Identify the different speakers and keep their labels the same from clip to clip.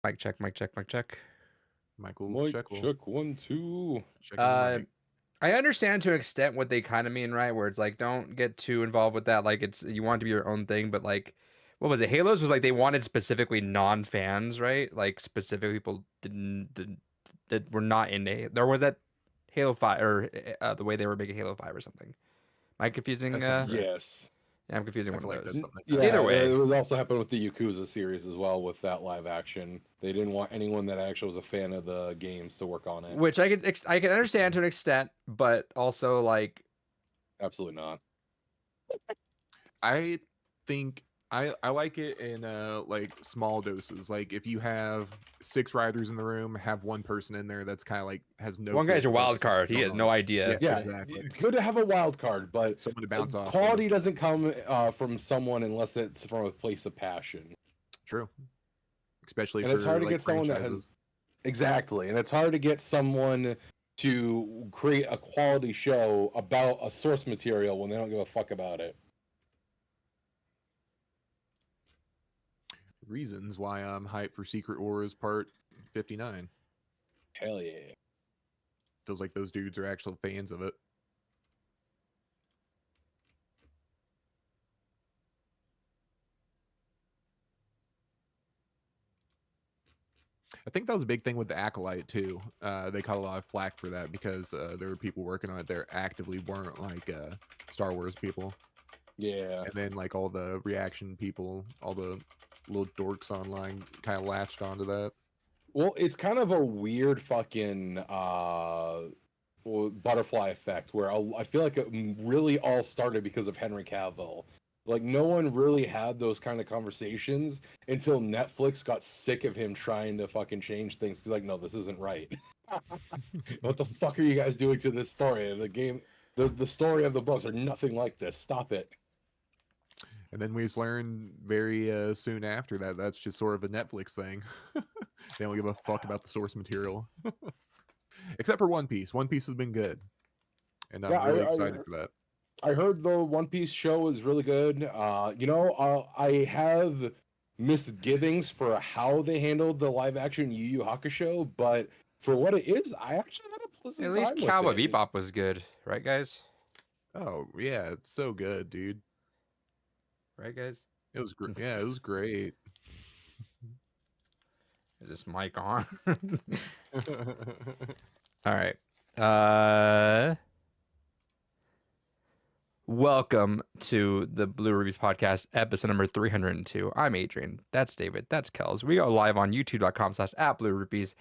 Speaker 1: Mic check, mic check, mic check.
Speaker 2: Michael
Speaker 3: Mike,
Speaker 2: Checkle.
Speaker 3: check 1, 2.
Speaker 2: Checking the mic.
Speaker 1: I understand to an extent what they kind of mean, right? Where it's like, don't get too involved with that. Like, it's you want it to be your own thing, but like, what was it? Halos was like they wanted specifically non-fans, right? Like specific people that were not into. There was that Halo 5 or the way they were making Halo 5 or something. Am I confusing?
Speaker 2: That sounds right.
Speaker 3: Yes.
Speaker 1: Yeah, I'm confusing
Speaker 2: I
Speaker 1: one
Speaker 2: feel
Speaker 1: of
Speaker 2: like
Speaker 1: those.
Speaker 2: that's something like
Speaker 3: Yeah,
Speaker 2: that.
Speaker 1: Either way.
Speaker 3: it would also happen with the Yakuza series as well with that live action. They didn't want anyone that actually was a fan of the games to work on it.
Speaker 1: Which I can understand to an extent, but also like
Speaker 3: Absolutely not.
Speaker 2: I think I like it in like small doses. Like if you have 6 riders in the room, have one person in there that's kind of like has no.
Speaker 1: one guy's your
Speaker 2: clue
Speaker 1: wild
Speaker 2: what's
Speaker 1: card. He
Speaker 2: going
Speaker 1: has
Speaker 2: on.
Speaker 1: no idea.
Speaker 3: Yeah,
Speaker 2: exactly.
Speaker 3: good to have a wild card, but
Speaker 2: Someone to bounce off.
Speaker 3: quality doesn't come from someone unless it's from a place of passion.
Speaker 2: True. Especially
Speaker 3: And
Speaker 2: for
Speaker 3: it's hard to
Speaker 2: like,
Speaker 3: get someone that has
Speaker 2: franchises.
Speaker 3: exactly, and it's hard to get someone to create a quality show about a source material when they don't give a fuck about it.
Speaker 2: Reasons why I'm hyped for Secret Wars Part 59.
Speaker 3: Hell yeah.
Speaker 2: Feels like those dudes are actual fans of it. I think that was a big thing with the Acolyte too. They caught a lot of flack for that because there were people working on it that actively weren't like Star Wars people.
Speaker 3: Yeah.
Speaker 2: And then like all the reaction people, all the little dorks online kind of latched onto that.
Speaker 3: Well, it's kind of a weird fucking butterfly effect where I feel like it really all started because of Henry Cavill. Like no one really had those kind of conversations until Netflix got sick of him trying to fucking change things. Cause like, no, this isn't right. What the fuck are you guys doing to this story? The game, the story of the books are nothing like this. Stop it.
Speaker 2: And then we just learned very soon after that that's just sort of a Netflix thing. They don't give a fuck about the source material. Except for One Piece. One Piece has been good. And I'm
Speaker 3: Yeah,
Speaker 2: really excited for that.
Speaker 3: I heard the One Piece show is really good. I have misgivings for how they handled the live action Yu Yu Hakusho, but for what it is, I actually had a pleasant
Speaker 1: At least
Speaker 3: time with
Speaker 1: Cowboy
Speaker 3: it.
Speaker 1: Bebop was good, right, guys?
Speaker 2: Oh, yeah. It's so good, dude.
Speaker 1: Right, guys?
Speaker 2: It was great. Yeah, it was great.
Speaker 1: Is this mic on? All right. Welcome to the Blue Rubies podcast, episode number 302. I'm Adrian. That's David. That's Kels. We go live on youtube.com/@BlueRupees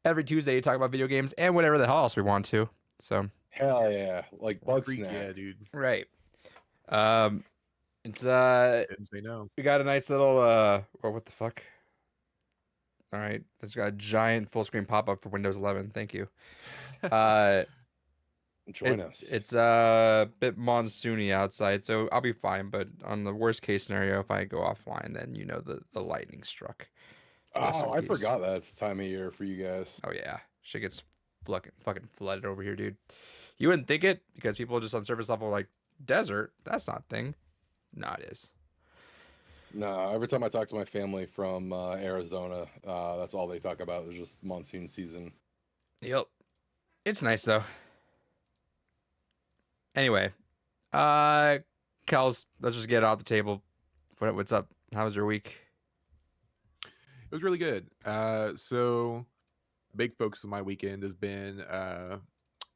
Speaker 1: every Tuesday to talk about video games and whatever the hell else we want to. So
Speaker 3: Hell yeah, like bug
Speaker 2: Freak,
Speaker 3: snack.
Speaker 2: yeah, dude.
Speaker 1: right. It's
Speaker 2: Didn't say no.
Speaker 1: we got a nice little what the fuck? All right, it's got a giant full screen pop up for Windows 11. Thank you.
Speaker 3: Join us.
Speaker 1: It's a bit monsoony outside, so I'll be fine. But on the worst case scenario, if I go offline, then you know the lightning struck.
Speaker 3: Oh, I forgot that's the time of year for you guys.
Speaker 1: Oh yeah, shit gets fucking flooded over here, dude. You wouldn't think it because people just on surface level like desert. That's not a thing. No, it is.
Speaker 3: No, every time I talk to my family from Arizona, that's all they talk about is just monsoon season.
Speaker 1: Yep. It's nice though. Anyway, Kels, let's just get it off the table. What's up? How was your week?
Speaker 2: It was really good. So a big focus of my weekend has been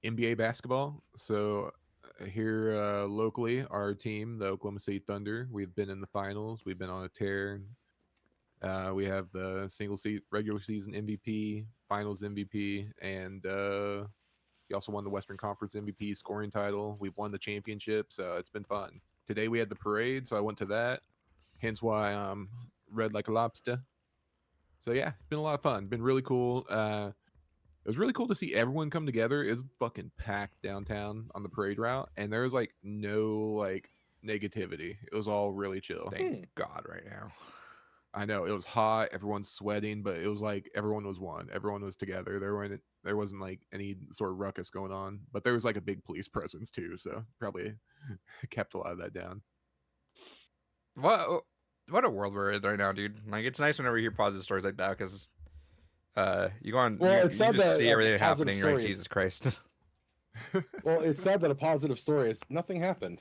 Speaker 2: NBA basketball. So here locally, our team, the Oklahoma State Thunder, we've been in the finals. We've been on a tear. We have the regular season MVP, finals MVP, and we also won the Western Conference MVP scoring title. We've won the championship, so it's been fun. Today we had the parade, so I went to that. Hence why I'm red like a lobster. So yeah, it's been a lot of fun. Been really cool. It was really cool to see everyone come together. It was fucking packed downtown on the parade route, and there was like no like negativity. It was all really chill.
Speaker 1: Thank God right now.
Speaker 2: I know it was hot, everyone's sweating, but it was like everyone was one. Everyone was together. There wasn't like any sort of ruckus going on, but there was like a big police presence too, so probably kept a lot of that down.
Speaker 1: What a world we're in right now, dude. Like it's nice whenever you hear positive stories like that because You go on.
Speaker 3: Well,
Speaker 1: you
Speaker 3: it's sad
Speaker 1: just
Speaker 3: that
Speaker 1: see
Speaker 3: a
Speaker 1: everything
Speaker 3: positive
Speaker 1: happening. You're like,
Speaker 3: story is-
Speaker 1: Jesus Christ.
Speaker 3: Well, it's sad that a positive story is nothing happened.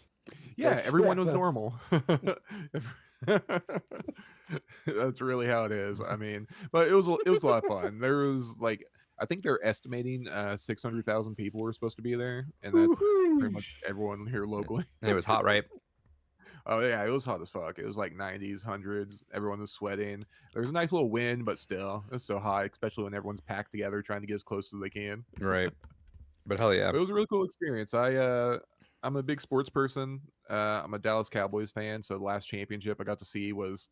Speaker 2: Yeah,
Speaker 3: Like,
Speaker 2: everyone
Speaker 3: yeah,
Speaker 2: was
Speaker 3: that's-
Speaker 2: normal. That's really how it is. I mean, but it was a lot of fun. There was like I think they're estimating 600,000 people were supposed to be there, and that's pretty much everyone here locally.
Speaker 1: And it was hot, right?
Speaker 2: Oh yeah, it was hot as fuck. It was like 90s, hundreds. Everyone was sweating. There was a nice little wind, but still, it was so hot, especially when everyone's packed together trying to get as close as they can.
Speaker 1: Right. But hell yeah.
Speaker 2: But it was a really cool experience. I'm a big sports person. I'm a Dallas Cowboys fan, so the last championship I got to see was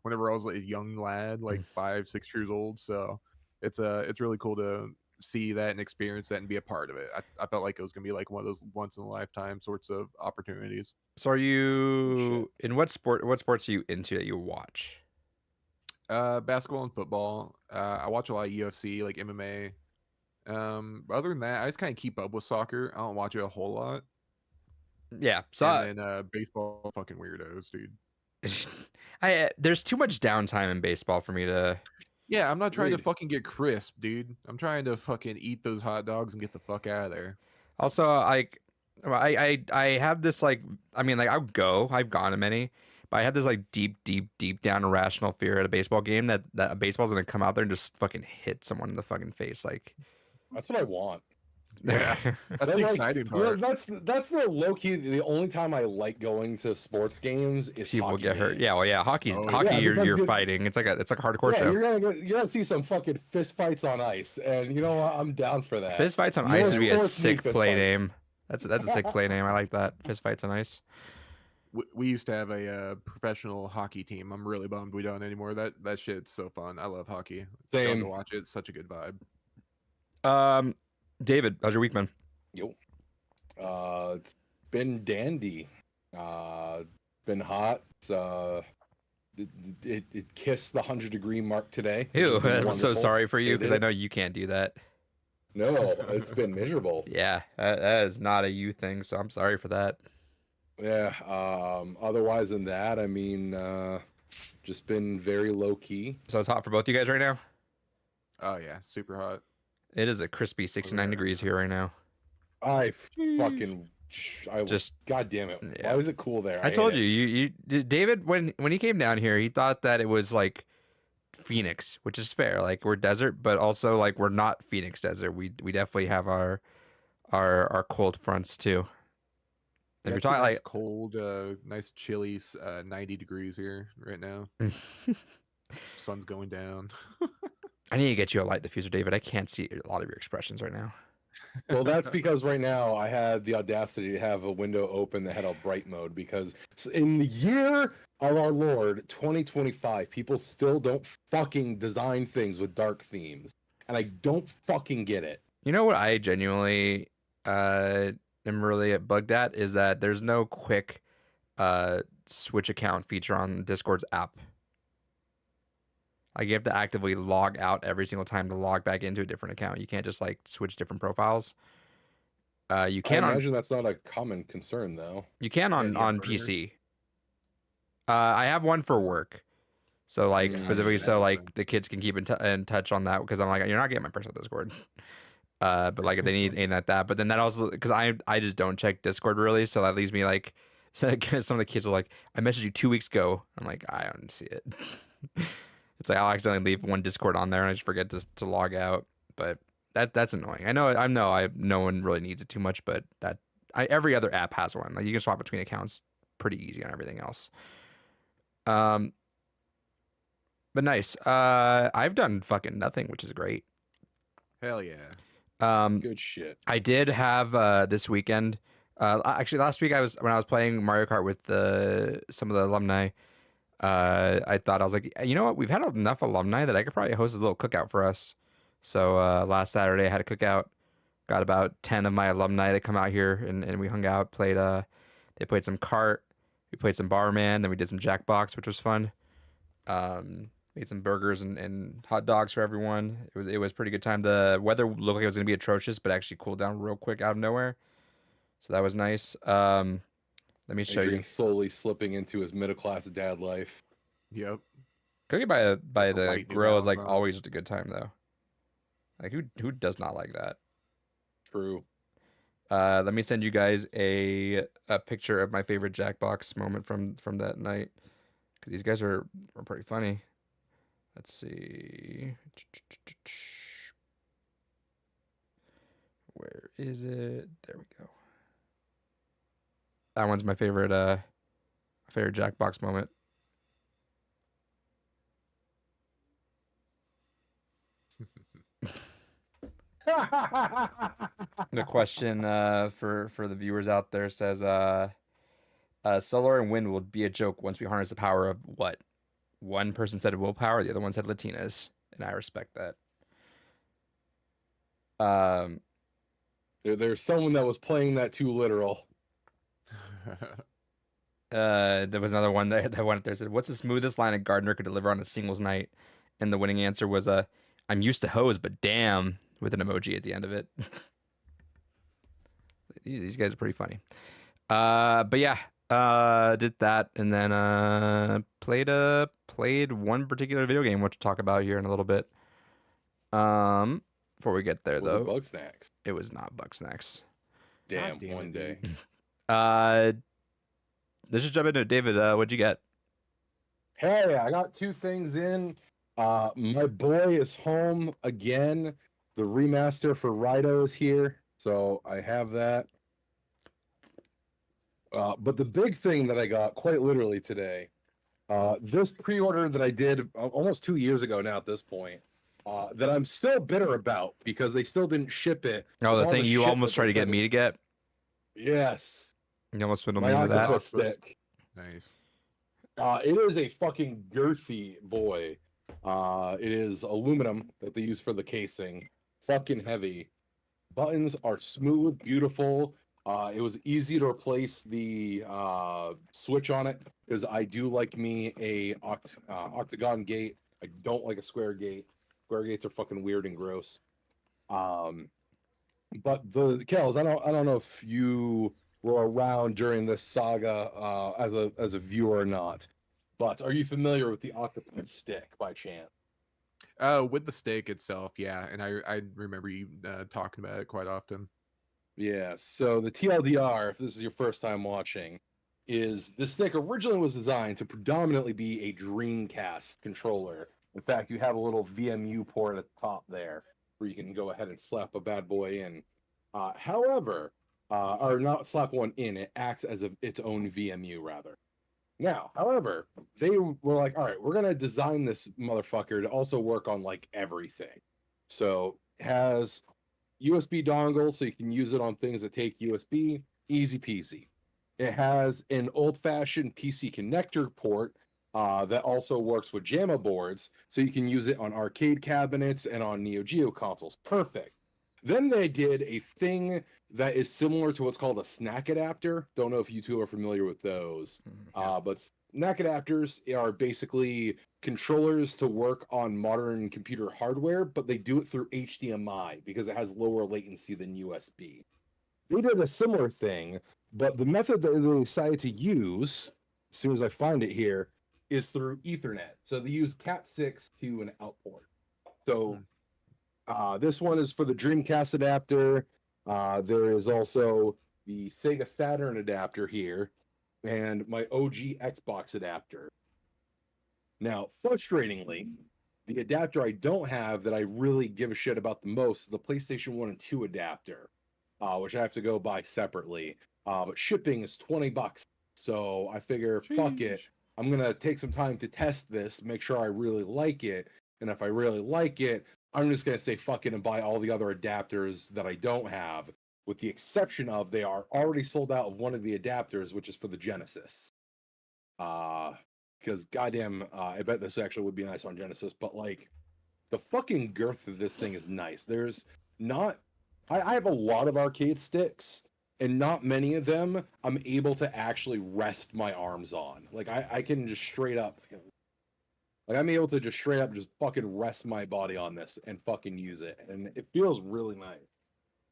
Speaker 2: whenever I was like a young lad, like 5, 6 years old. So it's really cool to see that and experience that and be a part of it. I felt like it was gonna be like one of those once in a lifetime sorts of opportunities.
Speaker 1: So are you in what sports are you into that you watch?
Speaker 2: Basketball and football. I watch a lot of UFC, like MMA. Other than that, I just kind of keep up with soccer. I don't watch it a whole lot.
Speaker 1: Yeah. So
Speaker 2: And then baseball, fucking weirdos, dude.
Speaker 1: there's too much downtime in baseball for me to.
Speaker 2: Yeah, I'm not trying to
Speaker 3: Agreed.
Speaker 2: fucking get crisp, dude. I'm trying to fucking eat those hot dogs and get the fuck out of there.
Speaker 1: Also, like, I have this like, I mean, like I've gone to many, but I have this like deep down irrational fear at a baseball game that a baseball's gonna come out there and just fucking hit someone in the fucking face, like.
Speaker 3: That's what I want.
Speaker 2: Yeah, that's the
Speaker 3: Like,
Speaker 2: exciting
Speaker 3: you know,
Speaker 2: part.
Speaker 3: that's the low key. The only time I like going to sports games is
Speaker 1: People
Speaker 3: hockey
Speaker 1: get hurt.
Speaker 3: games.
Speaker 1: Yeah, well, yeah, hockey.
Speaker 2: Oh,
Speaker 1: Hockey,
Speaker 3: yeah,
Speaker 1: you're
Speaker 3: because you-
Speaker 1: fighting. It's like a hardcore
Speaker 3: Yeah,
Speaker 1: show.
Speaker 3: you're gonna see some fucking fist fights on ice, and you know what? I'm down for that.
Speaker 1: Fist fights on
Speaker 3: More
Speaker 1: ice would be a
Speaker 3: sports need
Speaker 1: sick
Speaker 3: fist
Speaker 1: play
Speaker 3: fights.
Speaker 1: name. That's a sick play name. I like that. Fist fights on ice.
Speaker 2: We used to have a professional hockey team. I'm really bummed we don't anymore. That shit's so fun. I love hockey. It's fun
Speaker 3: Same.
Speaker 2: to watch it. It's such a good vibe.
Speaker 1: David, how's your week, man?
Speaker 3: Yo. It's been dandy. Been hot. It kissed the 100-degree mark today. which
Speaker 1: Ew,
Speaker 3: has been
Speaker 1: I'm so
Speaker 3: wonderful.
Speaker 1: sorry for you
Speaker 3: It
Speaker 1: because I
Speaker 3: is.
Speaker 1: know you can't do that.
Speaker 3: No, it's been miserable.
Speaker 1: Yeah, that is not a you thing, so I'm sorry for that.
Speaker 3: Yeah. Otherwise than that, I mean, just been very low key.
Speaker 1: So it's hot for both you guys right now?
Speaker 2: Oh yeah, super hot.
Speaker 1: It is a crispy 69
Speaker 2: yeah.
Speaker 1: degrees here right now.
Speaker 3: I fucking.
Speaker 1: Just
Speaker 3: God damn it!
Speaker 1: yeah.
Speaker 3: Why was it cool there?
Speaker 1: I told you, David, when he came down here, he thought that it was like Phoenix, which is fair. Like we're desert, but also like we're not Phoenix desert. We definitely have our cold fronts too. And you're talking
Speaker 2: nice
Speaker 1: like
Speaker 2: cold, nice chilly 90 degrees here right now. Sun's going down.
Speaker 1: I need to get you a light diffuser, David. I can't see a lot of your expressions right now.
Speaker 3: Well, that's because right now I had the audacity to have a window open that had a bright mode because in the year of our Lord 2025, people still don't fucking design things with dark themes, and I don't fucking get it.
Speaker 1: You know what I genuinely am really bugged at is that there's no quick switch account feature on Discord's app. Like you have to actively log out every single time to log back into a different account. You can't just like switch different profiles. You can
Speaker 3: I
Speaker 1: on
Speaker 3: imagine that's not a common concern though.
Speaker 1: you can on
Speaker 2: Yeah,
Speaker 1: on
Speaker 2: burner.
Speaker 1: PC. I have one for work, so like
Speaker 3: Mm,
Speaker 1: specifically so
Speaker 2: that
Speaker 1: like
Speaker 2: makes
Speaker 1: the kids can keep in touch on that because I'm like you're not getting my personal Discord. But like if they need anything like that, but then that also because I just don't check Discord really, so that leaves me like so some of the kids are like I messaged you 2 weeks ago. I'm like I don't see it. It's like I'll accidentally leave one Discord on there and I just forget to log out. But that's annoying. I know no one really needs it too much, but every other app has one. Like you can swap between accounts pretty easy on everything else. But nice. I've done fucking nothing, which is great.
Speaker 2: Hell yeah.
Speaker 3: Good shit.
Speaker 1: I did have this weekend. Actually, last week when I was playing Mario Kart with some of the alumni. I thought I was like, you know what? We've had enough alumni that I could probably host a little cookout for us. So last Saturday I had a cookout. Got about 10 of my alumni that come out here and we hung out. Played. They played some kart. We played some Barman. Then we did some Jackbox, which was fun. Made some burgers and hot dogs for everyone. It was a pretty good time. The weather looked like it was gonna be atrocious, but actually cooled down real quick out of nowhere. So that was nice. Let me show you.
Speaker 3: Adrian slowly slipping into his middle class dad life.
Speaker 2: Yep.
Speaker 1: Cooking by the
Speaker 2: Light new
Speaker 1: grill is like
Speaker 2: balance on.
Speaker 1: always just a good time though. Like who does not like that?
Speaker 3: True.
Speaker 1: Let me send you guys a picture of my favorite Jackbox moment from that night, because these guys are pretty funny. Let's see. Where is it? There we go. That one's my favorite Jackbox moment. The question for the viewers out there says solar and wind will be a joke once we harness the power of what? One person said willpower, the other one said Latinas, and I respect that.
Speaker 3: There's someone that was playing that too literal.
Speaker 1: There was another one that went there said, "What's the smoothest line a gardener could deliver on a singles night?" And the winning answer was, "I'm used to hose, but damn," with an emoji at the end of it. These guys are pretty funny. But yeah, did that, and then played one particular video game, which we'll talk about here in a little bit. Before we get there,
Speaker 3: Was
Speaker 1: though,
Speaker 3: it Bugsnax?
Speaker 1: it was not Bugsnax.
Speaker 3: Damn,
Speaker 2: damn
Speaker 3: one
Speaker 2: it,
Speaker 3: day.
Speaker 2: dude.
Speaker 1: Let's just jump into it. David, what'd you get?
Speaker 3: Hey, I got two things in. My boy is home again. The remaster for Raito is here, so I have that. But the big thing that I got quite literally today, this pre-order that I did almost 2 years ago now at this point, that I'm still bitter about because they still didn't ship it.
Speaker 1: Oh,
Speaker 3: with
Speaker 1: the
Speaker 3: all
Speaker 1: thing you
Speaker 3: shit
Speaker 1: almost
Speaker 3: that
Speaker 1: tried
Speaker 3: they
Speaker 1: to get
Speaker 3: said
Speaker 1: me to get.
Speaker 3: Yes,
Speaker 1: You almost swindled
Speaker 3: my
Speaker 1: me into that.
Speaker 3: octopus
Speaker 2: Octopus.
Speaker 3: stick.
Speaker 2: Nice.
Speaker 3: It is a fucking girthy boy. It is aluminum that they use for the casing. Fucking heavy. Buttons are smooth, beautiful. It was easy to replace the switch on it because I do like me a octagon gate. I don't like a square gate. Square gates are fucking weird and gross. But the Kels, I don't know if you were around during this saga as a viewer or not. But are you familiar with the octopus stick by chance?
Speaker 2: With the steak itself, yeah, and I remember you talking about it quite often.
Speaker 3: Yeah, so the TLDR, if this is your first time watching, is this stick originally was designed to predominantly be a Dreamcast controller. In fact, you have a little VMU port at the top there where you can go ahead and slap a bad boy in. However, or not slap one in, it acts as its own VMU rather. Now, however, they were like, all right, we're going to design this motherfucker to also work on like everything. So it has USB dongle, so you can use it on things that take USB, easy peasy. It has an old-fashioned PC connector port that also works with JAMA boards, so you can use it on arcade cabinets and on Neo Geo consoles. Perfect. Then they did a thing that is similar to what's called a snack adapter. Don't know if you two are familiar with those, but snack adapters are basically controllers to work on modern computer hardware, but they do it through HDMI because it has lower latency than USB. They did a similar thing, but the method that they decided to use, as soon as I find it here, is through Ethernet. So they use Cat6 to an out port. So this one is for the Dreamcast adapter. There is also the Sega Saturn adapter here, and my OG Xbox adapter. Now, frustratingly, the adapter I don't have that I really give a shit about the most is the PlayStation 1 and 2 adapter, which I have to go buy separately. But shipping is $20. So I figure, fuck it. I'm going to take some time to test this, make sure I really like it. And if I really like it, I'm just going to say fuck it and buy all the other adapters that I don't have, with the exception of they are already sold out of one of the adapters, which is for the Genesis. Because goddamn, I bet this actually would be nice on Genesis, but like the fucking girth of this thing is nice. There's not, I have a lot of arcade sticks, and not many of them I'm able to actually rest my arms on. Like I can just straight up, like I'm able to just straight up just fucking rest my body on this and fucking use it, and it feels really nice.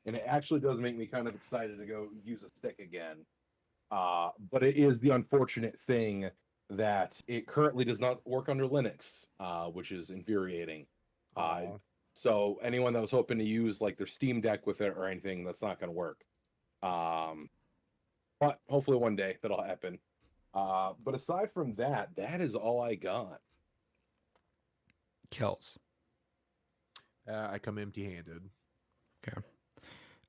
Speaker 3: And it actually does make me kind of excited to go use a stick again. But it is the unfortunate thing that it currently does not work under Linux, which is infuriating. So anyone that was hoping to use like their Steam Deck with it or anything, that's not going to work. But hopefully one day that'll happen. But aside from that, that is all I got.
Speaker 1: Kills.
Speaker 2: I come empty-handed.
Speaker 1: Okay.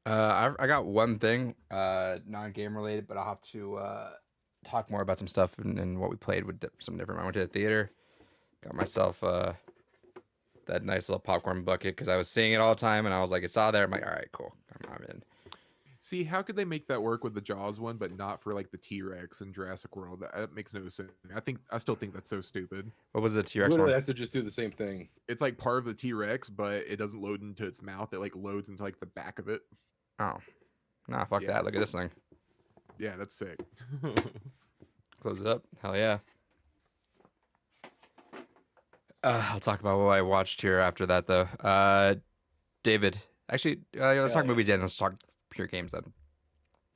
Speaker 1: I got one thing, non-game related, but I'll have to talk more about some stuff and what we played with some different. I went to the theater, got myself that nice little popcorn bucket because I was seeing it all the time, and I was like, it's all there. I'm like, all right, cool, I'm in.
Speaker 2: See, how could they make that work with the Jaws one, but not for like the T-Rex in Jurassic World? That makes no sense. I still think that's so stupid.
Speaker 1: What was the T-Rex
Speaker 3: Literally
Speaker 1: one?
Speaker 3: have to just do the same thing.
Speaker 2: It's like part of the T-Rex, but it doesn't load into its mouth. It like loads into like the back of it.
Speaker 1: Oh, nah, fuck
Speaker 2: Yeah.
Speaker 1: that. Look at this thing.
Speaker 2: Yeah, that's sick.
Speaker 1: Close it up. Hell yeah. I'll talk about what I watched here after that, though. David, actually, let's talk movies and let's talk pure games then.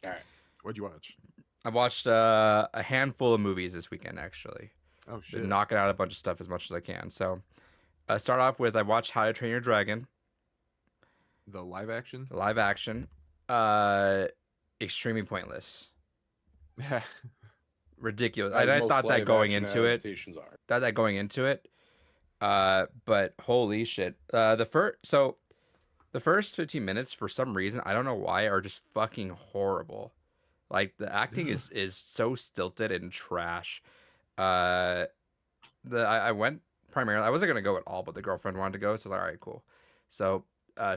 Speaker 3: All right.
Speaker 2: What'd you watch?
Speaker 1: I watched a handful of movies this weekend, actually.
Speaker 2: Oh shit!
Speaker 1: Been knocking out a bunch of stuff as much as I can. So, start off with I watched How to Train Your Dragon,
Speaker 2: The live action.
Speaker 1: live action. Extremely pointless, ridiculous.
Speaker 3: As
Speaker 1: I
Speaker 3: most
Speaker 1: thought that
Speaker 3: live
Speaker 1: going
Speaker 3: action
Speaker 1: into it.
Speaker 3: adaptations are.
Speaker 1: Thought that going into it. But holy shit. The first 15 minutes, for some reason, I don't know why, are just fucking horrible. Like the acting is so stilted and trash. I went primarily. I wasn't gonna go at all, but the girlfriend wanted to go, so I was like, all right, cool. So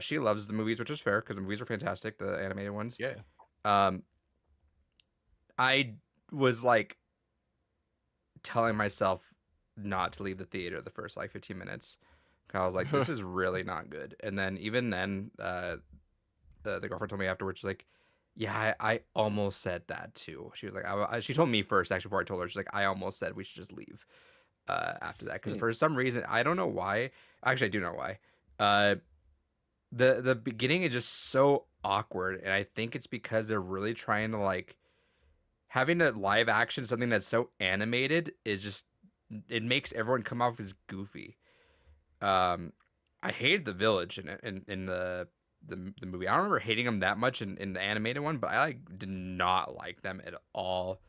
Speaker 1: she loves the movies, which is fair because the movies are fantastic, the animated ones.
Speaker 2: Yeah.
Speaker 1: I was like telling myself not to leave the theater the first like 15 minutes. I was like, this is really not good. And then even then, the girlfriend told me afterwards, she's like, yeah, I almost said that too. She was like, she told me first, actually, before I told her, she's like, I almost said we should just leave after that. Because for some reason, I don't know why. Actually, I do know why. The beginning is just so awkward. And I think it's because they're really trying to like, having a live action, something that's so animated is just, it makes everyone come off as goofy. I hated the village in the movie. I don't remember hating them that much in the animated one, but I like did not like them at all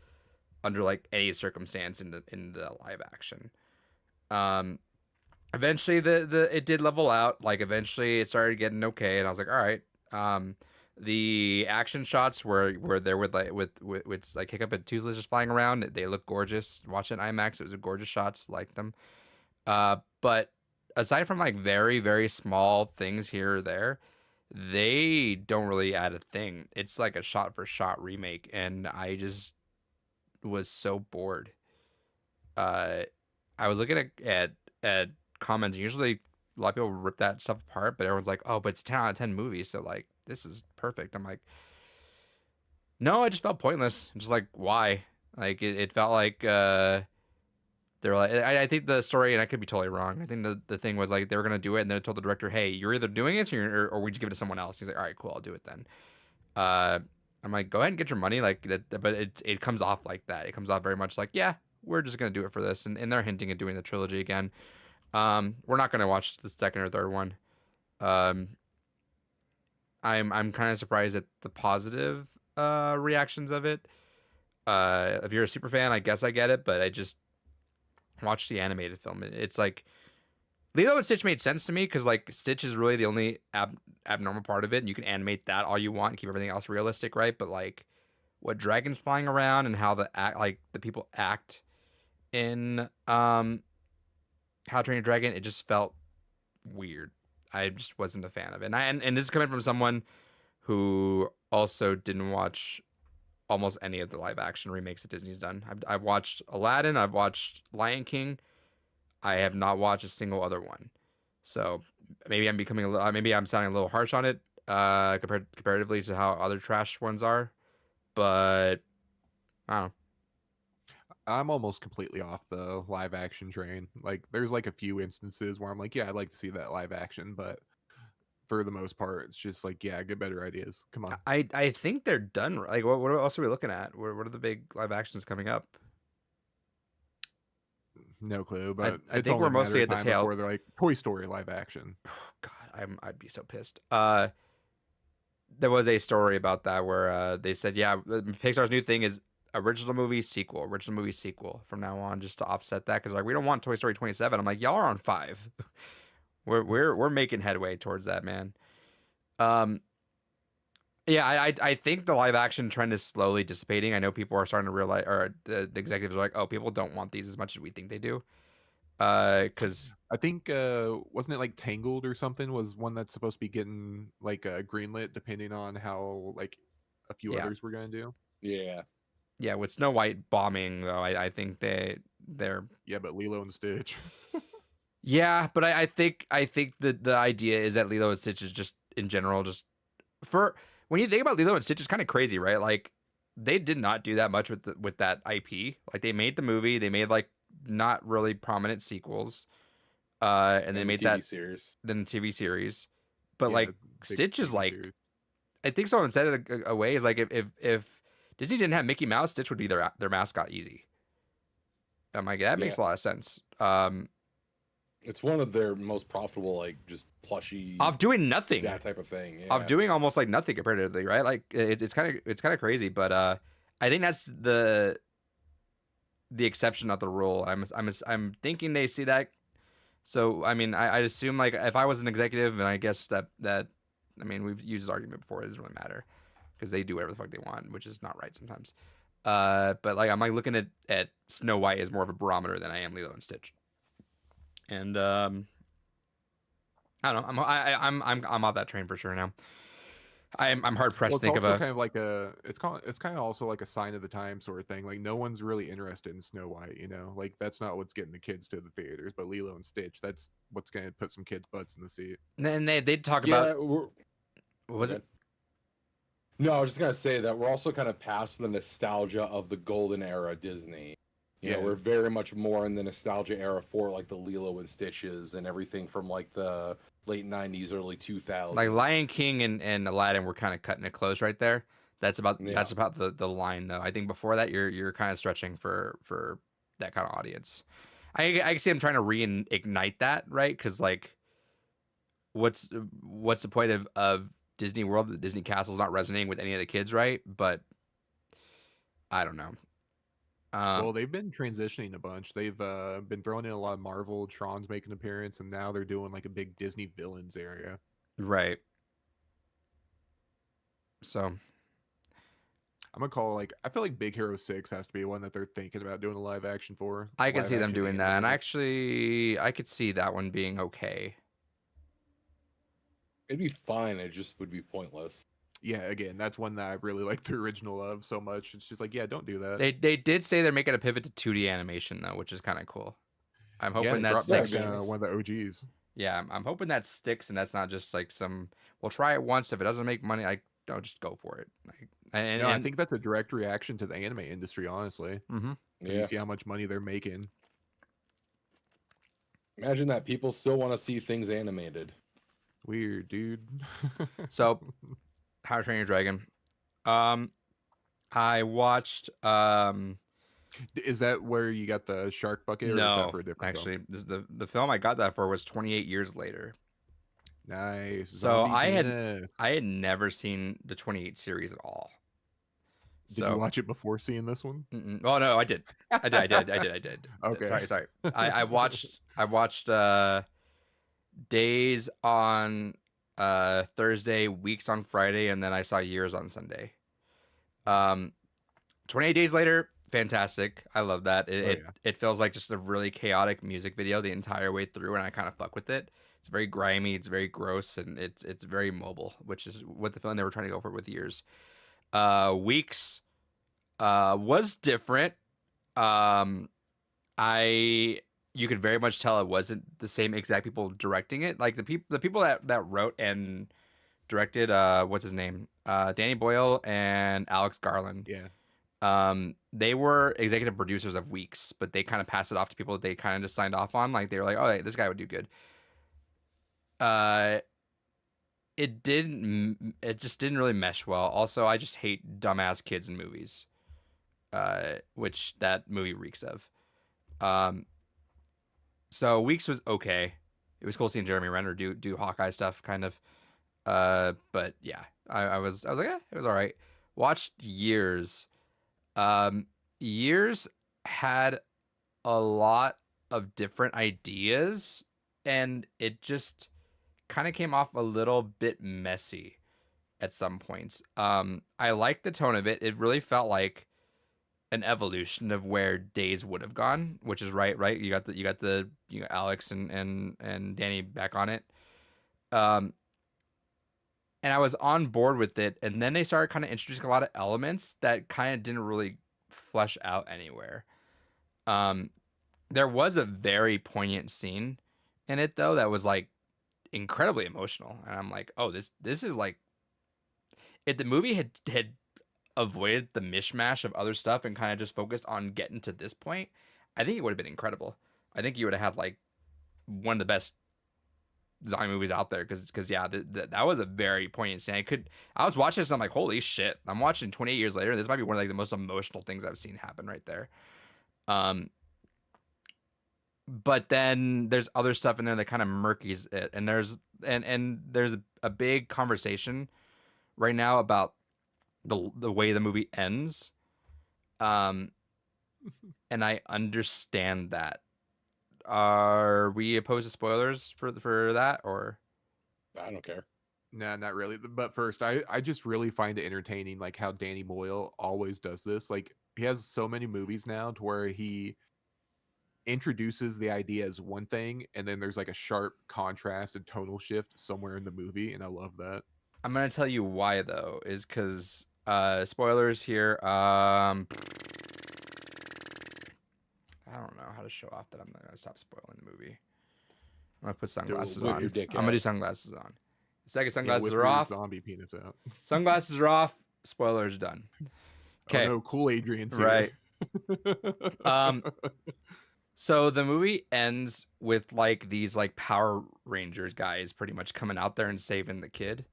Speaker 1: under like any circumstance in the live action. Eventually it did level out. Like eventually it started getting okay, and I was like, all right. The action shots were there with like Hiccup and Toothless just flying around. They look gorgeous. Watching IMAX, it was gorgeous shots. Liked them. But aside from like very, very small things here or there, they don't really add a thing. It's like a shot for shot remake, and I just was so bored. I was looking at comments. Usually a lot of people rip that stuff apart, but everyone's like, oh, but it's 10 out of 10 movies, so like this is perfect. I'm like, no, it just felt pointless. Just like, why? Like it felt like they were like, I think the story, and I could be totally wrong, I think the thing was like they were gonna do it, and then told the director, hey, you're either doing it or we just give it to someone else. He's like, all right, cool, I'll do it then. I'm like, go ahead and get your money, like that, but it comes off like that. It comes off very much like, yeah, we're just gonna do it for this, and they're hinting at doing the trilogy again. We're not gonna watch the second or third one. I'm kind of surprised at the positive reactions of it. If you're a super fan, I guess I get it, but I just watched the animated film. It's like Lilo and Stitch made sense to me because like Stitch is really the only abnormal part of it, and you can animate that all you want and keep everything else realistic, right? But like what dragons flying around and how the people act in How to Train Your Dragon, it just felt weird. I just wasn't a fan of it. And this is coming from someone who also didn't watch almost any of the live action remakes that Disney's done. I've watched Aladdin, I've watched Lion King. I have not watched a single other one. So maybe I'm becoming maybe I'm sounding a little harsh on it comparatively to how other trash ones are. But I don't know.
Speaker 2: I'm almost completely off the live action train. Like there's like a few instances where I'm like, yeah, I'd like to see that live action, but for the most part, it's just like, yeah, get better ideas. Come on.
Speaker 1: I think they're done. Like what else are we looking at? What are the big live actions coming up?
Speaker 2: No clue, but
Speaker 1: I think we're mostly at the tail.
Speaker 2: where they're like Toy Story live action.
Speaker 1: God, I'd be so pissed. There was a story about that where they said, yeah, Pixar's new thing is original movie sequel from now on, just to offset that, because like we don't want Toy Story 27. I'm like, y'all are on 5. We're making headway towards that, man. Yeah, I think the live action trend is slowly dissipating. I know people are starting to realize, or the executives are like, oh, people don't want these as much as we think they do. Because
Speaker 2: I think wasn't it like Tangled or something was one that's supposed to be getting like greenlit depending on how like a few
Speaker 1: Yeah.
Speaker 2: others were gonna do.
Speaker 1: yeah, with Snow White bombing though, I think they're
Speaker 2: Yeah, but Lilo and Stitch.
Speaker 1: yeah, but I think the idea is that Lilo and Stitch is just in general just for when you think about Lilo and Stitch, it's kind of crazy, right? Like they did not do that much with that IP. Like they made the movie, they made like not really prominent sequels, and they made that
Speaker 3: series.
Speaker 1: then the TV series. But
Speaker 2: Yeah,
Speaker 1: like
Speaker 2: big
Speaker 1: Stitch is
Speaker 2: TV
Speaker 1: like,
Speaker 2: series.
Speaker 1: I think someone said it a way is like if Disney didn't have Mickey Mouse, Stitch would be their mascot easy. I'm like, that makes a lot of sense.
Speaker 3: It's one of their most profitable, like just plushy
Speaker 1: Of doing nothing,
Speaker 3: that type of thing.
Speaker 1: of doing almost like nothing comparatively, right? Like it's kind of crazy, but I think that's the exception, not the rule. I'm thinking they see that. So I mean, I'd assume like if I was an executive, and I guess that I mean we've used this argument before. It doesn't really matter because they do whatever the fuck they want, which is not right sometimes. But like I'm like looking at Snow White as more of a barometer than I am Lilo and Stitch. And I don't know. I'm off that train for sure now. I'm hard pressed
Speaker 2: Well,
Speaker 1: to think
Speaker 2: it's
Speaker 1: of
Speaker 2: also
Speaker 1: a.
Speaker 2: kind of like it's kind of also like a sign of the time sort of thing. Like no one's really interested in Snow White, you know. Like that's not what's getting the kids to the theaters, but Lilo and Stitch, that's what's gonna put some kids' butts in the seat.
Speaker 1: And they'd talk
Speaker 3: Yeah,
Speaker 1: about what was it?
Speaker 3: No, I was just gonna say that we're also kind of past the nostalgia of the golden era Disney. You know,
Speaker 2: Yeah.
Speaker 3: we're very much more in the nostalgia era for like the Lilo and Stitches and everything from like the late '90s, early 2000s.
Speaker 1: Like Lion King and Aladdin were kind of cutting it close right there. That's about
Speaker 3: Yeah.
Speaker 1: that's about the line though. I think before that you're kind of stretching for that kind of audience. I can see them trying to reignite that, right? Because like, what's the point of Disney World? The Disney Castle's not resonating with any of the kids, right? But I don't know.
Speaker 2: Well, they've been transitioning a bunch. They've been throwing in a lot of Marvel. Tron's making an appearance, and now they're doing like a big Disney villains area.
Speaker 1: Right. So
Speaker 2: I'm gonna call like I feel like Big Hero 6 has to be one that they're thinking about doing a live action for.
Speaker 1: I could
Speaker 2: Live
Speaker 1: see them
Speaker 2: action
Speaker 1: doing that, and
Speaker 2: animated.
Speaker 1: actually, I could see that one being okay.
Speaker 3: It'd be fine. It just would be pointless.
Speaker 2: Yeah, again, that's one that I really like the original of so much. It's just like, yeah, don't do that.
Speaker 1: They did say they're making a pivot to 2D animation though, which is kind of cool. I'm
Speaker 2: Yeah,
Speaker 1: hoping
Speaker 2: they
Speaker 1: that
Speaker 2: brought back
Speaker 1: sticks.
Speaker 3: nice.
Speaker 2: one of the OGs.
Speaker 1: Yeah, I'm hoping that sticks, and that's not just like some. We'll try it once. If it doesn't make money, I don't just go for it. Like, and
Speaker 2: No, I think that's a direct reaction to the anime industry, honestly.
Speaker 1: hmm
Speaker 2: You
Speaker 3: Yeah.
Speaker 2: see how much money they're making.
Speaker 3: Imagine that people still want to see things animated.
Speaker 2: Weird, dude.
Speaker 1: So, How to Train Your Dragon. I watched.
Speaker 2: Is that where you got the shark bucket, or is that
Speaker 1: No,
Speaker 2: for a different
Speaker 1: actually, the film I got that for was 28 years later.
Speaker 2: film? Nice.
Speaker 1: So
Speaker 2: Zombie penis.
Speaker 1: I had never seen the 28 series at all.
Speaker 2: Did you watch it before seeing this one?
Speaker 1: Oh no, I did. I did.
Speaker 2: Okay.
Speaker 1: Sorry. I watched days on Thursday, weeks on Friday, and then I saw years on Sunday. 28 days later, fantastic. I love that. It feels like just a really chaotic music video the entire way through, and I kind of fuck with it. It's very grimy, it's very gross, and it's very mobile, which is what the film they were trying to go for with years. Weeks was different. You could very much tell it wasn't the same exact people directing it. Like the people that wrote and directed what's his name? Danny Boyle and Alex Garland.
Speaker 2: Yeah.
Speaker 1: They were executive producers of Weeks, but they kind of passed it off to people that they kind of just signed off on. Like they were like, oh, this guy would do good. It just didn't really mesh well. Also, I just hate dumbass kids in movies, which that movie reeks of. So Weeks was okay. it was cool seeing Jeremy Renner do Hawkeye stuff, kind of. But yeah, I was like, yeah, it was all right. Watched Years. Years had a lot of different ideas, and it just kind of came off a little bit messy at some points. I liked the tone of it. It really felt like an evolution of where Days would have gone, which is right. You got Alex and Danny back on it. And I was on board with it, and then they started kind of introducing a lot of elements that kind of didn't really flesh out anywhere. There was a very poignant scene in it though that was like incredibly emotional, and I'm like, oh, this is like, if the movie had avoided the mishmash of other stuff and kind of just focused on getting to this point, I think it would have been incredible. I think you would have had like one of the best zombie movies out there, because yeah, that was a very poignant scene. I was watching this and I'm like, holy shit, I'm watching 28 years later. This might be one of like the most emotional things I've seen happen right there. But then there's other stuff in there that kind of murkies it, and there's a big conversation right now about the way the movie ends. And I understand that. Are we opposed to spoilers for that, or?
Speaker 3: I don't care.
Speaker 2: Nah, not really. But first, I just really find it entertaining, like how Danny Boyle always does this. Like, he has so many movies now to where he introduces the idea as one thing, and then there's like a sharp contrast and tonal shift somewhere in the movie, and I love that.
Speaker 1: I'm gonna tell you why though, is because spoilers here. I don't know how to show off that I'm not gonna stop spoiling the movie. I'm gonna put sunglasses
Speaker 3: whip
Speaker 1: on.
Speaker 3: your dick
Speaker 1: I'm gonna
Speaker 3: out.
Speaker 1: do sunglasses on. The second
Speaker 2: Yeah,
Speaker 1: sunglasses
Speaker 2: whip
Speaker 1: are
Speaker 2: your
Speaker 1: off.
Speaker 2: Zombie penis out.
Speaker 1: Sunglasses are off. Spoilers done. Okay.
Speaker 2: Oh no, cool Adrian's here.
Speaker 1: Right. So the movie ends with like these like Power Rangers guys pretty much coming out there and saving the kid.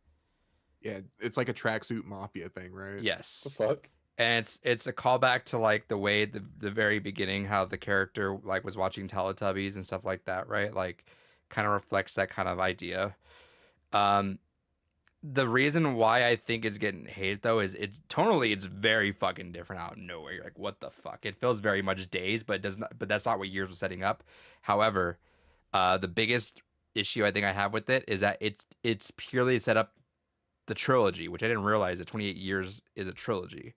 Speaker 2: Yeah, it's like a tracksuit mafia thing, right?
Speaker 1: Yes.
Speaker 3: The fuck?
Speaker 1: And it's a callback to like the way the very beginning, how the character like was watching Teletubbies and stuff like that, right? Like kind of reflects that kind of idea. The reason why I think it's getting hated though is it's tonally it's very fucking different out of nowhere. You're like, what the fuck? It feels very much Days, but that's not what Years was setting up. However, the biggest issue I think I have with it is that it's purely set up the trilogy, which I didn't realize that 28 Years is a trilogy.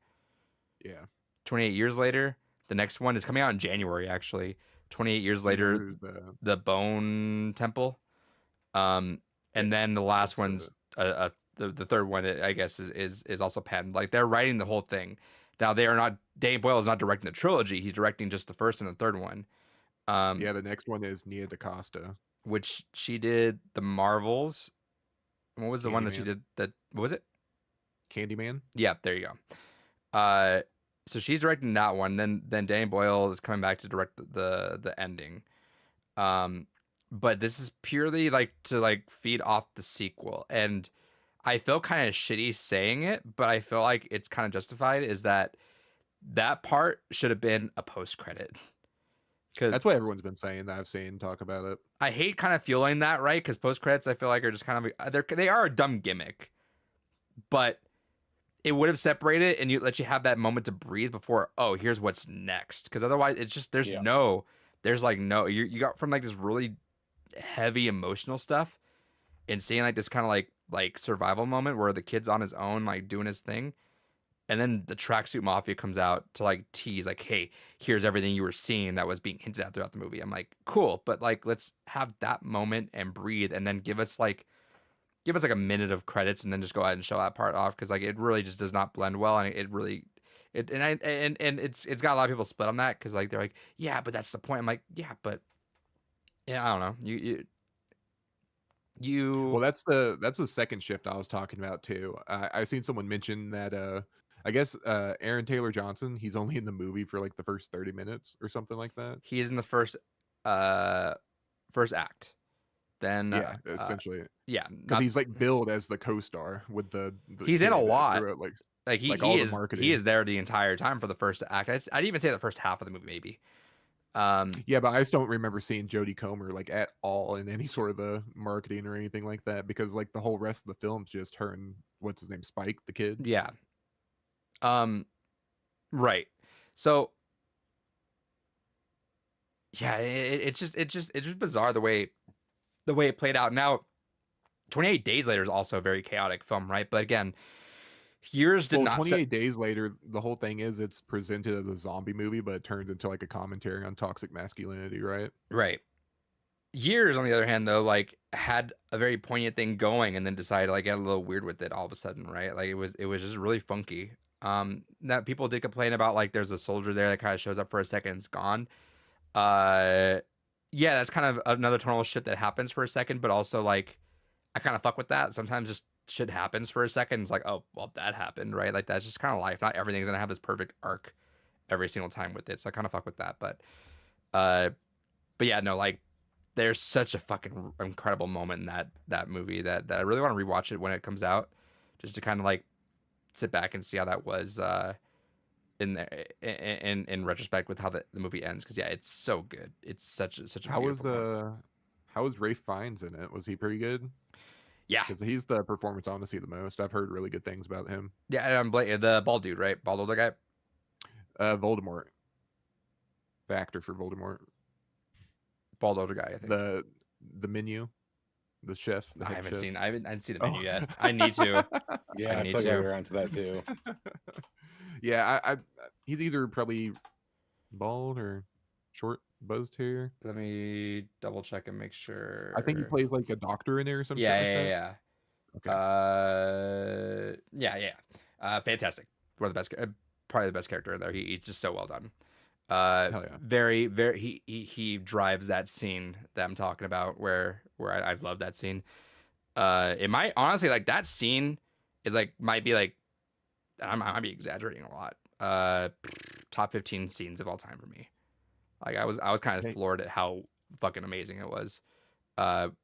Speaker 2: Yeah.
Speaker 1: 28 years later, the next one is coming out in January actually. 28 years later,
Speaker 2: Who's the
Speaker 1: the Bone Temple. And then the last
Speaker 2: That's
Speaker 1: one's the third one, I guess, is also penned. Like they're writing the whole thing. Now they are not. Danny Boyle is not directing the trilogy. He's directing just the first and the third one.
Speaker 2: yeah, the next one is Nia DaCosta.
Speaker 1: Which she did the Marvels. What was the one that she
Speaker 2: Candyman.
Speaker 1: did? That what was it?
Speaker 2: Candyman.
Speaker 1: Yeah, there you go. So she's directing that one. Then Danny Boyle is coming back to direct the ending. But this is purely like to like feed off the sequel, and I feel kind of shitty saying it, but I feel like it's kind of justified. Is that part should have been a post credit? Because
Speaker 2: That's what everyone's been saying that I've seen talk about it.
Speaker 1: I hate kind of fueling that, right? Because post credits I feel like are just kind of they are a dumb gimmick, but it would have separated and you let you have that moment to breathe before, oh, here's what's next. Because otherwise it's just there's like no you got from like this really heavy emotional stuff and seeing like this kind of like survival moment where the kid's on his own like doing his thing, and then the tracksuit mafia comes out to like tease like, hey, here's everything you were seeing that was being hinted at throughout the movie. I'm like, cool, but like let's have that moment and breathe, and then give us like a minute of credits and then just go ahead and show that part off, because like it really just does not blend well, and it's got a lot of people split on that because like they're like, yeah, but that's the point. I'm like, yeah, but yeah, I don't know.
Speaker 2: Well, that's the second shift I was talking about too. I've seen someone mention that I guess Aaron Taylor Johnson, he's only in the movie for like the first 30 minutes or something like that.
Speaker 1: He is in the first act. Then
Speaker 2: Yeah, essentially.
Speaker 1: yeah,
Speaker 2: Because he's like billed as the co-star with the
Speaker 1: He's in a lot.
Speaker 2: throughout,
Speaker 1: like
Speaker 2: all the
Speaker 1: he
Speaker 2: marketing.
Speaker 1: is there the entire time for the first act. I'd even say the first half of the movie maybe.
Speaker 2: Yeah, but I just don't remember seeing Jodie Comer like at all in any sort of the marketing or anything like that, because like the whole rest of the film's just her and what's his name, Spike, the kid.
Speaker 1: yeah. Right. So yeah, it's just bizarre the way it played out. Now, 28 Days Later is also a very chaotic film, right? But again, years did
Speaker 2: Well,
Speaker 1: not set
Speaker 2: 28 Days Later, the whole thing is it's presented as a zombie movie, but it turns into like a commentary on toxic masculinity, right?
Speaker 1: right. Years, on the other hand, though, like had a very poignant thing going, and then decided to like get a little weird with it all of a sudden, right? Like it was just really funky. That people did complain about, like there's a soldier there that kind of shows up for a second, and it's gone. Uh, yeah, that's kind of another tonal shift that happens for a second, but also like I kind of fuck with that. Sometimes just shit happens for a second. It's like, oh, well, that happened, right? Like that's just kind of life. Not everything's gonna have this perfect arc every single time with it. So I kind of fuck with that. Uh, but yeah, no, like there's such a fucking incredible moment in that movie that I really want to rewatch it when it comes out, just to kind of like sit back and see how that was in retrospect with how the movie ends. Because yeah, it's so good. It's such a
Speaker 2: How was
Speaker 1: beautiful moment.
Speaker 2: how was Rafe Fiennes in it? Was he pretty good?
Speaker 1: Yeah,
Speaker 2: Because he's the performance I want to see the most. I've heard really good things about him.
Speaker 1: yeah. And the bald dude, right? Bald older guy.
Speaker 2: Voldemort, the actor for Voldemort,
Speaker 1: Bald older guy, I think.
Speaker 2: the menu, the chef, the
Speaker 1: I
Speaker 2: head
Speaker 1: haven't
Speaker 2: chef.
Speaker 1: seen. I haven't seen the
Speaker 2: Oh.
Speaker 1: menu yet. I need to.
Speaker 3: Yeah,
Speaker 1: I
Speaker 3: I
Speaker 1: need
Speaker 3: still gotta
Speaker 1: to.
Speaker 3: get around to that too.
Speaker 2: Yeah, he's either probably bald or short, buzzed hair.
Speaker 1: Let me double check and make
Speaker 2: I think he
Speaker 1: sure.
Speaker 2: plays like a doctor in there or some shit
Speaker 1: Yeah,
Speaker 2: like
Speaker 1: yeah,
Speaker 2: that.
Speaker 1: yeah.
Speaker 2: Okay.
Speaker 1: Yeah. Fantastic. One of the best, probably the best character in there. He's just so well done.
Speaker 2: Hell yeah.
Speaker 1: Very, very. He drives that scene that I'm talking about, where I've loved that scene. It might honestly, like that scene is like might be like I might be exaggerating a lot. Top 15 scenes of all time for me. Like I was kind of
Speaker 2: Hey,
Speaker 1: floored at how fucking amazing it was.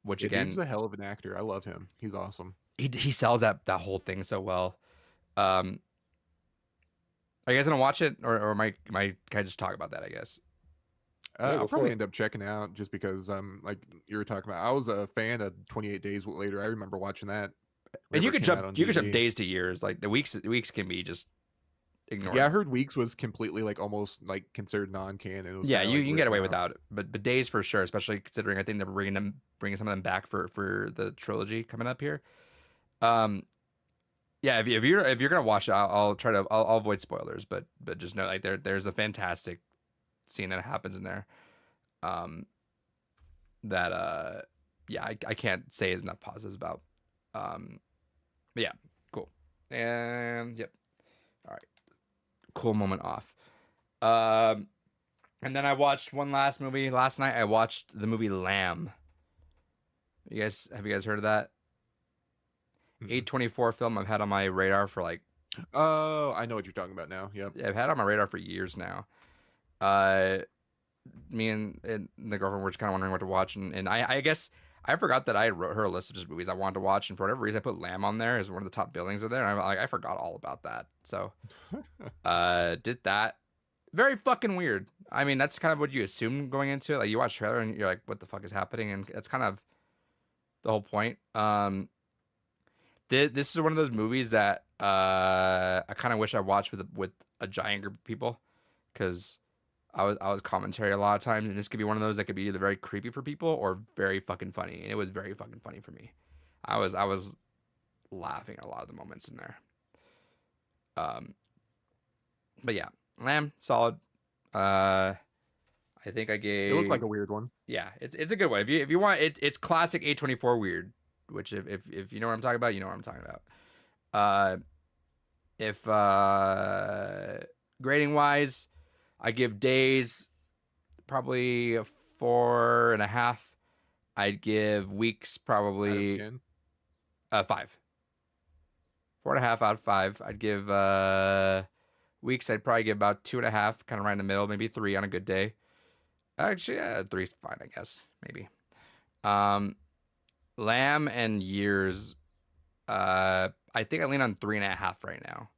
Speaker 1: Which
Speaker 2: yeah, dude's
Speaker 1: again,
Speaker 2: a hell of an actor. I love him. He's awesome.
Speaker 1: he sells that whole thing so well. Um, are you guys gonna watch it, or can I just talk about that? I guess.
Speaker 3: Yeah,
Speaker 2: I'll
Speaker 3: go for
Speaker 2: probably
Speaker 3: it.
Speaker 2: end up checking out just because like you were talking about. I was a fan of 28 Days Later. I remember watching that
Speaker 1: And
Speaker 2: whenever it came out on
Speaker 1: you could jump
Speaker 2: DVD.
Speaker 1: days to years. Like the weeks can be just ignored.
Speaker 2: Yeah, I heard Weeks was completely like almost like considered non-canon. It was
Speaker 1: Yeah,
Speaker 2: kind of
Speaker 1: you
Speaker 2: like
Speaker 1: can get
Speaker 2: written
Speaker 1: away
Speaker 2: out.
Speaker 1: without it, but days for sure. Especially considering I think they're bringing some of them back for the trilogy coming up here. Um, yeah, if you're gonna watch it, I'll try to I'll avoid spoilers, but just know like there's a fantastic scene that happens in there. Um, that yeah, I can't say is enough positives about. But yeah, cool. And yep. All right. Cool moment off. And then I watched one last movie last night. I watched the movie Lamb. Have you guys heard of that?
Speaker 2: Mm-mm.
Speaker 1: A24 film I've had on my radar for like
Speaker 2: Oh, I know what you're talking about now. Yep.
Speaker 1: I've had it on my radar for years now. Uh Me and the girlfriend were just kind of wondering what to watch, and I guess I forgot that I wrote her a list of just movies I wanted to watch, and for whatever reason I put Lamb on there as one of the top billings of there, and I forgot all about that. So did that. Very fucking weird. I mean, that's kind of what you assume going into it. Like you watch trailer and you're like, what the fuck is happening? And that's kind of the whole point. This is one of those movies that I kind of wish I watched with a giant group of people, because I was commentary a lot of times, and this could be one of those that could be either very creepy for people or very fucking funny, and it was very fucking funny for me. I was laughing at a lot of the moments in there. But yeah, Lamb solid. I think I
Speaker 2: It looked like
Speaker 1: gave
Speaker 2: a weird one.
Speaker 1: yeah, it's a good one. If you want it's classic A24 weird, which if you know what I'm talking about, you know what I'm talking about. If grading wise, I give Days probably a 4.5. I'd give Weeks
Speaker 2: Out of
Speaker 1: probably
Speaker 2: 10.
Speaker 1: 5. 4.5 out of 5. I'd give Weeks. I'd probably give about 2.5, kind of right in the middle, maybe 3 on a good day. Actually, yeah, 3's fine, I guess, maybe. Lamb and Years, I think I lean on 3.5 right now.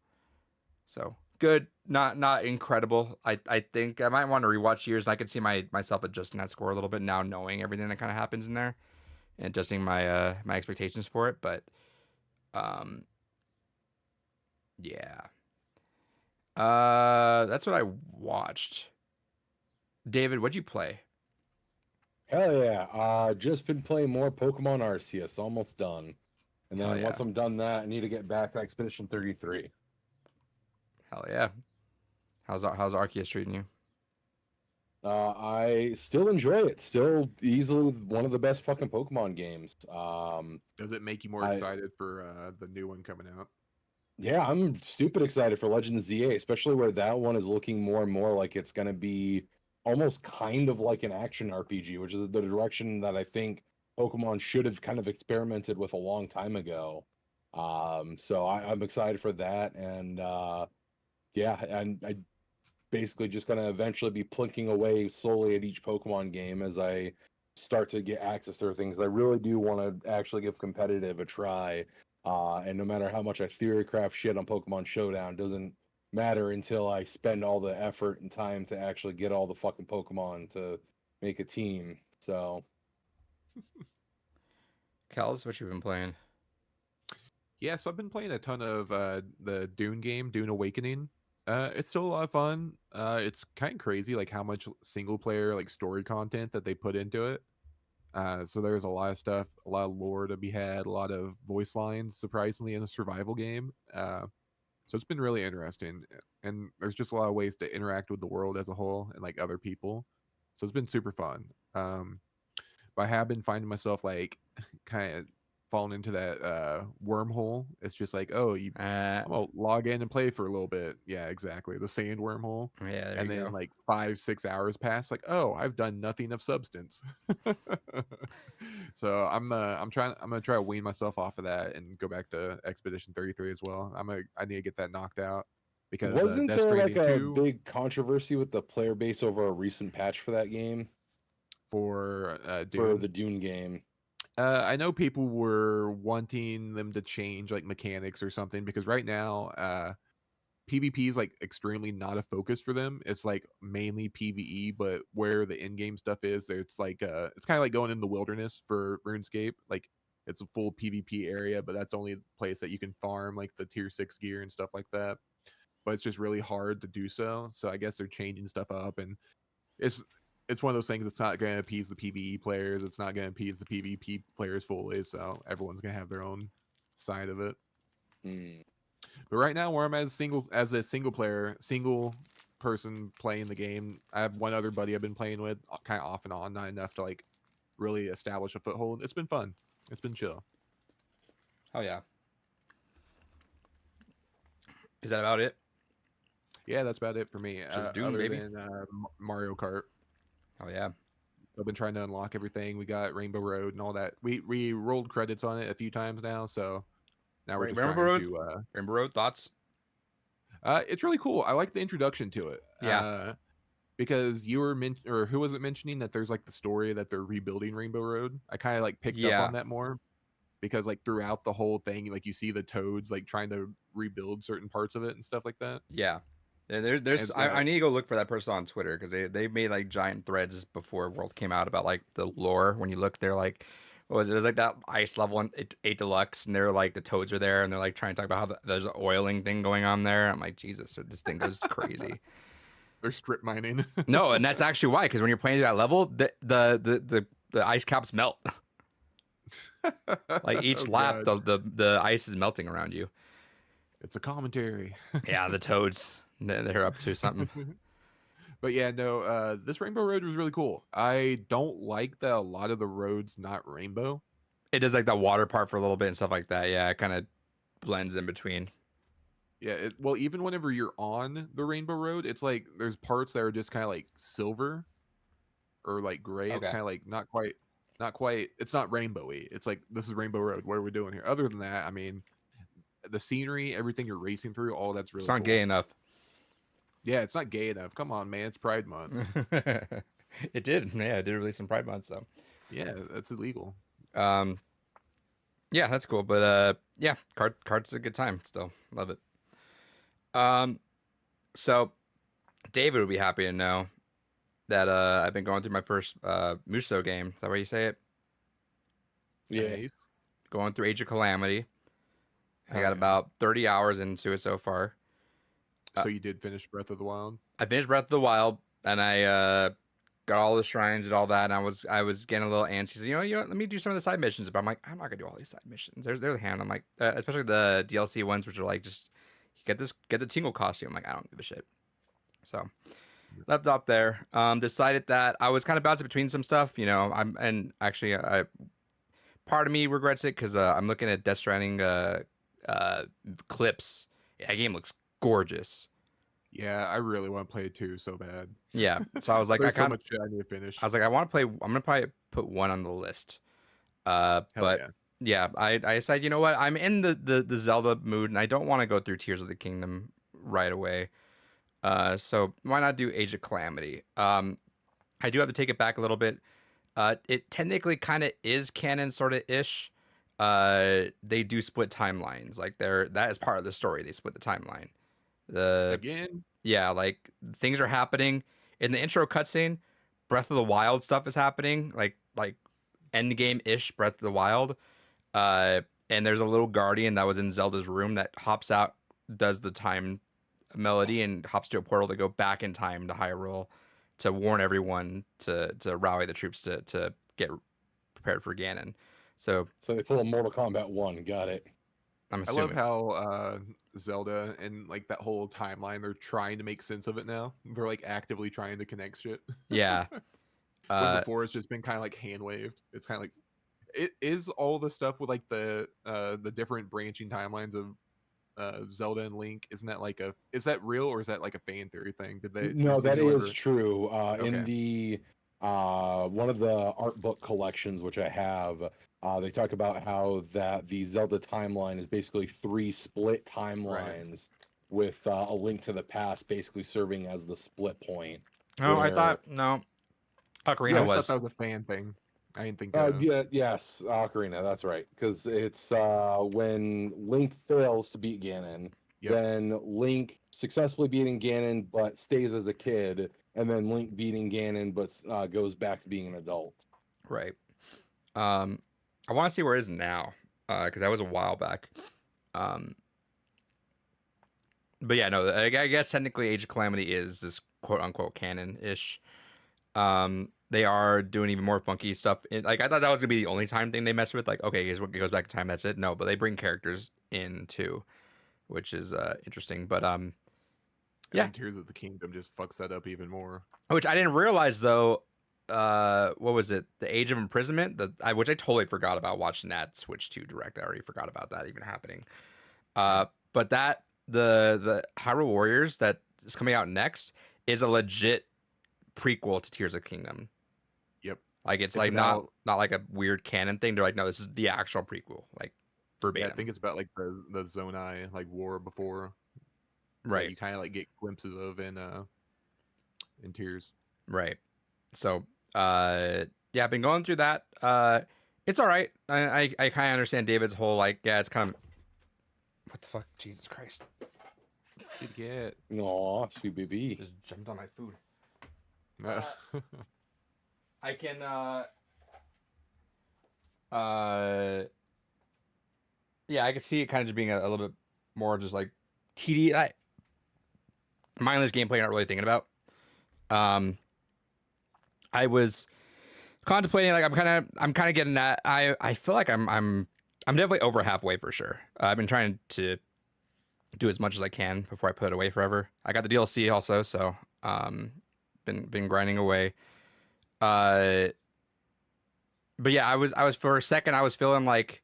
Speaker 1: So good, not incredible. I think I might want to rewatch Years, and I could see myself adjusting that score a little bit now, knowing everything that kind of happens in there, and adjusting my expectations for it. But um, yeah, that's what I watched. David, what'd you play?
Speaker 3: Hell yeah. Just been playing more Pokemon Arceus, almost done. And
Speaker 1: Hell
Speaker 3: then
Speaker 1: yeah.
Speaker 3: once I'm done that, I need to get back to Expedition 33.
Speaker 1: Hell yeah. How's Arceus treating you?
Speaker 3: I still enjoy it. Still easily one of the best fucking Pokemon games.
Speaker 2: Does it make you more
Speaker 3: I-
Speaker 2: excited for the new one coming out?
Speaker 3: Yeah, I'm stupid excited for Legend of ZA, especially where that one is looking more and more like it's going to be almost kind of like an action RPG, which is the direction that I think Pokemon should have kind of experimented with a long time ago. So I'm excited for that, and yeah, and I basically just going to eventually be plunking away slowly at each Pokemon game as I start to get access to things. I really do want to actually give competitive a try. And no matter how much I theory craft shit on Pokemon Showdown, doesn't matter until I spend all the effort and time to actually get all the fucking Pokemon to make a team. So
Speaker 1: Kels, what you been playing?
Speaker 2: Yeah, so I've been playing a ton of the Dune game, Dune Awakening. It's still a lot of fun. It's kind of crazy, like how much single player like story content that they put into it. So there's a lot of stuff, a lot of lore to be had, a lot of voice lines, surprisingly, in a survival game. So it's been really interesting, and there's just a lot of ways to interact with the world as a whole and like other people. So it's been super fun. But I have been finding myself like kind of falling into that wormhole. It's just like, oh, I'm gonna log in and play for a little bit. Yeah, exactly. The sand wormhole.
Speaker 1: Yeah, there
Speaker 2: And
Speaker 1: you
Speaker 2: then
Speaker 1: go.
Speaker 2: like 5-6 hours pass, like, oh, I've done nothing of substance. So I'm gonna try to wean myself off of that and go back to Expedition 33 as well. I need to get that knocked out because
Speaker 3: wasn't
Speaker 2: Death
Speaker 3: there like
Speaker 2: Stranding
Speaker 3: a
Speaker 2: 2
Speaker 3: big controversy with the player base over a recent patch for that game?
Speaker 2: for
Speaker 3: For
Speaker 2: Dune.
Speaker 3: the Dune game.
Speaker 2: I know people were wanting them to change like mechanics or something because right now, PvP is like extremely not a focus for them. It's like mainly PvE, but where the in-game stuff is, it's like it's kind of like going in the wilderness for RuneScape. Like it's a full PvP area, but that's only the place that you can farm like the tier 6 gear and stuff like that. But it's just really hard to do so. So I guess they're changing stuff up, and it's it's one of those things that's not going to appease the PvE players. It's not going to appease the PvP players fully. So everyone's going to have their own side of it.
Speaker 3: Hmm.
Speaker 2: But right now, where I'm as a single player, single person playing the game, I have one other buddy I've been playing with, kind of off and on, not enough to like really establish a foothold. It's been fun. It's been chill.
Speaker 1: Oh yeah. Is that about it?
Speaker 2: Yeah, that's about it for me.
Speaker 1: Just Dune,
Speaker 2: other
Speaker 1: baby.
Speaker 2: than Mario Kart,
Speaker 1: Oh yeah.
Speaker 2: I've been trying to unlock everything. We got Rainbow Road and all that. We rolled credits on it a few times now, so now we're just
Speaker 1: Rainbow
Speaker 2: trying
Speaker 1: Road?
Speaker 2: to.
Speaker 1: Rainbow Road thoughts?
Speaker 2: It's really cool. I like the introduction to it.
Speaker 1: Yeah.
Speaker 2: Because you were or who was it mentioning that there's like the story that they're rebuilding Rainbow Road? I kind of like picked up
Speaker 1: Yeah.
Speaker 2: on that more because like throughout the whole thing, like you see the Toads like trying to rebuild certain parts of it and stuff like that.
Speaker 1: Yeah. And there's
Speaker 2: And,
Speaker 1: I need to go look for that person on Twitter because they made like giant threads before World came out about like the lore. When you look, they're like, what was it? It was like that ice level in 8 Deluxe, and they're like the Toads are there, and they're like trying to talk about how there's an oiling thing going on there. I'm like, Jesus, this thing goes crazy.
Speaker 2: They're strip mining.
Speaker 1: No, and that's actually why, because when you're playing through that level, the ice caps melt. Like each
Speaker 2: Oh,
Speaker 1: lap,
Speaker 2: God.
Speaker 1: the ice is melting around you.
Speaker 2: It's a commentary.
Speaker 1: Yeah, the Toads, they're up to something.
Speaker 2: But yeah, no, this Rainbow Road was really cool. I don't like that a lot of the roads not rainbow.
Speaker 1: It does like that water part for a little bit and stuff like that. Yeah, it kind of blends in between.
Speaker 2: Yeah, well, even whenever you're on the Rainbow Road, it's like there's parts that are just kind of like silver or like gray. It's
Speaker 1: Okay.
Speaker 2: kind of like not quite. It's not rainbowy. It's like this is Rainbow Road. What are we doing here? Other than that, I mean, the scenery, everything you're racing through, all that's really.
Speaker 1: It's not
Speaker 2: cool.
Speaker 1: gay enough.
Speaker 2: Yeah, it's not gay enough. Come on, man. It's Pride Month.
Speaker 1: It did. Yeah, it did release some Pride Month, so.
Speaker 2: Yeah, that's illegal.
Speaker 1: Yeah, that's cool. But yeah, cards a good time still. Love it. So David would be happy to know that I've been going through my first Muso game. Is that what you say it?
Speaker 3: Yeah.
Speaker 2: Nice.
Speaker 1: Going through Age of Calamity. I
Speaker 2: Hell
Speaker 1: got
Speaker 2: yeah.
Speaker 1: about 30 hours into it so far.
Speaker 2: So you did finish Breath of the Wild?
Speaker 1: I finished Breath of the Wild, and I got all the shrines and all that. And I was getting a little antsy. So, you know, let me do some of the side missions. But I'm like, I'm not gonna do all these side missions. There's a hand. I'm like, especially the DLC ones, which are like just get the Tingle costume. I'm like, I don't give a shit. So left off there. Decided that I was kind of bouncing between some stuff. You know, I part of me regrets it because I'm looking at Death Stranding clips. That game looks gorgeous.
Speaker 2: Yeah, I really want to play it too, so bad.
Speaker 1: Yeah, so I was like,
Speaker 2: There's so much shit I need to finish.
Speaker 1: I was like, I want to play. I'm gonna probably put one on the list.
Speaker 2: Hell
Speaker 1: But yeah, I decided, you know what? I'm in the Zelda mood, and I don't want to go through Tears of the Kingdom right away. So why not do Age of Calamity? I do have to take it back a little bit. It technically kind of is canon, sort of ish. They do split timelines. Like that is part of the story. They split the timeline.
Speaker 2: Again?
Speaker 1: Yeah, like things are happening in the intro cutscene. Breath of the Wild stuff is happening, like end game ish Breath of the Wild. And there's a little guardian that was in Zelda's room that hops out, does the time melody, and hops to a portal to go back in time to Hyrule to warn everyone to rally the troops to get prepared for Ganon. So
Speaker 3: they pull a Mortal Kombat 1. Got it.
Speaker 1: I'm
Speaker 2: I love
Speaker 1: assuming.
Speaker 2: how Zelda and like that whole timeline, they're trying to make sense of it now. They're like actively trying to connect shit.
Speaker 1: Yeah.
Speaker 2: When before it's just been kind of like hand waved. It's kind of like it is all the stuff with like the different branching timelines of Zelda and Link. Isn't that like is that real or is that like a fan theory thing? Did they?
Speaker 3: No, that
Speaker 2: Nintendo
Speaker 3: is
Speaker 2: ever-
Speaker 3: true. In
Speaker 2: Okay.
Speaker 3: the one of the art book collections which I have, they talk about how that the Zelda timeline is basically 3 split timelines with a Link to the Past basically serving as the split point.
Speaker 1: No, I
Speaker 3: where-
Speaker 1: thought no. Ocarina
Speaker 2: Yeah, I
Speaker 1: was.
Speaker 2: thought that was a fan thing. I didn't think.
Speaker 3: Yes, Ocarina, that's right. Because it's when Link fails to beat Ganon,
Speaker 2: Yep.
Speaker 3: then Link successfully beating Ganon but stays as a kid, and then Link beating Ganon but goes back to being an adult.
Speaker 1: Right. I want to see where it is now, because that was a while back. But yeah, no, I guess technically Age of Calamity is this quote unquote canon ish. They are doing even more funky stuff. Like I thought that was gonna be the only time thing they mess with. Like, okay, it goes back to time. That's it. No, but they bring characters in too, which is interesting. But yeah.
Speaker 2: And Tears of the Kingdom just fucks that up even more.
Speaker 1: Which I didn't realize though. What was it? The Age of Imprisonment. Which I totally forgot about watching that switch to direct. I already forgot about that even happening. But that the Hyrule Warriors that is coming out next is a legit prequel to Tears of the Kingdom.
Speaker 2: Yep.
Speaker 1: Like it's like
Speaker 2: about-
Speaker 1: not like a weird canon thing. They're like, no, this is the actual prequel, like verbatim.
Speaker 2: Yeah, I think it's about like the Zonai like war before. that
Speaker 1: Right,
Speaker 2: You kind of like get glimpses of in Tears.
Speaker 1: right. So yeah, I've been going through that. It's all right. I kind of understand David's whole like, yeah, it's kind of what the fuck, Jesus Christ,
Speaker 2: Good get.
Speaker 3: Aw, sweet baby.
Speaker 1: just jumped on my food.
Speaker 2: Uh,
Speaker 1: I can yeah, I could see it kind of just being a little bit more just like TD mindless gameplay not really thinking about. I was contemplating like I'm kind of getting that. I feel like I'm definitely over halfway for sure. I've been trying to do as much as I can before I put it away forever. I got the DLC also, so been grinding away. But yeah, I was for a second I was feeling like,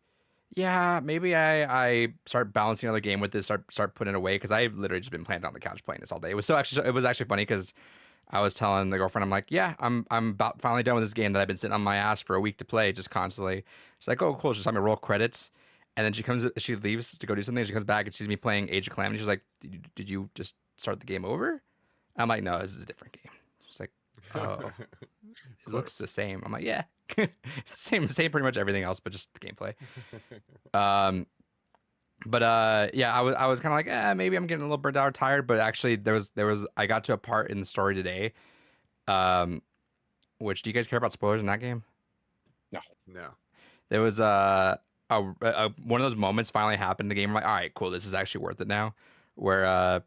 Speaker 1: yeah, maybe I start balancing another game with this, start putting it away, because I've literally just been playing on the couch playing this all day. It was actually funny because I was telling the girlfriend, I'm like, yeah, I'm about finally done with this game that I've been sitting on my ass for a week to play just constantly. She's like, oh cool, she's having me roll credits, and then she leaves to go do something. She comes back and sees me playing Age of Calamity. She's like, did you just start the game over? I'm like, no, this is a different game. She's like, oh, it looks the same. I'm like, yeah, same pretty much everything else, but just the gameplay. But yeah, I was kind of like, maybe I'm getting a little burnt out or tired. But actually, there was I got to a part in the story today. Um, which do you guys care about spoilers in that game?
Speaker 2: No.
Speaker 1: There was one of those moments finally happened in the game. I'm like, all right, cool, this is actually worth it now. Where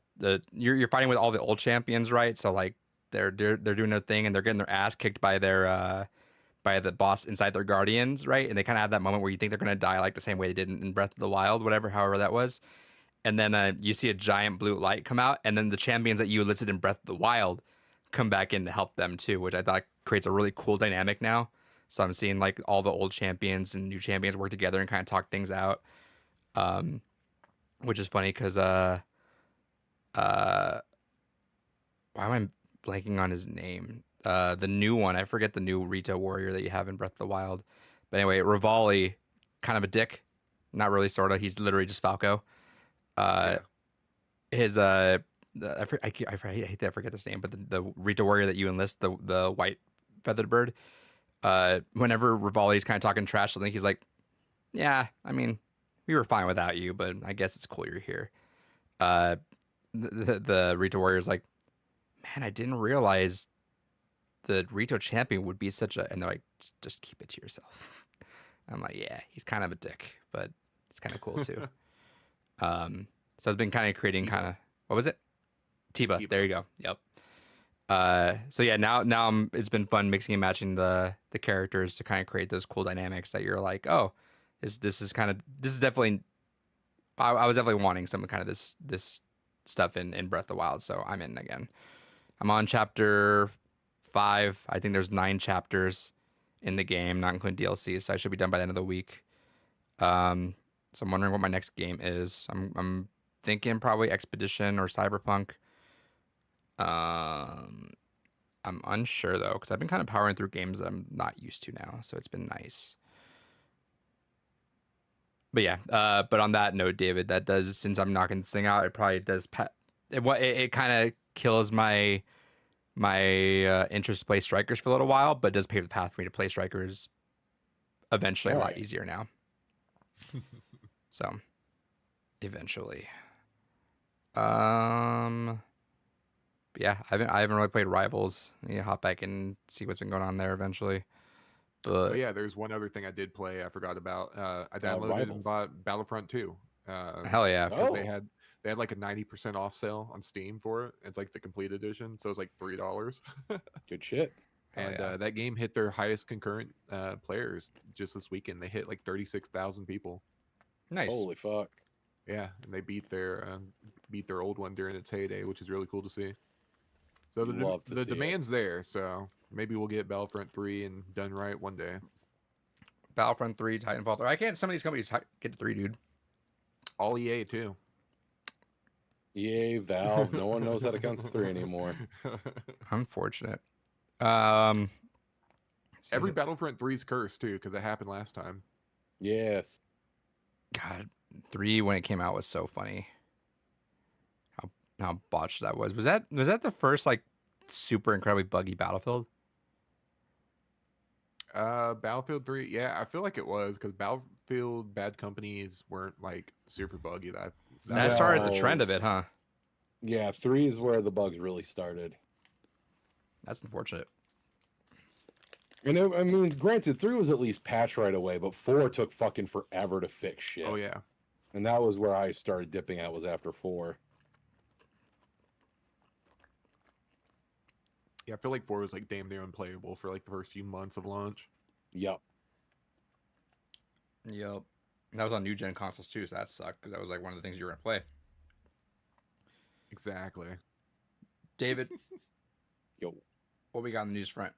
Speaker 1: you're fighting with all the old champions, right? So like they're doing their thing and they're getting their ass kicked by their by the boss inside their guardians, right? And they kind of have that moment where you think they're gonna die like the same way they did in Breath of the Wild, whatever, however that was. And then you see a giant blue light come out, and then the champions that you enlisted in Breath of the Wild come back in to help them too, which I thought creates a really cool dynamic now. So I'm seeing like all the old champions and new champions work together and kind of talk things out, um, which is funny because uh, why am I blanking on his name? The new one, I forget the new Rito warrior that you have in Breath of the Wild. But anyway, Rivali, kind of a dick, not really, sorta. He's literally just Falco. Uh, his I hate that I forget this name, but the Rito warrior that you enlist, the white feathered bird. Whenever Rivali's kind of talking trash, I think he's like, "Yeah, I mean, we were fine without you, but I guess it's cool you're here." Uh, the Rito warrior's like, "Man, I didn't realize the Rito champion would be such a," and they're like, "Just keep it to yourself." I'm like, "Yeah, he's kind of a dick, but it's kind of cool too." So it's been kind of creating kind of, what was it? Tiba. There you go. Yep. So yeah, now it's been fun mixing and matching the characters to kind of create those cool dynamics that you're like, oh, this is definitely, I was definitely wanting some kind of this stuff in Breath of the Wild, so I'm in again. I'm on chapter 5. I think there's 9 chapters in the game, not including DLC, so I should be done by the end of the week. So I'm wondering what my next game is. I'm thinking probably Expedition or Cyberpunk. I'm unsure though, because I've been kind of powering through games that I'm not used to now, so it's been nice. But yeah, but on that note, David, that does, since I'm knocking this thing out, it probably does. It kind of kills my interest to play Strikers for a little while, but does pave the path for me to play Strikers eventually a lot easier now. So, eventually. Yeah, I haven't really played Rivals. I need to hop back and see what's been going on there eventually. But
Speaker 2: yeah, there's one other thing I did play. I forgot about. I downloaded and
Speaker 3: Rivals.
Speaker 2: bought Battlefront 2.
Speaker 1: hell yeah.
Speaker 2: Because they had like a 90% off sale on Steam for it. It's like the complete edition, so it's like $3.
Speaker 3: Good shit.
Speaker 2: And that game hit their highest concurrent players just this weekend. They hit like 36,000 people.
Speaker 1: Nice.
Speaker 3: Holy fuck.
Speaker 2: Yeah, and they beat their old one during its heyday, which is really cool to see. So the demand's there, so maybe we'll get Battlefront 3 and done right one day.
Speaker 1: Battlefront 3, Titanfall 3. I can't some of these companies get to 3, dude.
Speaker 2: All EA too.
Speaker 3: EA, Valve, no one knows how to count to 3 anymore.
Speaker 1: Unfortunate.
Speaker 2: Every Battlefront 3's cursed too, because it happened last time.
Speaker 3: Yes.
Speaker 1: God, 3 when it came out was so funny. How botched that was. Was that the first like super incredibly buggy Battlefield?
Speaker 2: Battlefield 3, yeah, I feel like it was, because Battlefield Bad Companies weren't like super buggy.
Speaker 1: That started the trend of it, huh?
Speaker 3: Yeah, 3 is where the bugs really started.
Speaker 1: That's unfortunate.
Speaker 3: And I mean, granted, 3 was at least patched right away, but 4 took fucking forever to fix shit.
Speaker 2: Oh yeah.
Speaker 3: And that was where I started dipping out, was after 4.
Speaker 2: Yeah, I feel like 4 was like damn near unplayable for like the first few months of launch.
Speaker 3: Yep.
Speaker 1: That was on new gen consoles too, so that sucked because that was like one of the things you were gonna play.
Speaker 2: Exactly.
Speaker 1: David,
Speaker 3: Yo,
Speaker 1: what we got on the news front?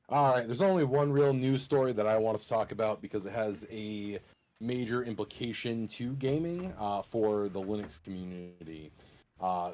Speaker 3: All right, there's only one real news story that I want to talk about because it has a major implication to gaming for the Linux community.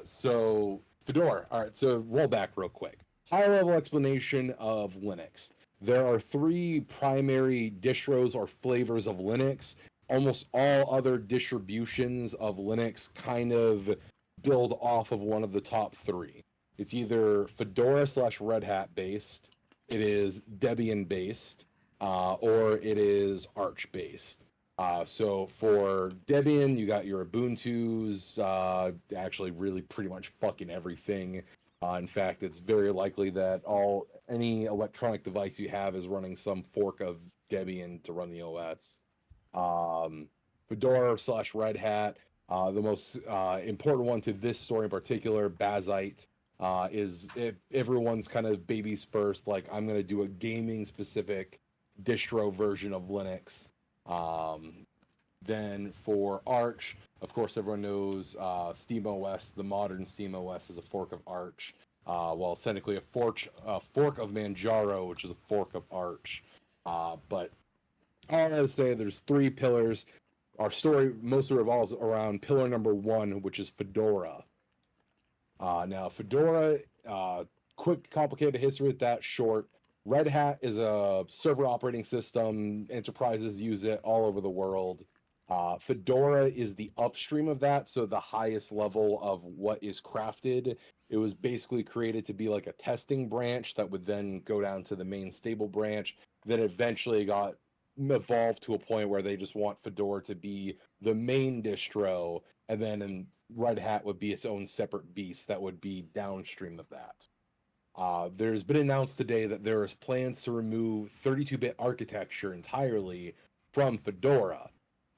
Speaker 3: So Fedora. All right, so roll back real quick. High-level explanation of Linux. There are 3 primary distros or flavors of Linux. Almost all other distributions of Linux kind of build off of one of the top 3. It's either Fedora/Red Hat based, it is Debian based, or it is Arch based. So for Debian, you got your Ubuntu's, actually really pretty much fucking everything. In fact, it's very likely that any electronic device you have is running some fork of Debian to run the OS. Fedora / Red Hat. The most important one to this story in particular, Bazite, is everyone's kind of babies first. Like, I'm going to do a gaming specific distro version of Linux. Then for Arch, of course, everyone knows SteamOS. The modern SteamOS is a fork of Arch. Well, it's technically a fork of Manjaro, which is a fork of Arch. But all I gotta say, there's 3 pillars. Our story mostly revolves around pillar number 1, which is Fedora. Now, Fedora, quick, complicated history with that, short. Red Hat is a server operating system. Enterprises use it all over the world. Fedora is the upstream of that, so the highest level of what is crafted. It was basically created to be like a testing branch that would then go down to the main stable branch. Then eventually got evolved to a point where they just want Fedora to be the main distro, and then Red Hat would be its own separate beast that would be downstream of that. There's been announced today that there is plans to remove 32-bit architecture entirely from Fedora,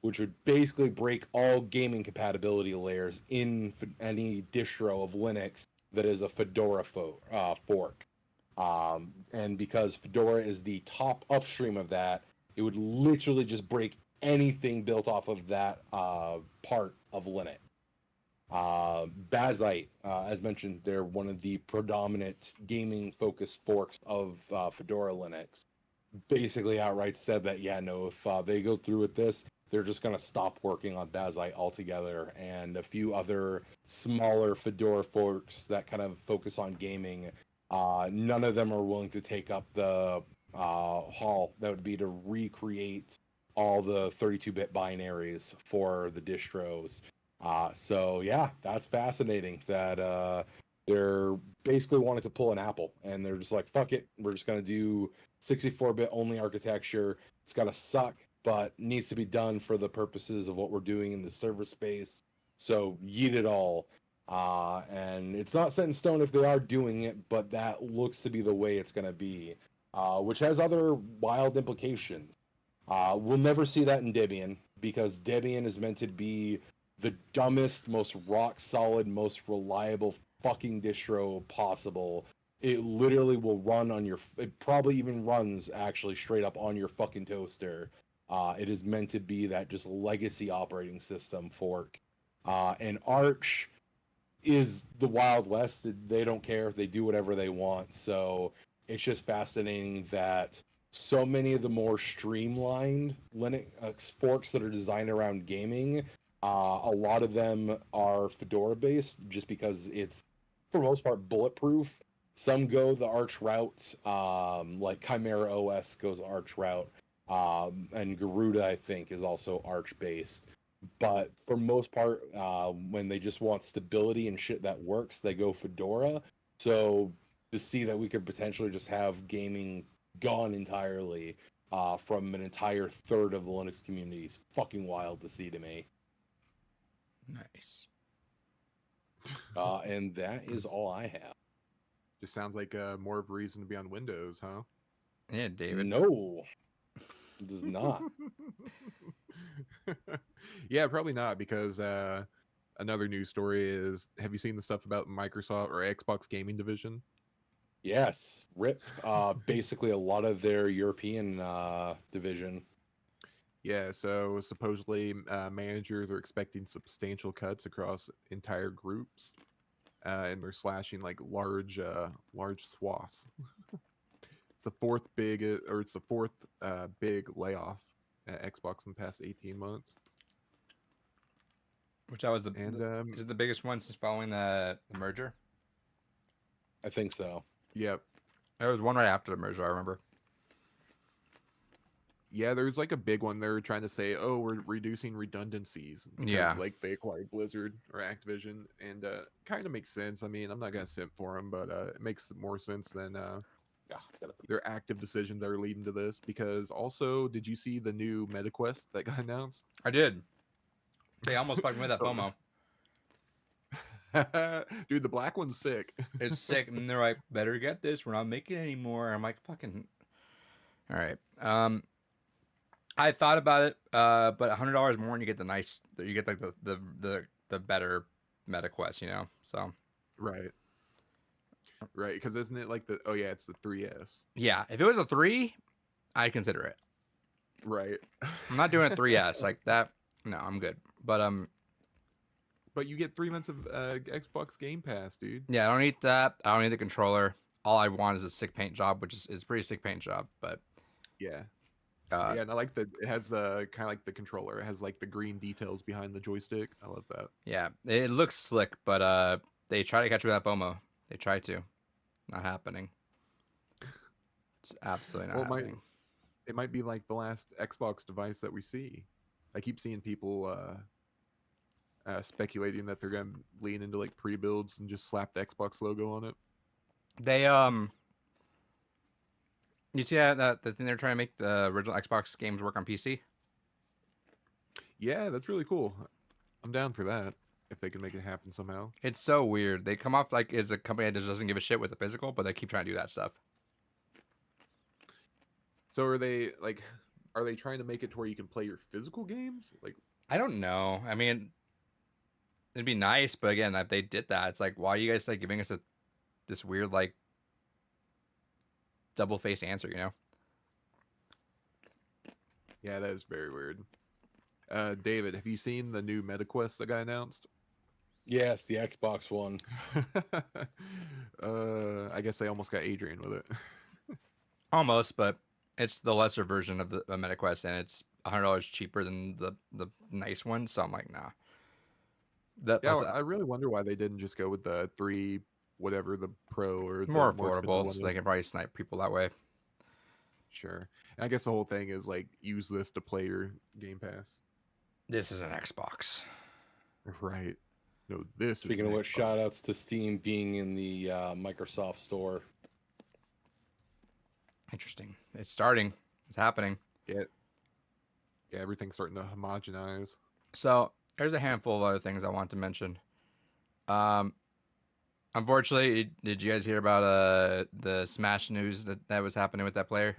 Speaker 3: which would basically break all gaming compatibility layers in any distro of Linux that is a Fedora fork. And because Fedora is the top upstream of that, it would literally just break anything built off of that part of Linux. Bazite, as mentioned, they're one of the predominant gaming-focused forks of Fedora Linux. Basically outright said that, yeah, no, if they go through with this, they're just going to stop working on Bazite altogether, and a few other smaller Fedora forks that kind of focus on gaming. None of them are willing to take up the haul that would be to recreate all the 32-bit binaries for the distros. So yeah, that's fascinating that they're basically wanting to pull an Apple, and they're just like, fuck it, we're just going to do 64-bit only architecture. It's going to suck, but needs to be done for the purposes of what we're doing in the server space. So yeet it all. And it's not set in stone if they are doing it, but that looks to be the way it's going to be, which has other wild implications. We'll never see that in Debian, because Debian is meant to be the dumbest, most rock solid, most reliable fucking distro possible. It literally will run on it probably even runs actually straight up on your fucking toaster. It is meant to be that just legacy operating system fork. And Arch is the Wild West. They don't care. They do whatever they want. So it's just fascinating that so many of the more streamlined Linux forks that are designed around gaming, a lot of them are Fedora based, just because it's for the most part bulletproof. Some go the Arch route, like Chimera OS goes Arch route, and Garuda, I think, is also Arch based. But for most part, when they just want stability and shit that works, they go Fedora. So to see that we could potentially just have gaming gone entirely from an entire third of the Linux community is fucking wild to see to me.
Speaker 1: Nice.
Speaker 3: And that is all I have.
Speaker 2: Just sounds like more of a reason to be on Windows, huh?
Speaker 1: Yeah, David.
Speaker 3: No, it does not.
Speaker 2: Yeah, probably not, because another news story is, have you seen the stuff about Microsoft or Xbox gaming division?
Speaker 3: Yes, RIP. Basically, a lot of their European division.
Speaker 2: Yeah, so supposedly managers are expecting substantial cuts across entire groups, and they're slashing like large swaths. It's the fourth big layoff at Xbox in the past 18 months.
Speaker 1: Which that was is
Speaker 2: And
Speaker 1: it the biggest one since following the merger?
Speaker 3: I think so.
Speaker 2: yep.
Speaker 1: There was one right after the merger, I remember.
Speaker 2: Yeah, there's like a big one. They're trying to say, oh, we're reducing redundancies because
Speaker 1: Yeah.
Speaker 2: like they acquired Blizzard or Activision, and kind of makes sense. I mean, I'm not gonna simp for them, but it makes more sense than They're active decisions that are leading to this. Because also, did you see the new MetaQuest that got announced?
Speaker 1: I did. They almost fucked me with that
Speaker 2: So-
Speaker 1: FOMO.
Speaker 2: Dude, the black one's sick.
Speaker 1: It's sick, and they're like, "Better get this. We're not making it anymore." I'm like, "Fucking." All right. I thought about it, but $100 more, and you get the nice. You get like the better MetaQuest, you know. So
Speaker 2: Right. Right, because isn't it like the? Oh yeah, it's the 3S.
Speaker 1: yeah, if it was a 3, I'd consider it.
Speaker 2: Right.
Speaker 1: I'm not doing a 3S like that. No, I'm good. But
Speaker 2: But you get 3 months of Xbox Game Pass, dude.
Speaker 1: yeah, I don't need that. I don't need the controller. All I want is a sick paint job, which is a pretty sick paint job. But
Speaker 2: Yeah.
Speaker 1: uh,
Speaker 2: Yeah, and I like it has kind of like the controller. It has like the green details behind the joystick. I love that.
Speaker 1: yeah, it looks slick. But they try to catch me with that FOMO. They try to. Not happening. It's absolutely not
Speaker 2: Well,
Speaker 1: happening.
Speaker 2: it might be like the last Xbox device that we see. I keep seeing people speculating that they're gonna lean into like pre-builds and just slap the Xbox logo on it.
Speaker 1: They you see that the thing they're trying to make the original Xbox games work on PC?
Speaker 2: Yeah, that's really cool. I'm down for that if they can make it happen somehow.
Speaker 1: It's so weird. They come off like as a company that just doesn't give a shit with the physical, but they keep trying to do that stuff.
Speaker 2: So are they trying to make it to where you can play your physical games? Like,
Speaker 1: I don't know. I mean, it'd be nice, but again, if they did that, it's like, why are you guys like giving us this weird like double-faced answer? You know?
Speaker 2: yeah, that is very weird. David, have you seen the new MetaQuest that got announced?
Speaker 3: Yes, the Xbox one.
Speaker 2: I guess they almost got Adrian with it.
Speaker 1: Almost, but it's the lesser version of the MetaQuest, and it's $100 cheaper than the nice one. So I'm like, nah. That
Speaker 2: Yeah,
Speaker 1: plus,
Speaker 2: I really wonder why they didn't just go with the 3 whatever the Pro or the
Speaker 1: more
Speaker 2: expensive
Speaker 1: affordable,
Speaker 2: one
Speaker 1: so they
Speaker 2: is.
Speaker 1: can probably snipe people that way.
Speaker 2: Sure. And I guess the whole thing is like use this to play your Game Pass.
Speaker 1: This is an Xbox.
Speaker 2: Right. No, this
Speaker 3: Speaking
Speaker 2: is
Speaker 3: of
Speaker 2: an
Speaker 3: which,
Speaker 2: Xbox.
Speaker 3: shout outs to Steam being in the Microsoft store.
Speaker 1: Interesting. It's starting. It's happening.
Speaker 2: Yeah, everything's starting to homogenize.
Speaker 1: So there's a handful of other things I want to mention. Unfortunately, did you guys hear about the Smash news that was happening with that player?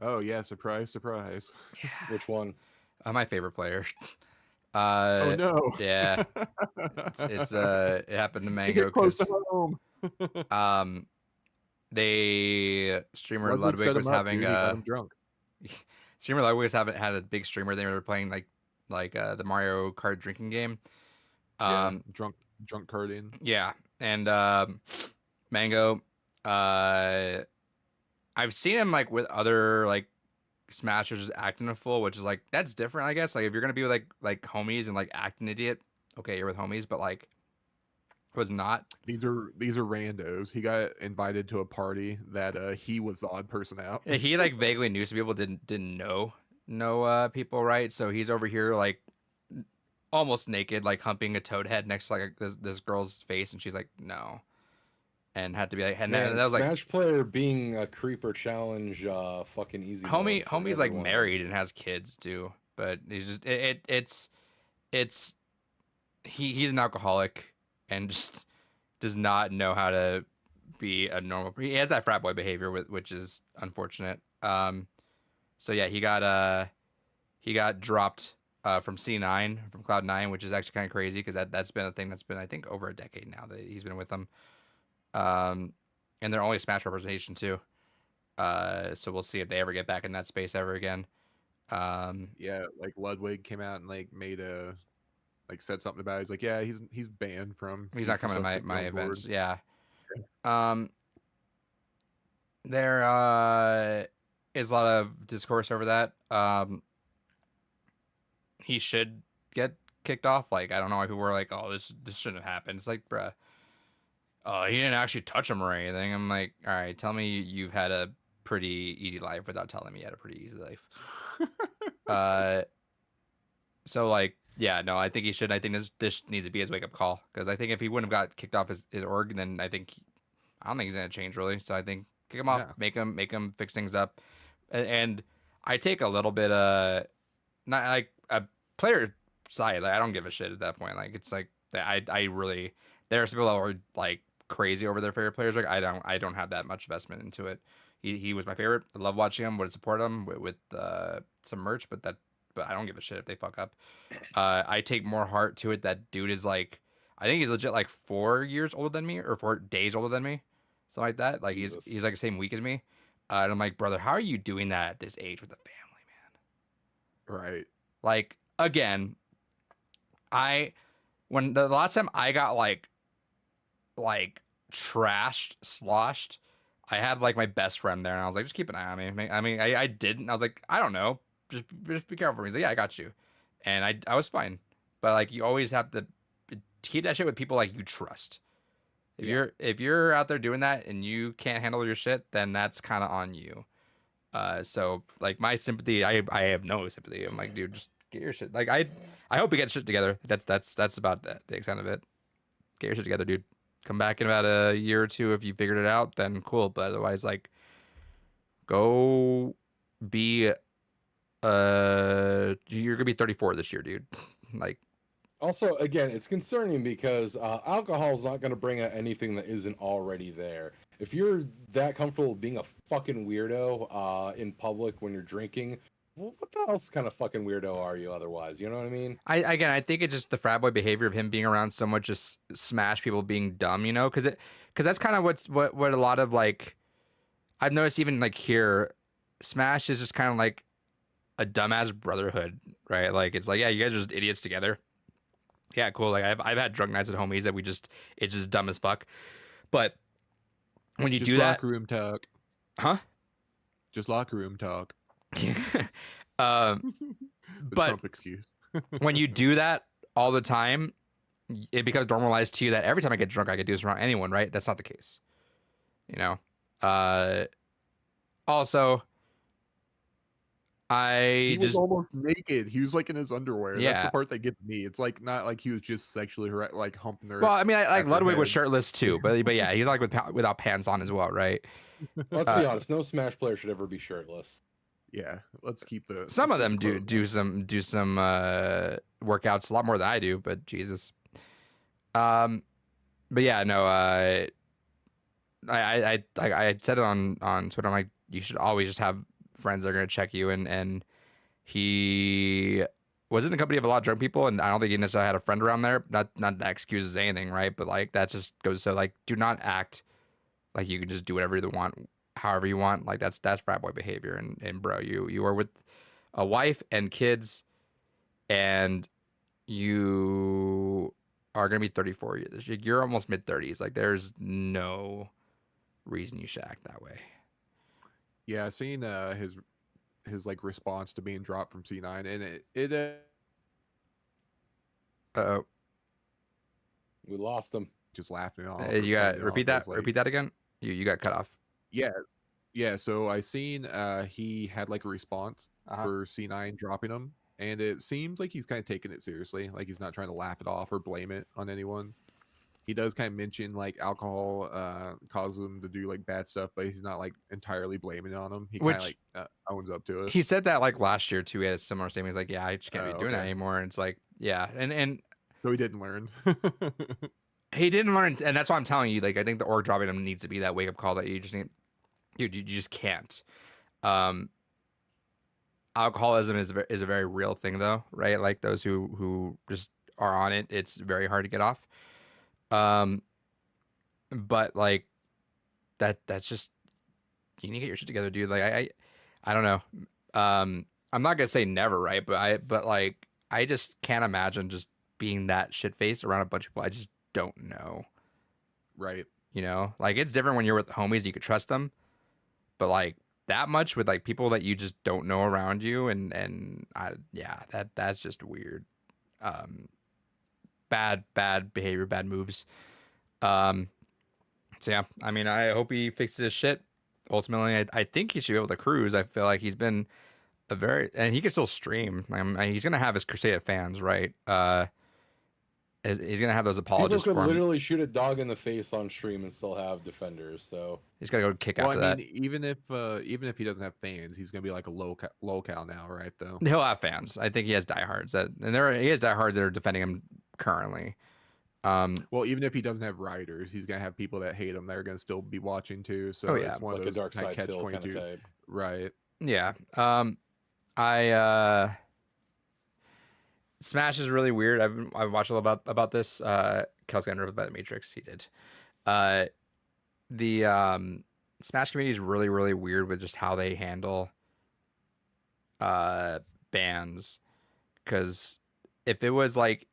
Speaker 2: Oh yeah, surprise, surprise.
Speaker 1: Yeah.
Speaker 3: Which one?
Speaker 1: My favorite player.
Speaker 2: Oh no.
Speaker 1: Yeah. It's it happened to
Speaker 2: It
Speaker 1: Mango
Speaker 2: hit close
Speaker 1: 'cause,
Speaker 2: to home.
Speaker 1: streamer
Speaker 2: Ludwig set
Speaker 1: Ludwig was
Speaker 2: him up,
Speaker 1: having
Speaker 2: dude. He got him drunk.
Speaker 1: streamer Ludwig was having had a big streamer. They were playing like the Mario Kart drinking game.
Speaker 2: Yeah, drunk carding.
Speaker 1: Yeah, and Mango, I've seen him like with other like smashers just acting a fool, which is like that's different, I guess. Like if you're gonna be with like homies and like act an idiot, okay, you're with homies, but like was not.
Speaker 2: These are randos. He got invited to a party that he was the odd person out.
Speaker 1: He like vaguely knew some people didn't know people, right? So he's over here like almost naked, like humping a toad head next to like this girl's face, and she's like no, and had to be like, and
Speaker 3: Man,
Speaker 1: that was like
Speaker 3: Smash player being a creeper challenge, fucking easy. mode for
Speaker 1: homie's like
Speaker 3: everyone.
Speaker 1: married and has kids too, but he's just it's he's an alcoholic and just does not know how to be a normal. He has that frat boy behavior, which is unfortunate. So yeah, he got dropped from C9 from Cloud9, which is actually kind of crazy because that's been a thing that's been I think over a decade now that he's been with them. And they're only Smash representation too. So we'll see if they ever get back in that space ever again.
Speaker 2: Yeah, like Ludwig came out and like made a said something about it. He's like, yeah, he's banned from.
Speaker 1: He's not coming to
Speaker 2: Microsoft's
Speaker 1: my
Speaker 2: on board.
Speaker 1: events. Yeah. There is a lot of discourse over that. He should get kicked off. Like I don't know why people were like, "Oh, this shouldn't have happened." It's like, bruh, he didn't actually touch him or anything. I'm like, all right, tell me you've had a pretty easy life without telling me you had a pretty easy life. So like, yeah, no, I think he should. I think this needs to be his wake up call because I think if he wouldn't have got kicked off his org, then I don't think he's gonna change really. So I think kick him off,
Speaker 2: Yeah.
Speaker 1: make him fix things up, and I take a little bit not like a player side. Like I don't give a shit at that point. Like it's like I really there are some people that are like crazy over their favorite players. Like I don't have that much investment into it. He was my favorite. I love watching him. Would support him with some merch, but I don't give a shit if they fuck up. I take more heart to it. That dude is like, I think he's legit like 4 years older than me or 4 days older than me, something like that. Like
Speaker 3: Jesus.
Speaker 1: he's like the same week as me. And I'm like, brother, how are you doing that at this age with a family, man?
Speaker 2: Right.
Speaker 1: Like again, when the last time I got like trashed, sloshed, I had like my best friend there, and I was like, just keep an eye on me. I didn't. I was like, I don't know, just be careful for me. He's like, yeah, I got you, and I was fine. But like, you always have to keep that shit with people like you trust. If you're out there doing that and you can't handle your shit, then that's kind of on you. So like my sympathy, I have no sympathy. I'm like, dude, just get your shit. Like I hope you get shit together. That's about the extent of it. Get your shit together, dude. Come back in about a year or two if you figured it out, then cool. But otherwise, like, go be you're gonna be 34 this year, dude. Like,
Speaker 3: Also, again, it's concerning because alcohol is not going to bring out anything that isn't already there. If you're that comfortable being a fucking weirdo in public when you're drinking, what the else kind of fucking weirdo are you otherwise? You know what I mean?
Speaker 1: I think it's just the frat boy behavior of him being around so much just smash people being dumb, you know, because that's kind of what a lot of like I've noticed even like here, Smash is just kind of like a dumbass brotherhood, right? Like it's like, yeah, you guys are just idiots together. Yeah, cool. Like I've had drunk nights at homies that it's just dumb as fuck. But when you
Speaker 2: Just
Speaker 1: do that,
Speaker 2: locker room talk.
Speaker 1: huh?
Speaker 2: Just locker room talk.
Speaker 1: um,
Speaker 2: The
Speaker 1: But-
Speaker 2: Trump excuse.
Speaker 1: when you do that all the time, it becomes normalized to you that every time I get drunk, I could do this around anyone, right? That's not the case. You know? Also,
Speaker 2: He was
Speaker 1: just
Speaker 2: almost naked. He was like in his underwear. That's
Speaker 1: Yeah.
Speaker 2: the part that gets me. It's like not like he was just sexually like humping their.
Speaker 1: well, I mean, like
Speaker 2: after
Speaker 1: Ludwig was
Speaker 2: head.
Speaker 1: shirtless too, but yeah, he's like without pants on as well, right?
Speaker 3: Let's be honest. No Smash player should ever be shirtless.
Speaker 2: Yeah, let's keep the.
Speaker 1: Some of
Speaker 2: let's
Speaker 1: them
Speaker 2: keep the
Speaker 1: do
Speaker 2: clothes on.
Speaker 1: do some workouts a lot more than I do, but Jesus. But yeah, no. I said it on Twitter. I'm like, you should always just have friends that are gonna check you, and he was in the company of a lot of drunk people, and I don't think he necessarily had a friend around there. Not that excuses anything, right? But like that just goes so like, do not act like you can just do whatever you want, however you want. Like that's frat boy behavior, and bro, you are with a wife and kids, and you are gonna be 34 years. You're almost mid-30s. Like there's no reason you should act that way.
Speaker 2: Yeah, seeing his like response to being dropped from C9, and it
Speaker 1: Uh-oh.
Speaker 3: We lost him.
Speaker 2: just laughing off.
Speaker 1: You got repeat that. Repeat that again. You got cut off.
Speaker 2: Yeah. So I seen he had like a response
Speaker 1: Uh-huh.
Speaker 2: for C9 dropping him, and it seems like he's kind of taking it seriously. Like he's not trying to laugh it off or blame it on anyone. He does kind of mention like alcohol causes him to do like bad stuff, but he's not like entirely blaming it on him. He kind of
Speaker 1: Which-
Speaker 2: like owns up to it.
Speaker 1: He said that like last year too. He had a similar statement. He's like, "Yeah, I just can't be
Speaker 2: Oh,
Speaker 1: doing that
Speaker 2: okay.
Speaker 1: anymore." And it's like, yeah, and
Speaker 2: So he didn't learn.
Speaker 1: he didn't learn, and that's why I'm telling you. Like, I think the org dropping him needs to be that wake up call that you just need. Dude, you just can't. Alcoholism is a very real thing, though, right? Like those who just are on it, it's very hard to get off. But like that's just you need to get your shit together, dude. Like I don't know. I'm not gonna say never, right? But like I just can't imagine just being that shit faced around a bunch of people I just don't know.
Speaker 2: Right.
Speaker 1: You know, like it's different when you're with homies and you could trust them, but like that much with like people that you just don't know around you, and that's just weird. Bad behavior, bad moves. So yeah, I mean, I hope he fixes his shit. Ultimately, I think he should be able to cruise. I feel like he's been and he can still stream. He's gonna have his Crusader fans, right? He's gonna have those
Speaker 3: People
Speaker 1: apologists
Speaker 3: could
Speaker 1: for him.
Speaker 3: literally shoot a dog in the face on stream and still have defenders. So
Speaker 1: He's gotta go kick
Speaker 2: Well,
Speaker 1: after
Speaker 2: I
Speaker 1: that.
Speaker 2: mean, even if he doesn't have fans, he's gonna be like a locale now, right? Though.
Speaker 1: He'll have fans. I think he has diehards he has diehards that are defending him currently.
Speaker 2: Well, even if he doesn't have writers, he's gonna have people that hate him that are gonna still be watching too. So
Speaker 1: Oh, yeah.
Speaker 2: it's one
Speaker 3: like
Speaker 2: of
Speaker 3: a
Speaker 2: those
Speaker 3: dark
Speaker 2: kind of
Speaker 3: side
Speaker 2: catch
Speaker 3: Phil kind
Speaker 2: 22,
Speaker 3: of type.
Speaker 2: right?
Speaker 1: Yeah. Smash is really weird. I've watched a little about this. Kel's gonna about the Matrix. He did. The Smash community is really, really weird with just how they handle bans. Because if it was like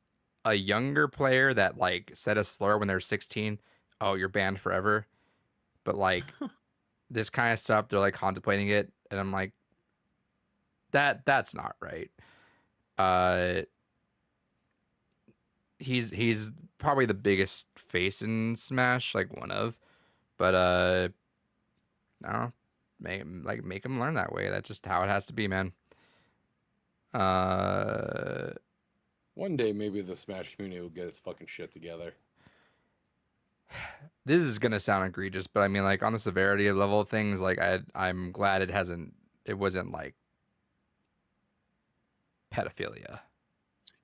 Speaker 1: a younger player that like said a slur when they're 16, oh, you're banned forever. But like this kind of stuff, they're like contemplating it, and I'm like, that's not right. He's probably the biggest face in Smash, like one of, but I don't know, make him learn that way. That's just how it has to be, man.
Speaker 3: One day, maybe the Smash community will get its fucking shit together.
Speaker 1: This is gonna sound egregious, but I mean, like on the severity level of things, like I'm glad it wasn't like pedophilia.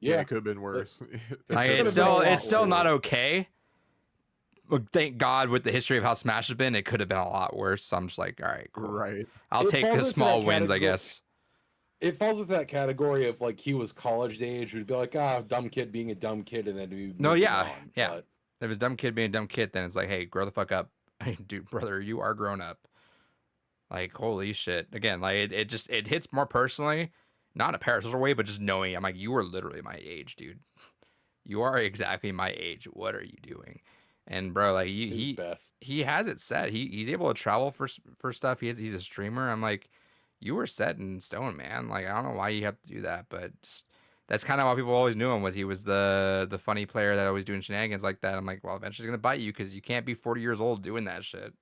Speaker 2: Yeah, it could have been worse.
Speaker 1: Like,
Speaker 3: could've
Speaker 1: it's
Speaker 3: been a lot
Speaker 1: still not
Speaker 3: worse.
Speaker 1: okay. But thank God, with the history of how Smash has been, it could have been a lot worse. So I'm just like, all right, cool.
Speaker 2: Right.
Speaker 1: I'll
Speaker 3: It
Speaker 1: take
Speaker 3: falls
Speaker 1: the
Speaker 3: into
Speaker 1: small
Speaker 3: that
Speaker 1: wins, I
Speaker 3: category-
Speaker 1: guess.
Speaker 3: It falls into that category of like he was college age, we'd be like, dumb kid being a dumb kid, and then we
Speaker 1: No,
Speaker 3: moving
Speaker 1: yeah,
Speaker 3: on.
Speaker 1: yeah.
Speaker 3: But
Speaker 1: If it's a dumb kid being a dumb kid, then it's like, hey, grow the fuck up. Dude, brother, you are grown up. Like, holy shit. Again, like it hits more personally, not in a parasocial way, but just knowing I'm like, you are literally my age, dude. You are exactly my age. What are you doing? And bro, like
Speaker 3: his best.
Speaker 1: he has it set. He's able to travel for stuff. He's a streamer. I'm like, you were set in stone, man. Like, I don't know why you have to do that, but just that's kind of why people always knew him, was he was the funny player that always doing shenanigans like that. I'm like, well, eventually he's gonna bite you because you can't be 40 years old doing that shit.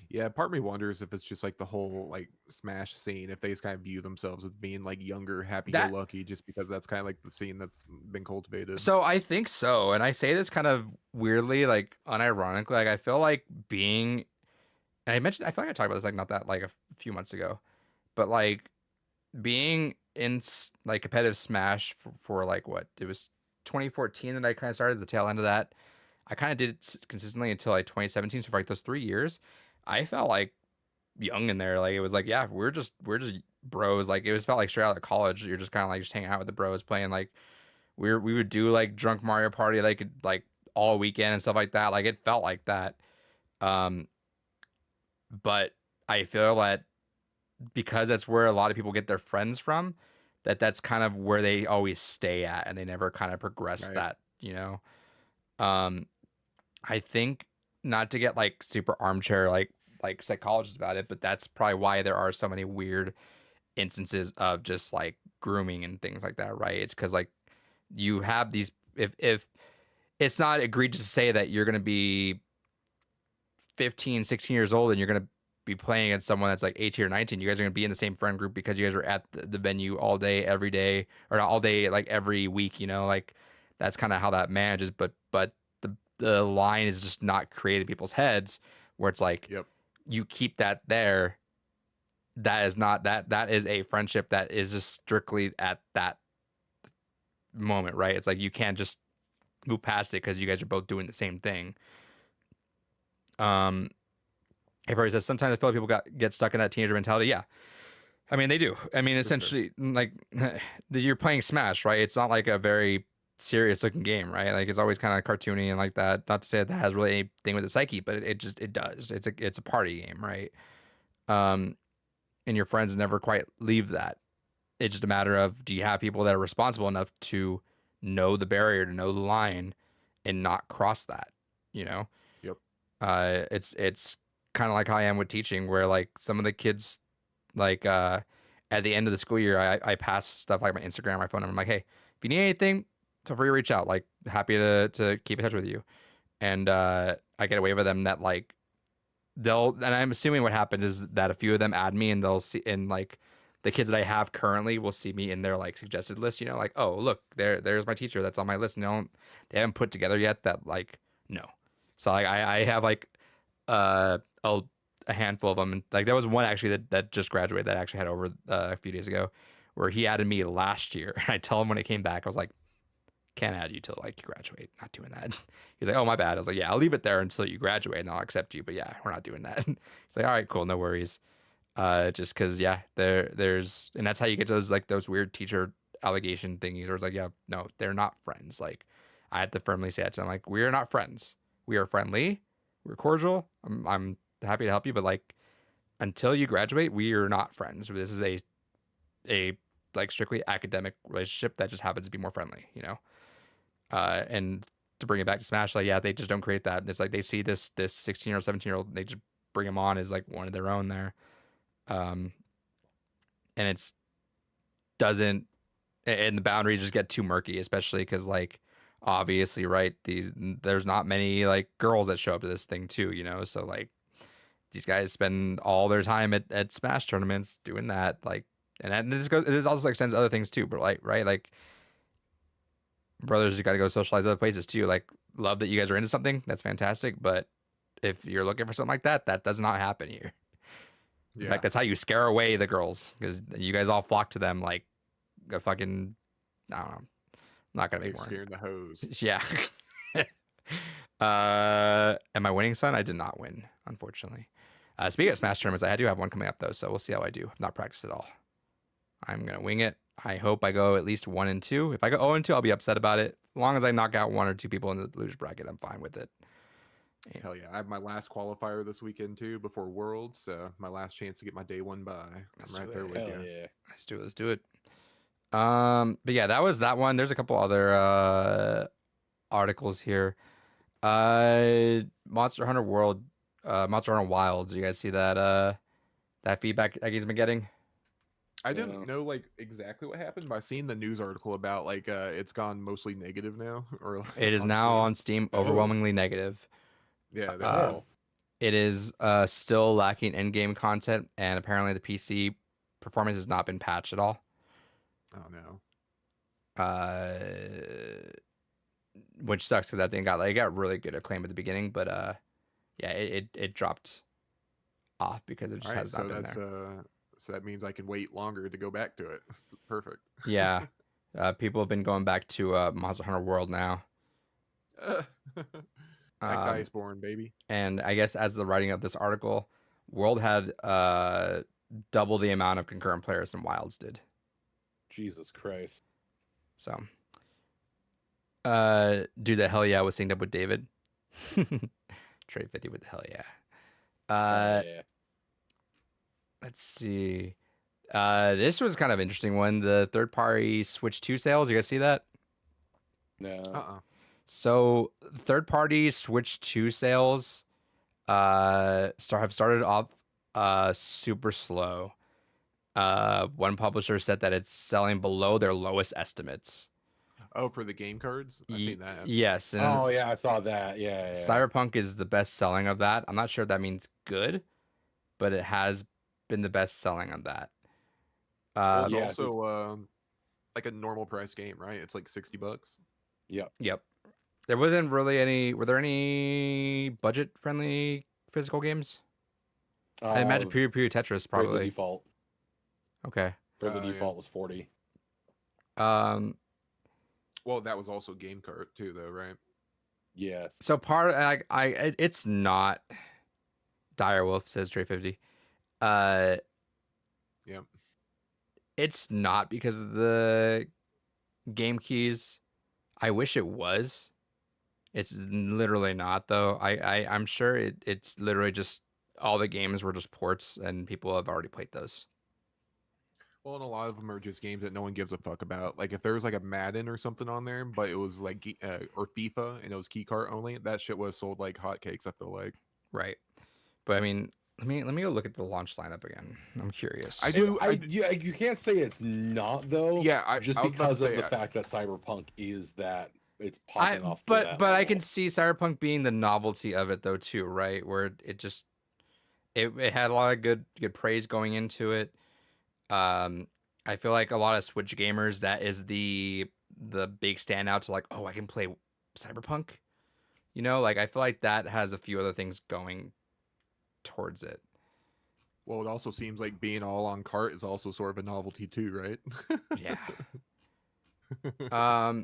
Speaker 2: Yeah, part of me wonders if it's just like the whole like Smash scene, if they just kind of view themselves as being like younger, happy-go-lucky, just because that's kind of like the scene that's been cultivated.
Speaker 1: So I think so, and I say this kind of weirdly, like unironically. Like I feel like being, and I feel like I talked about this like not that like a few months ago, but like being in like competitive Smash for like what it was 2014 that I kind of started the tail end of that. I kind of did it consistently until like 2017. So for like those 3 years, I felt like young in there. Like it was like, yeah, we're just bros. Like it was felt like straight out of college. You're just kind of like just hanging out with the bros, playing like we would do like drunk Mario Party like all weekend and stuff like that. Like it felt like that. But I feel that because that's where a lot of people get their friends from, that's kind of where they always stay at, and they never kind of progress
Speaker 2: Right.
Speaker 1: that, you know. I think, not to get like super armchair like psychologist about it, but that's probably why there are so many weird instances of just like grooming and things like that, right? It's because like you have these, if it's not egregious to say that you're going to be 15 16 years old and you're going to be playing against someone that's like 18 or 19, you guys are going to be in the same friend group because you guys are at the venue all day every day, or not all day, like every week, you know. Like that's kind of how that manages, but the line is just not created in people's heads where it's like,
Speaker 2: Yep.
Speaker 1: you keep that there. That is not that is a friendship that is just strictly at that moment, right? It's like you can't just move past it because you guys are both doing the same thing. Everybody says sometimes I feel like people get stuck in that teenager mentality. Yeah, I mean they do. I mean essentially, like you're playing Smash, right? It's not like a very serious looking game, right? Like it's always kind of cartoony and like that. Not to say that has really anything with the psyche, but it does. It's a party game, right? And your friends never quite leave that. It's just a matter of, do you have people that are responsible enough to know the barrier, to know the line, and not cross that, you know?
Speaker 2: Yep.
Speaker 1: It's kind of like how I am with teaching, where like some of the kids, like at the end of the school year, I pass stuff like my Instagram, my phone number. I'm like, hey, if you need anything, feel free to reach out. Like happy to keep in touch with you. And I get away with them that like and I'm assuming what happens is that a few of them add me and they'll see, and like the kids that I have currently will see me in their like suggested list, you know, like, oh look, there's my teacher that's on my list, and they haven't put together yet that like no. So like I have like a handful of them, and like there was one actually that just graduated that I actually had over a few days ago, where he added me last year. And I tell him when it came back, I was like, can't add you till like you graduate. Not doing that. He's like, oh my bad. I was like, yeah, I'll leave it there until you graduate and I'll accept you. But yeah, we're not doing that. He's like, all right, cool, no worries. Just because yeah, there's and that's how you get those weird teacher allegation thingies where it's like, yeah, no, they're not friends. Like I have to firmly say that to them, like, we are not friends. We are friendly. We're cordial. I'm happy to help you, but like until you graduate, we are not friends. This is a like strictly academic relationship that just happens to be more friendly, you know. And to bring it back to Smash, like yeah, they just don't create that. It's like they see this 16-year-old, 17-year-old, they just bring him on as like one of their own there. And it's doesn't, and the boundaries just get too murky, especially because like obviously right, there's not many like girls that show up to this thing too, you know. So like these guys spend all their time at Smash tournaments doing that, like, and it also extends to other things too, but like right, like brothers, you got to go socialize other places too. Like love that you guys are into something, that's fantastic, but if you're looking for something like that, that does not happen here. In fact, that's how you scare away the girls, because you guys all flock to them like a fucking, I don't know. I'm not gonna make more.
Speaker 2: Scaring the hose.
Speaker 1: Yeah. Am I winning, son? I did not win, unfortunately. Speaking of Smash tournaments, I do have one coming up though, so we'll see how I do. I've not practiced at all. I'm gonna wing it. I hope I go at least 1-2. If I go 0-2, I'll be upset about it. As long as I knock out 1 or 2 people in the losers bracket, I'm fine with it.
Speaker 2: Hell yeah. I have my last qualifier this weekend too before Worlds, so my last chance to get my day 1 bye. I'm right there with you.
Speaker 3: Yeah.
Speaker 1: Let's do it. But yeah, that was that one. There's a couple other articles here. Monster Hunter World, Monster Hunter Wilds. You guys see that that feedback he's been getting?
Speaker 2: I didn't know like exactly what happened, but I seen the news article about like it's gone mostly negative now, or like,
Speaker 1: It is now on Steam overwhelmingly negative.
Speaker 2: Yeah,
Speaker 1: it is still lacking in-game content, and apparently the PC performance has not been patched at all.
Speaker 2: oh no.
Speaker 1: Which sucks because that thing got really good acclaim at the beginning, but yeah, it dropped off because it just has not been there.
Speaker 2: So that means I can wait longer to go back to it. Perfect.
Speaker 1: Yeah, people have been going back to Monster Hunter World now.
Speaker 2: That guy's born, baby.
Speaker 1: And I guess as the writing of this article, World had double the amount of concurrent players than Wilds did.
Speaker 3: Jesus Christ.
Speaker 1: So, do the hell yeah was synced up with David. Trade 50 with the hell yeah.
Speaker 3: Yeah.
Speaker 1: Let's see. This was kind of interesting one. The third party Switch 2 sales. You guys see that?
Speaker 3: No.
Speaker 1: So third party Switch 2 sales have started off super slow. One publisher said that it's selling below their lowest estimates.
Speaker 2: Oh, for the game cards? I've seen that.
Speaker 1: Yes. And
Speaker 3: Oh yeah, I saw that. Yeah.
Speaker 1: Cyberpunk is the best selling of that. I'm not sure if that means good, but it has been the best selling of that.
Speaker 2: Well, it's
Speaker 3: yeah,
Speaker 2: also like a normal price game, right? It's like $60.
Speaker 3: Yep.
Speaker 1: There wasn't really were there any budget friendly physical games? I imagine Puyo Puyo Tetris
Speaker 3: Bravely
Speaker 1: probably.
Speaker 3: Default.
Speaker 1: Okay.
Speaker 3: Bravely
Speaker 2: Yeah.
Speaker 3: Default was 40.
Speaker 2: Well, that was also game card too, though, right?
Speaker 3: Yes.
Speaker 1: So it's not. Direwolf says Trey 50.
Speaker 2: Yep.
Speaker 1: It's not because of the game keys. I wish it was. It's literally not though. I'm sure it's literally just all the games were just ports and people have already played those.
Speaker 2: Well, and a lot of them are just games that no one gives a fuck about. Like if there was like a Madden or something on there, but it was like or FIFA and it was key card only, that shit was sold like hotcakes. I feel like.
Speaker 1: Right. But I mean, let me go look at the launch lineup again. I'm curious.
Speaker 3: You can't say it's not though.
Speaker 2: Yeah,
Speaker 3: I was about because to say, of the fact that Cyberpunk is that it's popping off.
Speaker 1: But I can see Cyberpunk being the novelty of it though too, right? Where it just it had a lot of good praise going into it. I feel like a lot of Switch gamers, that is the big standout to like, oh, I can play Cyberpunk. You know, like I feel like that has a few other things going towards it.
Speaker 2: Well, it also seems like being all on cart is also sort of a novelty too, right?
Speaker 1: Yeah. Oh,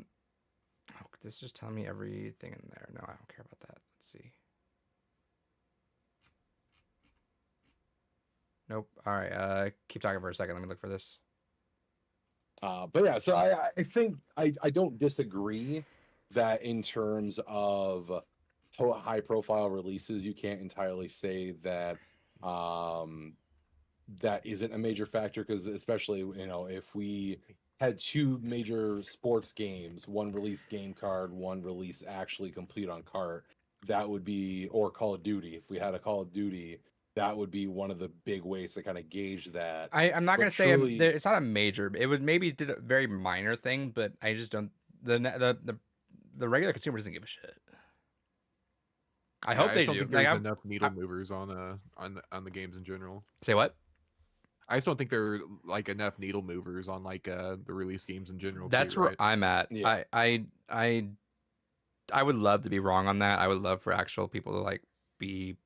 Speaker 1: this is just telling me everything in there. No, I don't care about that. Let's see. Nope. All right. Keep talking for a second. Let me look for this.
Speaker 3: But yeah, so I think I don't disagree that in terms of high profile releases, you can't entirely say that that isn't a major factor, because especially, you know, if we had two major sports games, one release game card, one release actually complete on cart, that would be, or Call of Duty, if we had a Call of Duty, that would be one of the big ways to kind of gauge that.
Speaker 1: I'm not
Speaker 3: But
Speaker 1: gonna say
Speaker 3: truly,
Speaker 1: it's not a major. It would maybe did a very minor thing, but I just don't. The regular consumer doesn't give a shit. I hope
Speaker 2: I
Speaker 1: they
Speaker 2: just don't
Speaker 1: do.
Speaker 2: think
Speaker 1: Like
Speaker 2: there's
Speaker 1: I'm
Speaker 2: enough needle movers on the games in general.
Speaker 1: say what?
Speaker 2: I just don't think there are like enough needle movers on like the release games in general.
Speaker 1: That's
Speaker 2: too,
Speaker 1: where
Speaker 2: right?
Speaker 1: I'm at.
Speaker 3: Yeah.
Speaker 1: I would love to be wrong on that. I would love for actual people to like be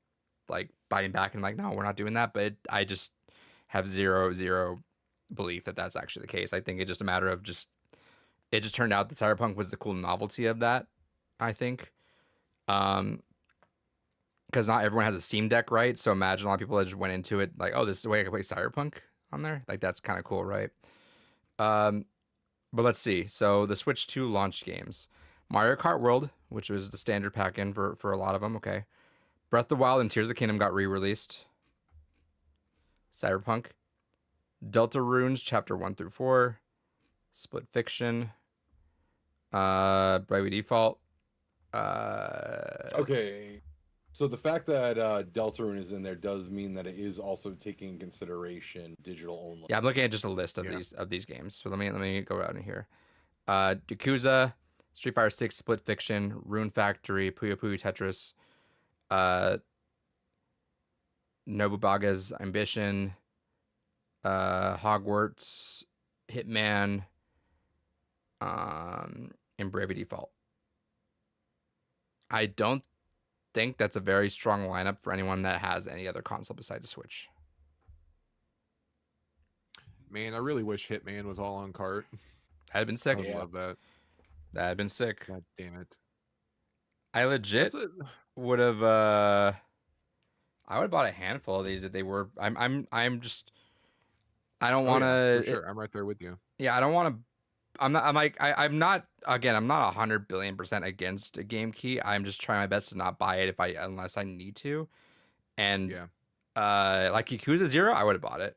Speaker 1: like biting back and like, no, we're not doing that. But I just have zero belief that that's actually the case. I think it's just a matter of just it just turned out that Cyberpunk was the cool novelty of that. I think, because not everyone has a Steam Deck, right? So imagine a lot of people that just went into it like, oh, this is the way I can play Cyberpunk on there. Like that's kind of cool, right? Um, but let's see. So the Switch 2 launch games. Mario Kart World, which was the standard pack-in for a lot of them. Okay. Breath of the Wild and Tears of the Kingdom got re-released. Cyberpunk. Deltarunes Chapter 1 through 4. Split Fiction. Bravely Default.
Speaker 3: okay. So the fact that Deltarune is in there does mean that it is also taking in consideration digital only.
Speaker 1: Yeah, I'm looking at just a list of these games. So let me go out in here. Yakuza, Street Fighter 6, Split Fiction, Rune Factory, Puyo Puyo Tetris, Nobubaga's Ambition, Hogwarts, Hitman, and Bravely Default. I don't think that's a very strong lineup for anyone that has any other console besides the Switch.
Speaker 2: Man, I really wish Hitman was all on cart.
Speaker 1: That'd have been
Speaker 2: I
Speaker 1: sick.
Speaker 2: would love that.
Speaker 1: That'd have been sick.
Speaker 2: God damn it.
Speaker 1: I legit
Speaker 2: That's it.
Speaker 1: would have I would have bought a handful of these if they were I'm just I don't
Speaker 2: Oh,
Speaker 1: want
Speaker 2: yeah,
Speaker 1: to
Speaker 2: for sure. I'm right there with you.
Speaker 1: yeah, I don't want to I'm not again, I'm not 100 billion% against a game key. I'm just trying my best to not buy it unless I need to. And
Speaker 2: Yeah.
Speaker 1: like Yakuza 0, I would have bought it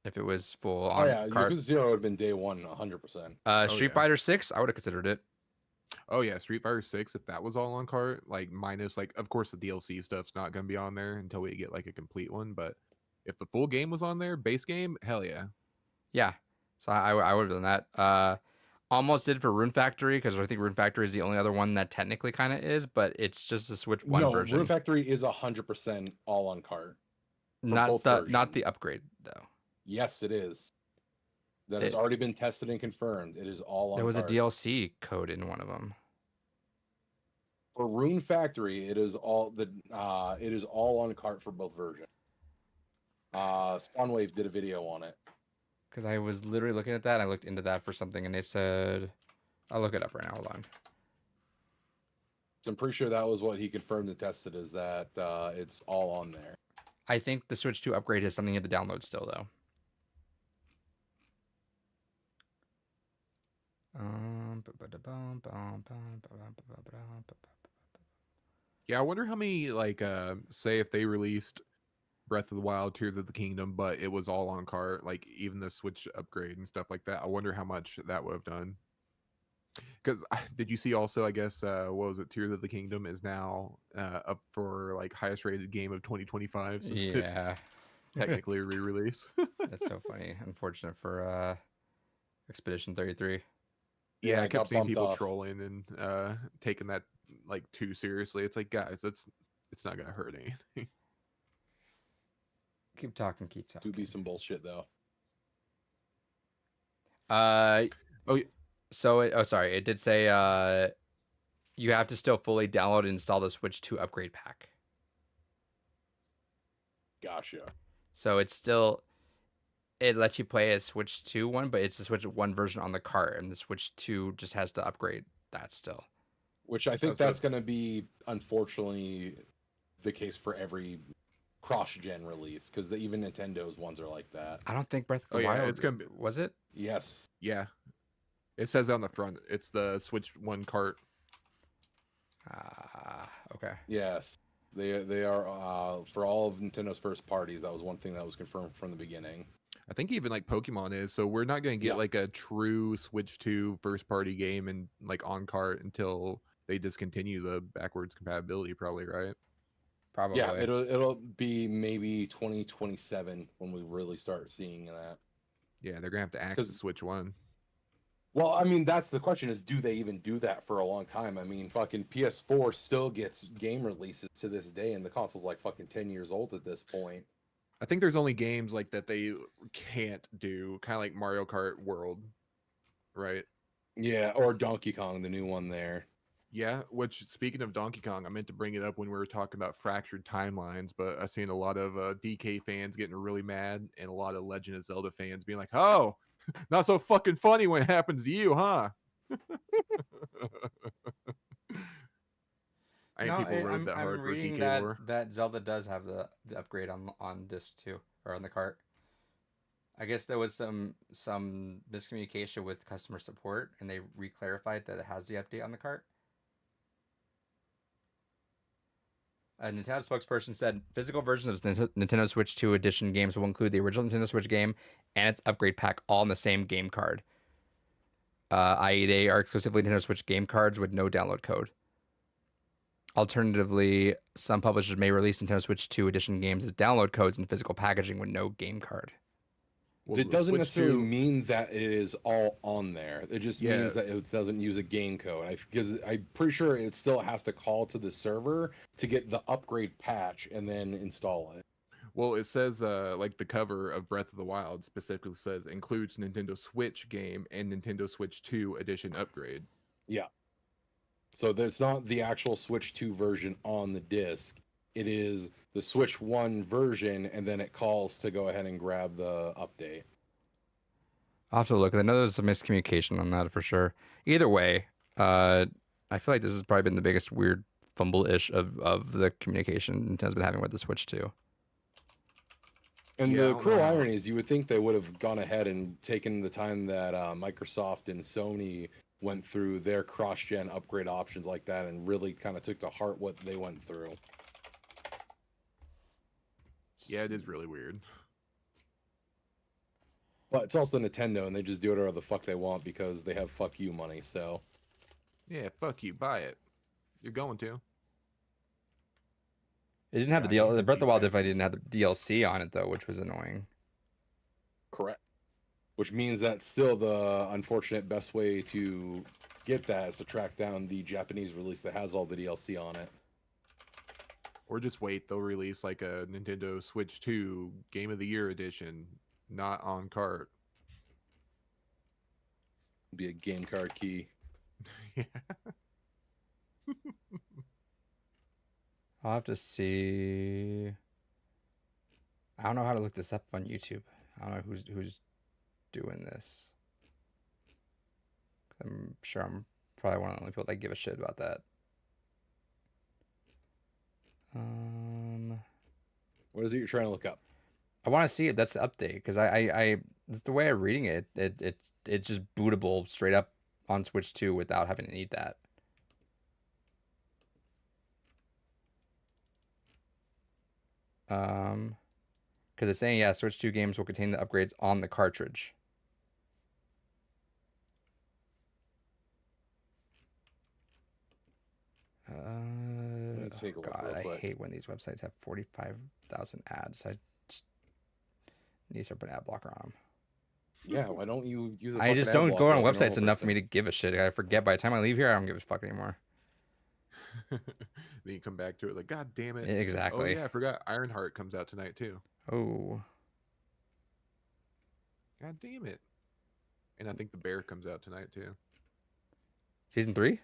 Speaker 1: if it was full on cart.
Speaker 3: Yakuza 0 would have been day one, 100%.
Speaker 1: Street
Speaker 2: yeah.
Speaker 1: Fighter 6, I would have considered it.
Speaker 2: Oh yeah, Street Fighter 6, if that was all on cart, like minus like of course the DLC stuff's not gonna be on there until we get like a complete one, but if the full game was on there, base game, hell yeah.
Speaker 1: Yeah. So I would have done that. Almost did for Rune Factory because I think Rune Factory is the only other one that technically kind of is, but it's just a Switch 1
Speaker 3: No,
Speaker 1: version.
Speaker 3: Rune Factory is 100% all on cart.
Speaker 1: Not the upgrade though.
Speaker 3: Yes, it is. That has
Speaker 1: It-
Speaker 3: already been tested and confirmed. It is all on
Speaker 1: There was
Speaker 3: cart.
Speaker 1: a DLC code in one of them.
Speaker 3: For Rune Factory, it is all on cart for both versions. Spawnwave did a video on it.
Speaker 1: Because I was literally looking at that. I looked into that for something, and they said, "I'll look it up right now. Hold on."
Speaker 3: So I'm pretty sure that was what he confirmed and tested, is that it's all on there.
Speaker 1: I think the Switch 2 upgrade has something you have to download still, though.
Speaker 2: Yeah, I wonder how many like say if they released Breath of the Wild, Tears of the Kingdom, but it was all on cart, like even the Switch upgrade and stuff like that. I wonder how much that would have done. Because did you see also? I guess what was it? Tears of the Kingdom is now up for like highest rated game of 2025 since it
Speaker 1: Yeah,
Speaker 2: technically re-release.
Speaker 1: that's so funny. Unfortunate for Expedition 33.
Speaker 2: Yeah, I
Speaker 3: it
Speaker 2: kept
Speaker 3: got
Speaker 2: seeing
Speaker 3: bumped
Speaker 2: people
Speaker 3: off.
Speaker 2: trolling and taking that like too seriously. It's like, guys, it's not gonna hurt anything.
Speaker 1: Keep talking.
Speaker 3: Do be some bullshit though.
Speaker 1: Uh,
Speaker 2: Oh, yeah.
Speaker 1: so sorry, it did say you have to still fully download and install the Switch 2 upgrade pack.
Speaker 3: Gotcha.
Speaker 1: So it's still it lets you play a Switch 2 one, but it's a Switch 1 version on the cart, and the Switch 2 just has to upgrade that still.
Speaker 3: Which I think
Speaker 2: so-
Speaker 3: that's going to be, unfortunately, the case for every cross-gen release, because even Nintendo's ones are like that.
Speaker 1: I don't think Breath of the
Speaker 2: Oh, yeah,
Speaker 1: Wild
Speaker 2: it's gonna be-
Speaker 1: was it?
Speaker 3: Yes.
Speaker 2: Yeah. It says on the front, it's the Switch 1 cart.
Speaker 1: Okay.
Speaker 3: Yes. They are for all of Nintendo's first parties. That was one thing that was confirmed from the beginning.
Speaker 2: I think even like Pokemon is, so we're not going to get
Speaker 3: Yeah.
Speaker 2: like a true Switch 2 first party game and like on cart until they discontinue the backwards compatibility, probably, right?
Speaker 1: Probably.
Speaker 3: Yeah, it'll be maybe 2027 when we really start seeing that.
Speaker 2: Yeah, they're gonna have to axe the
Speaker 3: 'Cause-
Speaker 2: Switch 1.
Speaker 3: Well, I mean, that's the question: is do they even do that for a long time? I mean, fucking PS4 still gets game releases to this day, and the console's like fucking 10 years old at this point.
Speaker 2: I think there's only games like that they can't do, kind of like Mario Kart World, right?
Speaker 3: Yeah, or Donkey Kong, the new one there.
Speaker 2: Yeah, which speaking of Donkey Kong, I meant to bring it up when we were talking about fractured timelines, but I've seen a lot of DK fans getting really mad and a lot of Legend of Zelda fans being like, oh, not so fucking funny when it happens to you, huh? I think people wrote that hard
Speaker 1: I'm
Speaker 2: for
Speaker 1: reading
Speaker 2: DK
Speaker 1: that
Speaker 2: lore.
Speaker 1: that Zelda does have the upgrade on disc too, or on the cart. I guess there was some miscommunication with customer support, and they reclarified that it has the update on the cart. A Nintendo spokesperson said physical versions of Nintendo Switch 2 edition games will include the original Nintendo Switch game and its upgrade pack all in the same game card. I.e., they are exclusively Nintendo Switch game cards with no download code. Alternatively, some publishers may release Nintendo Switch 2 edition games as download codes in physical packaging with no game card.
Speaker 2: Well,
Speaker 3: It
Speaker 2: the
Speaker 3: doesn't
Speaker 2: Switch
Speaker 3: necessarily
Speaker 2: 2
Speaker 3: mean that it is all on there. It just
Speaker 2: Yeah.
Speaker 3: means that it doesn't use a game code. Because I'm pretty sure it still has to call to the server to get the upgrade patch and then install it.
Speaker 2: Well, it says like the cover of Breath of the Wild specifically says includes Nintendo Switch game and Nintendo Switch 2 edition upgrade.
Speaker 3: Yeah. So there's not the actual Switch 2 version on the disc. It is the Switch 1 version, and then it calls to go ahead and grab the update.
Speaker 1: I'll have to look. I know there's some miscommunication on that for sure. Either way, I feel like this has probably been the biggest weird fumble-ish of the communication Nintendo's been having with the Switch 2.
Speaker 3: And
Speaker 2: Yeah, I
Speaker 3: the
Speaker 2: don't
Speaker 3: cruel
Speaker 2: know how-
Speaker 3: irony is you would think they would have gone ahead and taken the time that Microsoft and Sony went through their cross-gen upgrade options like that and really kind of took to heart what they went through.
Speaker 2: Yeah, it is really weird.
Speaker 3: But it's also Nintendo, and they just do whatever the fuck they want because they have fuck you money, so...
Speaker 2: Yeah, fuck you, buy it. You're going to.
Speaker 1: It didn't have the
Speaker 2: Yeah, I
Speaker 1: DL.
Speaker 2: hate
Speaker 1: The Breath of the Wild
Speaker 2: feedback.
Speaker 1: definitely didn't have the DLC on it though, which was annoying.
Speaker 3: Correct. Which means that still the unfortunate best way to get that is to track down the Japanese release that has all the DLC on it.
Speaker 2: Or just wait, they'll release like a Nintendo Switch 2 Game of the Year edition, not on cart.
Speaker 3: Be a game card key.
Speaker 2: Yeah.
Speaker 1: I'll have to see. I don't know how to look this up on YouTube. I don't know who's doing this. I'm sure I'm probably one of the only people that give a shit about that.
Speaker 3: What is it you're trying to look up?
Speaker 1: I want to see if that's the update because I the way I'm reading it, it's just bootable straight up on Switch 2 without having to need that. Because it's saying yeah, Switch 2 games will contain the upgrades on the cartridge.
Speaker 3: Let's take a look
Speaker 1: God,
Speaker 3: real
Speaker 1: I
Speaker 3: quick.
Speaker 1: hate when these websites have 45,000 ads. I just need to start putting ad blocker on them.
Speaker 3: Yeah, why don't you use a
Speaker 1: I just
Speaker 3: fucking ad
Speaker 1: don't go on
Speaker 3: blocker like a
Speaker 1: websites
Speaker 3: normal
Speaker 1: enough for me
Speaker 3: person?
Speaker 1: to give a shit. I forget by the time I leave here, I don't give a fuck anymore.
Speaker 2: Then you come back to it like, God damn it.
Speaker 1: Exactly.
Speaker 2: Oh yeah, I forgot Ironheart comes out tonight too.
Speaker 1: Oh,
Speaker 2: God damn it. And I think The Bear comes out tonight too.
Speaker 1: Season 3?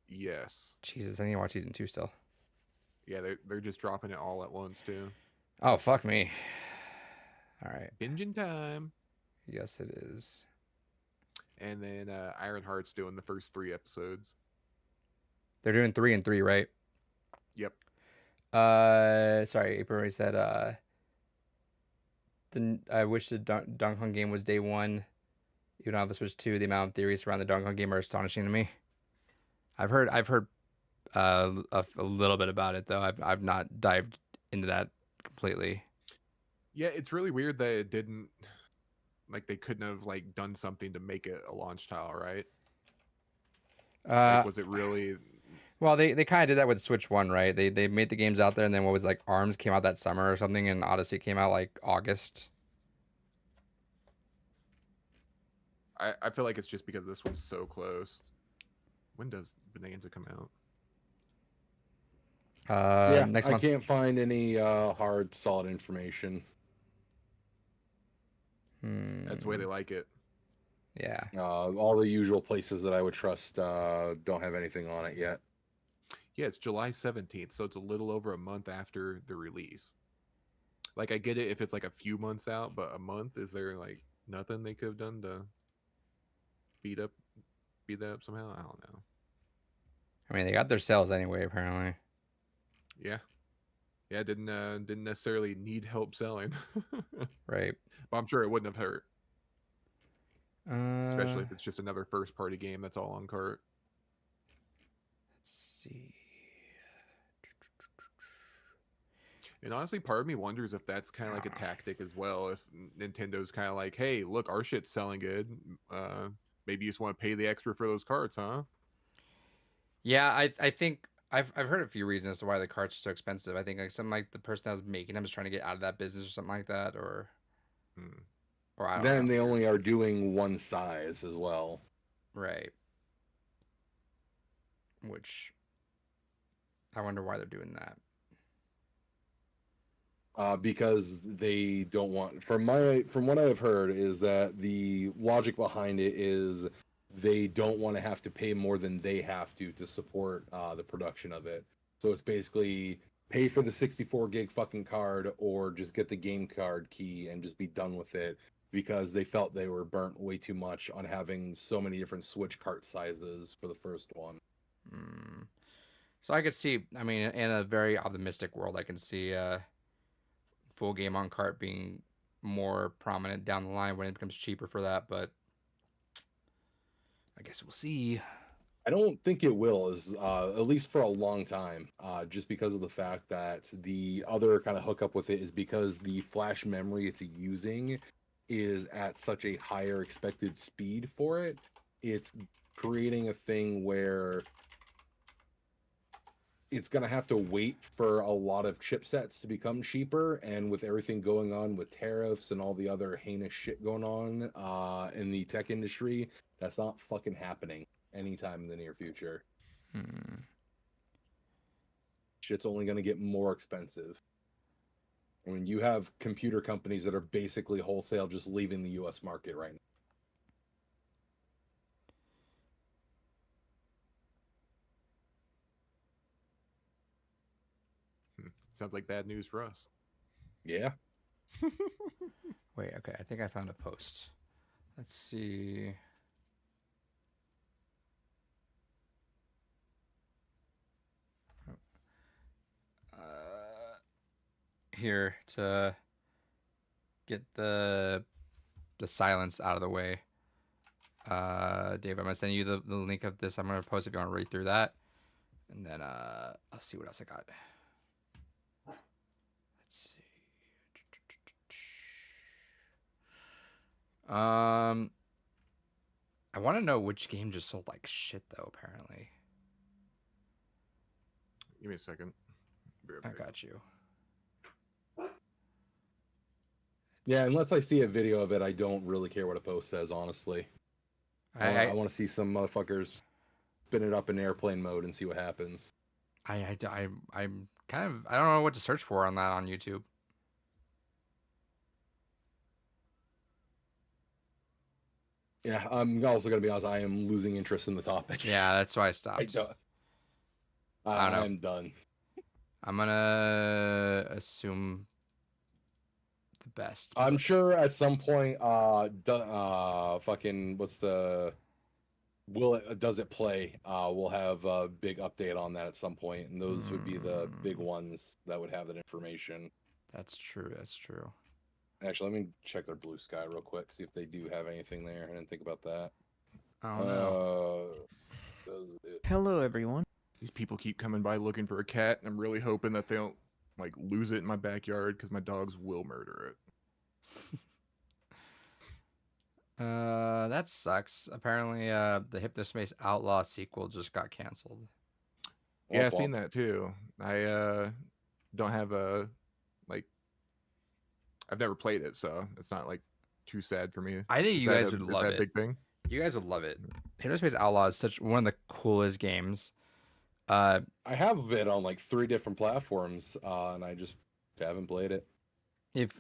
Speaker 2: Yes.
Speaker 1: Jesus, I need to watch season 2 still.
Speaker 2: Yeah, they're just dropping it all at once too.
Speaker 1: Oh, fuck me. All right.
Speaker 2: Binging time.
Speaker 1: Yes, it is.
Speaker 2: And then Ironheart's doing the first 3 episodes.
Speaker 1: They're doing 3 and 3, right?
Speaker 2: Yep.
Speaker 1: Sorry, April already said, I wish the Donkey Kong game was day 1. Even though this was 2, the amount of theories around the Donkey Kong game are astonishing to me. I've heard a little bit about it though. I've not dived into that completely.
Speaker 2: Yeah, it's really weird that it didn't, like, they couldn't have like done something to make it a launch title, right? Like, was it really?
Speaker 1: Well, they kind of did that with Switch 1, right? They made the games out there, and then what was it, like ARMS came out that summer or something, and Odyssey came out like August.
Speaker 2: I feel like it's just because this one's so close. When does Bonanza come out?
Speaker 1: Next
Speaker 3: I
Speaker 1: month.
Speaker 3: can't find any hard, solid information.
Speaker 2: That's the way they like it.
Speaker 1: Yeah.
Speaker 3: All the usual places that I would trust don't have anything on it yet.
Speaker 2: Yeah, it's July 17th, so it's a little over a month after the release. Like, I get it if it's like a few months out, but a month, is there like nothing they could have done to speed that up somehow? I don't know.
Speaker 1: I mean, they got their sales anyway, apparently.
Speaker 2: Yeah. Yeah, didn't necessarily need help selling.
Speaker 1: Right.
Speaker 2: But I'm sure it wouldn't have hurt. Especially
Speaker 1: Uh,
Speaker 2: if it's just another first party game that's all on cart.
Speaker 1: let's see.
Speaker 2: And honestly, part of me wonders if that's kind of like a tactic as well. If Nintendo's kind of like, hey, look, our shit's selling good. Maybe you just want to pay the extra for those carts, huh?
Speaker 1: Yeah, I think I've heard a few reasons as to why the carts are so expensive. I think like something like the person that was making them is trying to get out of that business or something like that, or I don't
Speaker 3: Then
Speaker 1: know.
Speaker 3: they only are doing one size as well.
Speaker 1: Right. Which I wonder why they're doing that.
Speaker 3: Because they don't want, from what I've heard, is that the logic behind it is they don't want to have to pay more than they have to support the production of it. So it's basically pay for the 64 gig fucking card or just get the game card key and just be done with it, because they felt they were burnt way too much on having so many different Switch cart sizes for the first one.
Speaker 1: So I could see, I mean, in a very optimistic world, I can see full game on cart being more prominent down the line when it becomes cheaper for that, but I guess we'll see.
Speaker 3: I don't think it will, at least for a long time, just because of the fact that the other kind of hookup with it is because the flash memory it's using is at such a higher expected speed for it. It's creating a thing where it's going to have to wait for a lot of chipsets to become cheaper, and with everything going on with tariffs and all the other heinous shit going on in the tech industry, that's not fucking happening anytime in the near future. Shit's only going to get more expensive. I mean, you have computer companies that are basically wholesale just leaving the US market right now.
Speaker 2: Sounds like bad news for us.
Speaker 3: Yeah.
Speaker 1: Wait, okay, I think I found a post. Let's see. Here to get the silence out of the way. Dave, I'm gonna send you the link of this. I'm gonna post if you want to read through that, and then I'll see what else I got. Let's see. I want to know which game just sold like shit though. Apparently,
Speaker 2: Give me a second.
Speaker 1: I got you.
Speaker 3: Yeah, unless I see a video of it, I don't really care what a post says, honestly. I want to see some motherfuckers spin it up in airplane mode and see what happens.
Speaker 1: I'm kind of, I don't know what to search for on that on YouTube.
Speaker 3: Yeah, I'm also gonna be honest. I am losing interest in the topic.
Speaker 1: Yeah, that's why I
Speaker 3: I
Speaker 1: stopped.
Speaker 3: don't.
Speaker 1: I don't know.
Speaker 3: I'm done.
Speaker 1: I'm gonna assume the best.
Speaker 3: I'm
Speaker 1: But
Speaker 3: sure at some point, fucking what's the will it does it play? We'll have a big update on that at some point, and those would be the big ones that would have that information.
Speaker 1: that's true. That's true.
Speaker 3: Actually, let me check their Blue Sky real quick, see if they do have anything there. I didn't think about that.
Speaker 1: Oh no.
Speaker 3: Does it?
Speaker 4: Hello, everyone.
Speaker 2: These people keep coming by looking for a cat, and I'm really hoping that they don't like lose it in my backyard because my dogs will murder it.
Speaker 1: That sucks. Apparently, the Hypnospace Outlaw sequel just got canceled.
Speaker 2: Yeah, I've
Speaker 3: Womp
Speaker 2: seen
Speaker 3: womp.
Speaker 2: that too. I don't have a like. I've never played it, so it's not like too sad for me.
Speaker 1: I think
Speaker 2: Is
Speaker 1: you
Speaker 2: that
Speaker 1: guys would love
Speaker 2: that
Speaker 1: it.
Speaker 2: big thing?
Speaker 1: You guys would love it. Hypnospace Outlaw is such one of the coolest games.
Speaker 3: I have it on like 3 different platforms, and I just haven't played it.
Speaker 1: If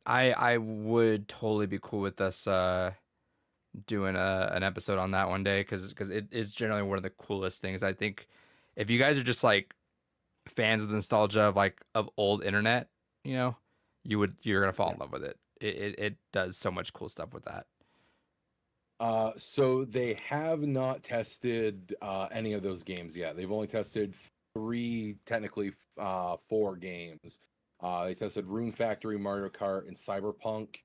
Speaker 1: I would totally be cool with us doing an episode on that one day because it is generally one of the coolest things. I think if you guys are just like fans of the nostalgia of like of old internet, you know, you're gonna fall in love with it. It does so much cool stuff with that.
Speaker 3: So they have not tested any of those games yet. They've only tested 3, technically 4 games. They tested Rune Factory, Mario Kart, and Cyberpunk.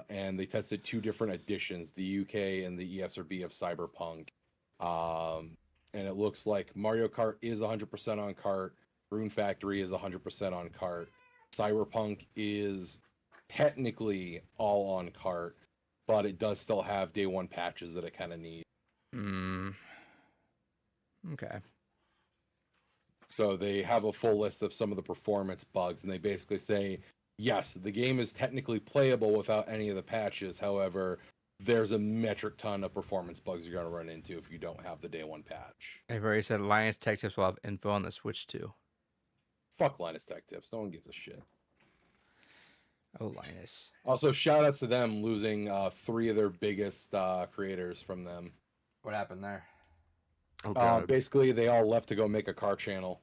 Speaker 3: And they tested 2 different editions, the UK and the ESRB of Cyberpunk. And it looks like Mario Kart is 100% on cart. Rune Factory is 100% on cart. Cyberpunk is technically all on cart, but it does still have day 1 patches that it kind of needs.
Speaker 1: Okay.
Speaker 3: So they have a full list of some of the performance bugs, and they basically say, yes, the game is technically playable without any of the patches. However, there's a metric ton of performance bugs you're going to run into if you don't have the day 1 patch.
Speaker 1: I've already said Linus Tech Tips will have info on the Switch too.
Speaker 3: Fuck Linus Tech Tips. No one gives a shit.
Speaker 1: Oh, Linus.
Speaker 3: Also, shout outs to them losing 3 of their biggest creators from them.
Speaker 1: What happened there?
Speaker 2: Oh god,
Speaker 3: Basically, they all left to go make a car channel.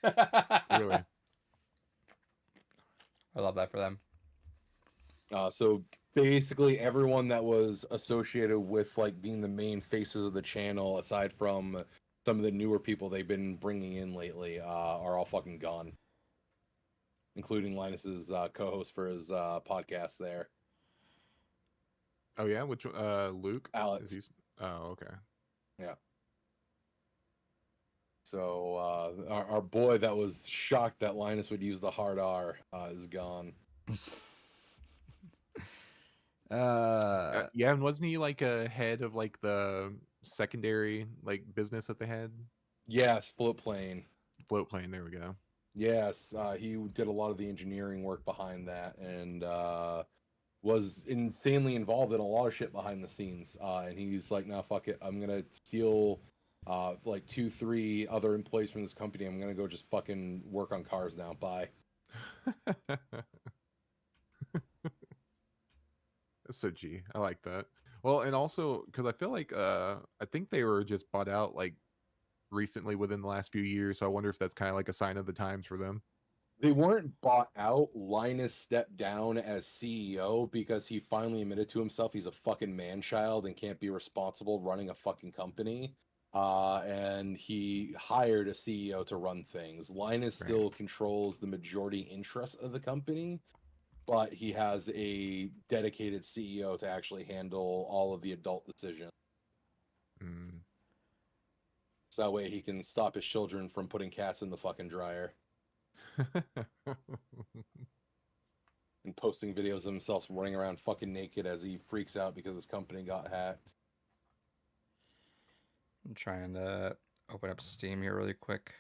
Speaker 2: really?
Speaker 1: I love that for them.
Speaker 3: So basically, everyone that was associated with like being the main faces of the channel, aside from some of the newer people they've been bringing in lately, are all fucking gone, including Linus's co-host for his podcast there.
Speaker 2: Oh yeah, which Luke?
Speaker 3: Alex.
Speaker 2: Oh okay.
Speaker 3: Yeah. So our boy that was shocked that Linus would use the hard R is gone.
Speaker 2: Yeah, and wasn't he like a head of like the secondary like business that they had?
Speaker 3: Yes, float plane.
Speaker 2: Float plane. There we go.
Speaker 3: Yes, he did a lot of the engineering work behind that, and was insanely involved in a lot of shit behind the scenes. And he's like, "Nah, fuck it. I'm gonna steal like 2-3 other employees from this company. I'm gonna go just fucking work on cars now. Bye."
Speaker 2: That's so G. I like that. Well, and also because I feel like I think they were just bought out like recently within the last few years. So I wonder if that's kind of like a sign of the times for them.
Speaker 3: They weren't bought out. Linus stepped down as CEO because he finally admitted to himself he's a fucking man-child and can't be responsible running a fucking company. And he hired a CEO to run things. Linus
Speaker 2: Right.
Speaker 3: still controls the majority interest of the company, but he has a dedicated CEO to actually handle all of the adult decisions.
Speaker 2: Mm.
Speaker 3: So that way he can stop his children from putting cats in the fucking dryer and posting videos of himself running around fucking naked as he freaks out because his company got hacked.
Speaker 1: I'm trying to open up Steam here really quick.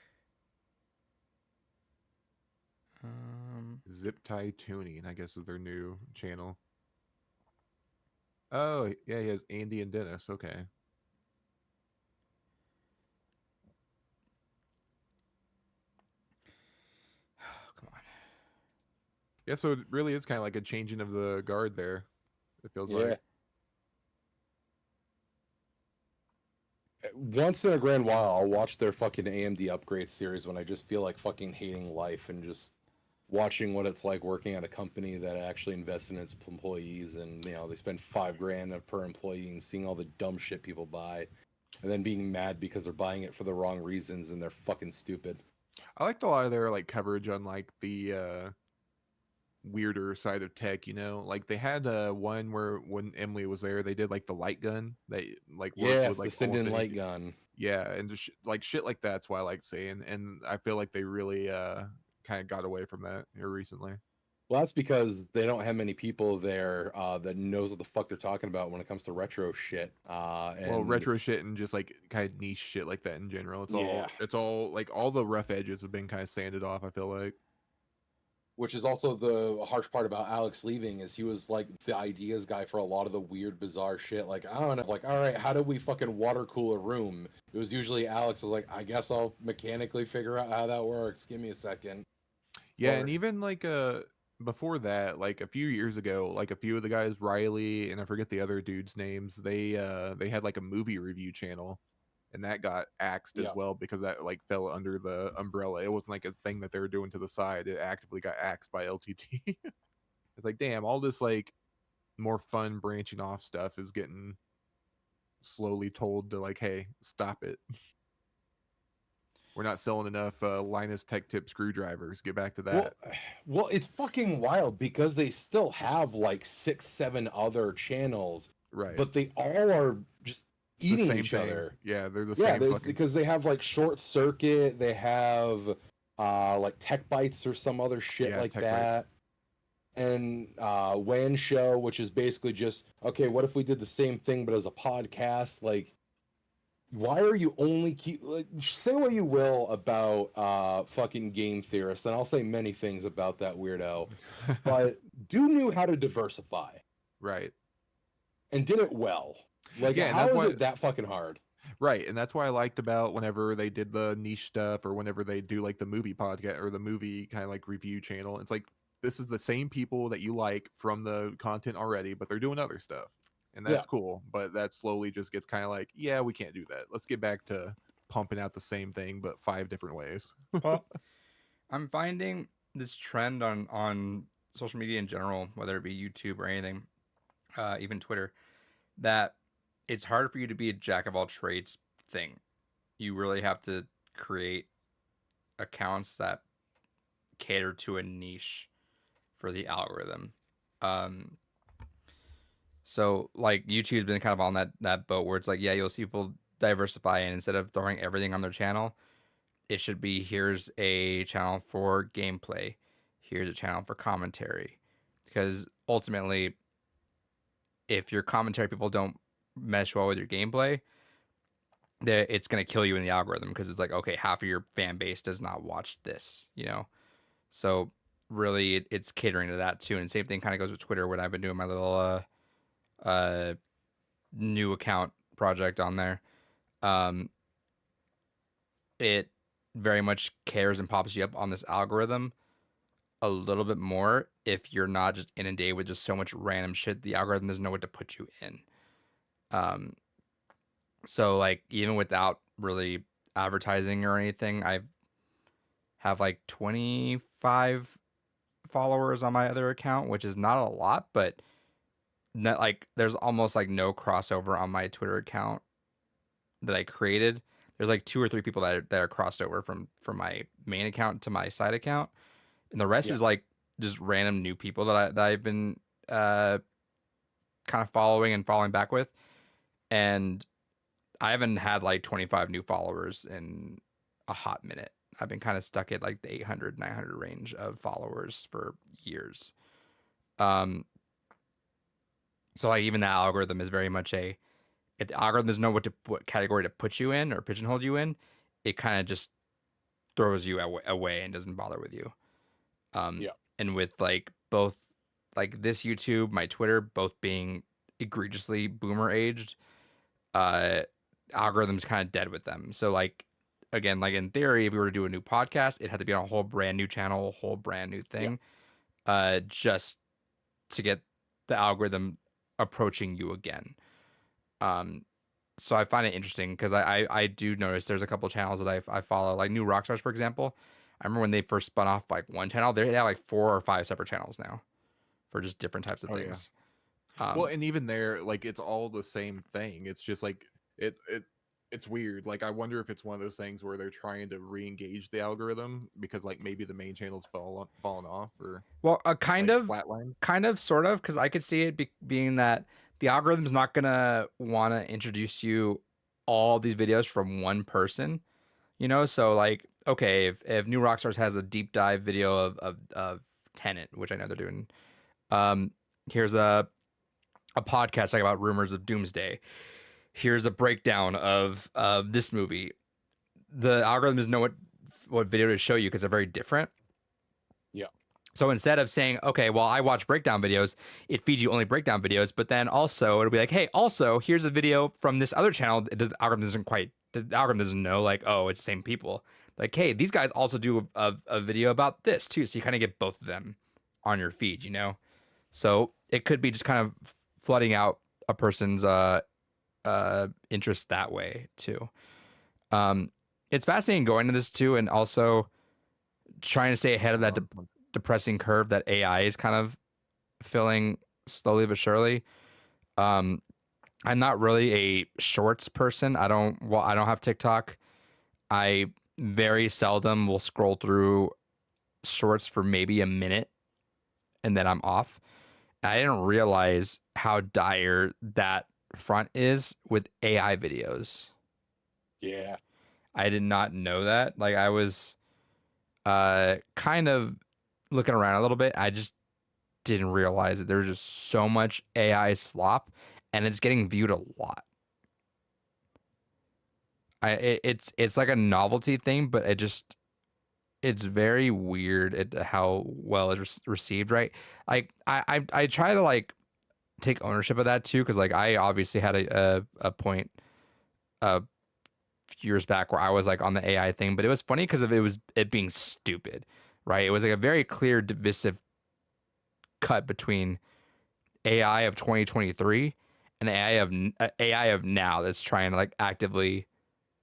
Speaker 2: Zip Tie Tuning, I guess, is their new channel. Oh yeah, he has Andy and Dennis. Okay.
Speaker 1: Come on.
Speaker 2: Yeah, so it really is kind of like a changing of the guard there. It feels
Speaker 3: Yeah.
Speaker 2: like.
Speaker 3: once in a grand while, I'll watch their fucking AMD upgrade series when I just feel like fucking hating life and just watching what it's like working at a company that actually invests in its employees, and they spend $5,000 per employee, and seeing all the dumb shit people buy, and then being mad because they're buying it for the wrong reasons and they're fucking stupid.
Speaker 2: I liked a lot of their like coverage on like the weirder side of tech, like they had one where when Emily was there, they did like the light gun. They like worked
Speaker 3: Yes,
Speaker 2: with
Speaker 3: the
Speaker 2: like
Speaker 3: Sinden
Speaker 2: almost
Speaker 3: light
Speaker 2: anything.
Speaker 3: gun.
Speaker 2: Yeah, and just like shit like that's why I like saying, and I feel like they really kind of got away from that here recently.
Speaker 3: Well, that's because they don't have many people there that knows what the fuck they're talking about when it comes to retro shit.
Speaker 2: Well,
Speaker 3: And
Speaker 2: retro shit and just like kind of niche shit like that in general.
Speaker 3: Yeah.
Speaker 2: It's all like all the rough edges have been kind of sanded off, I feel like.
Speaker 3: which is also the harsh part about Alex leaving, is he was like the ideas guy for a lot of the weird, bizarre shit. Like, I don't know, like, all right, how do we fucking water cool a room? It was usually Alex was like, I guess I'll mechanically figure out how that works. Give me a second.
Speaker 2: Yeah,
Speaker 3: Or-
Speaker 2: and even like before that, like a few years ago, like a few of the guys, Riley and I forget the other dudes' names, they had like a movie review channel, and that got axed
Speaker 3: Yeah.
Speaker 2: as well because that like fell under the umbrella. It wasn't like a thing that they were doing to the side. It actively got axed by LTT. It's like, damn, all this like more fun branching off stuff is getting slowly told to like, hey, stop it. We're not selling enough Linus Tech Tip screwdrivers. Get back to that.
Speaker 3: Well, it's fucking wild because they still have like 6, 7 other channels,
Speaker 2: Right.
Speaker 3: but they all are just
Speaker 2: The
Speaker 3: eating
Speaker 2: same
Speaker 3: each
Speaker 2: thing.
Speaker 3: other.
Speaker 2: Yeah, they're the
Speaker 3: Yeah,
Speaker 2: same fucking.
Speaker 3: because they have like Short Circuit, they have like Tech Bites or some other shit
Speaker 2: Yeah,
Speaker 3: like
Speaker 2: Tech
Speaker 3: that. And WAN Show, which is basically just, okay, what if we did the same thing but as a podcast? Like, why are you only say what you will about fucking Game Theorists, and I'll say many things about that weirdo, but do knew how to diversify
Speaker 2: Right.
Speaker 3: and did it well. Like,
Speaker 2: Yeah, and
Speaker 3: how
Speaker 2: that's
Speaker 3: is
Speaker 2: why-
Speaker 3: it that fucking hard?
Speaker 2: Right, and that's why I liked about whenever they did the niche stuff or whenever they do like the movie podcast or the movie kind of like review channel. It's like this is the same people that you like from the content already, but they're doing other stuff. And that's cool, but that slowly just gets kind of like, yeah, we can't do that. Let's get back to pumping out the same thing but 5 different ways.
Speaker 1: Well, I'm finding this trend on social media in general, whether it be YouTube or anything, even Twitter, that it's hard for you to be a jack of all trades thing. You really have to create accounts that cater to a niche for the algorithm. So like YouTube's been kind of on that boat where it's like, yeah, you'll see people diversify, and instead of throwing everything on their channel, it should be, here's a channel for gameplay, here's a channel for commentary, because ultimately, if your commentary people don't mesh well with your gameplay, it's going to kill you in the algorithm, because it's like, okay, half of your fan base does not watch this, so really it's catering to that too. And same thing kind of goes with Twitter, when I've been doing my little new account project on there. It very much cares and pops you up on this algorithm a little bit more if you're not just inundated with just so much random shit. The algorithm doesn't know what to put you in. So like even without really advertising or anything, I have like 25 followers on my other account, which is not a lot, but not like there's almost like no crossover on my Twitter account that I created. There's like 2 or 3 people that are crossed over from my main account to my side account, and the rest is like just random new people that I've been kind of following back with, and I haven't had like 25 new followers in a hot minute. I've been kind of stuck at like the 800, 900 range of followers for years. So like even that algorithm is very much if the algorithm doesn't know what category to put you in or pigeonhole you in, it kind of just throws you away and doesn't bother with you. And with like both like this YouTube, my Twitter, both being egregiously boomer aged, algorithm's kind of dead with them. So like, again, like in theory, if we were to do a new podcast, it had to be on a whole brand new channel, a whole brand new thing, just to get the algorithm approaching you again. So I find it interesting because I do notice there's a couple channels that I follow, like New Rockstars, for example. I remember when they first spun off like one channel, they have like 4 or 5 separate channels now for just different types of
Speaker 2: Oh yeah.
Speaker 1: things.
Speaker 2: Well, and even there, like it's all the same thing. It's just like it's weird. Like I wonder if it's one of those things where they're trying to re-engage the algorithm because like maybe the main channel's fallen off or
Speaker 1: Well,
Speaker 2: like flatline.
Speaker 1: kind of, sort of, because I could see it being that the algorithm's not gonna want to introduce you all these videos from one person, you know. So like, okay, if New Rockstars has a deep dive video of Tenet, which I know they're doing, um, here's a podcast talking about rumors of Doomsday. Here's a breakdown of this movie. The algorithm doesn't know what video to show you because they're very different.
Speaker 3: Yeah.
Speaker 1: So instead of saying, okay, well, I watch breakdown videos, it feeds you only breakdown videos, but then also it'll be like, hey, also here's a video from this other channel. The algorithm doesn't know, like, oh, it's the same people. Like, hey, these guys also do a video about this too. So you kind of get both of them on your feed, you know? So it could be just kind of flooding out a person's interest that way too. It's fascinating going into this too, and also trying to stay ahead of that depressing curve that AI is kind of filling slowly but surely. I'm not really a shorts person. I don't have TikTok. I very seldom will scroll through shorts for maybe a minute and then I'm off. I didn't realize how dire that front is with AI videos.
Speaker 3: Yeah.
Speaker 1: I did not know that. Like I was kind of looking around a little bit. I just didn't realize that there's just so much AI slop and it's getting viewed a lot. It's like a novelty thing, but it's very weird at how well it's received, right? Like I try to like take ownership of that too, because like I obviously had a point years back where I was like on the AI thing, but it was funny because of it being stupid, right? It was like a very clear divisive cut between AI of 2023 and AI of now that's trying to like actively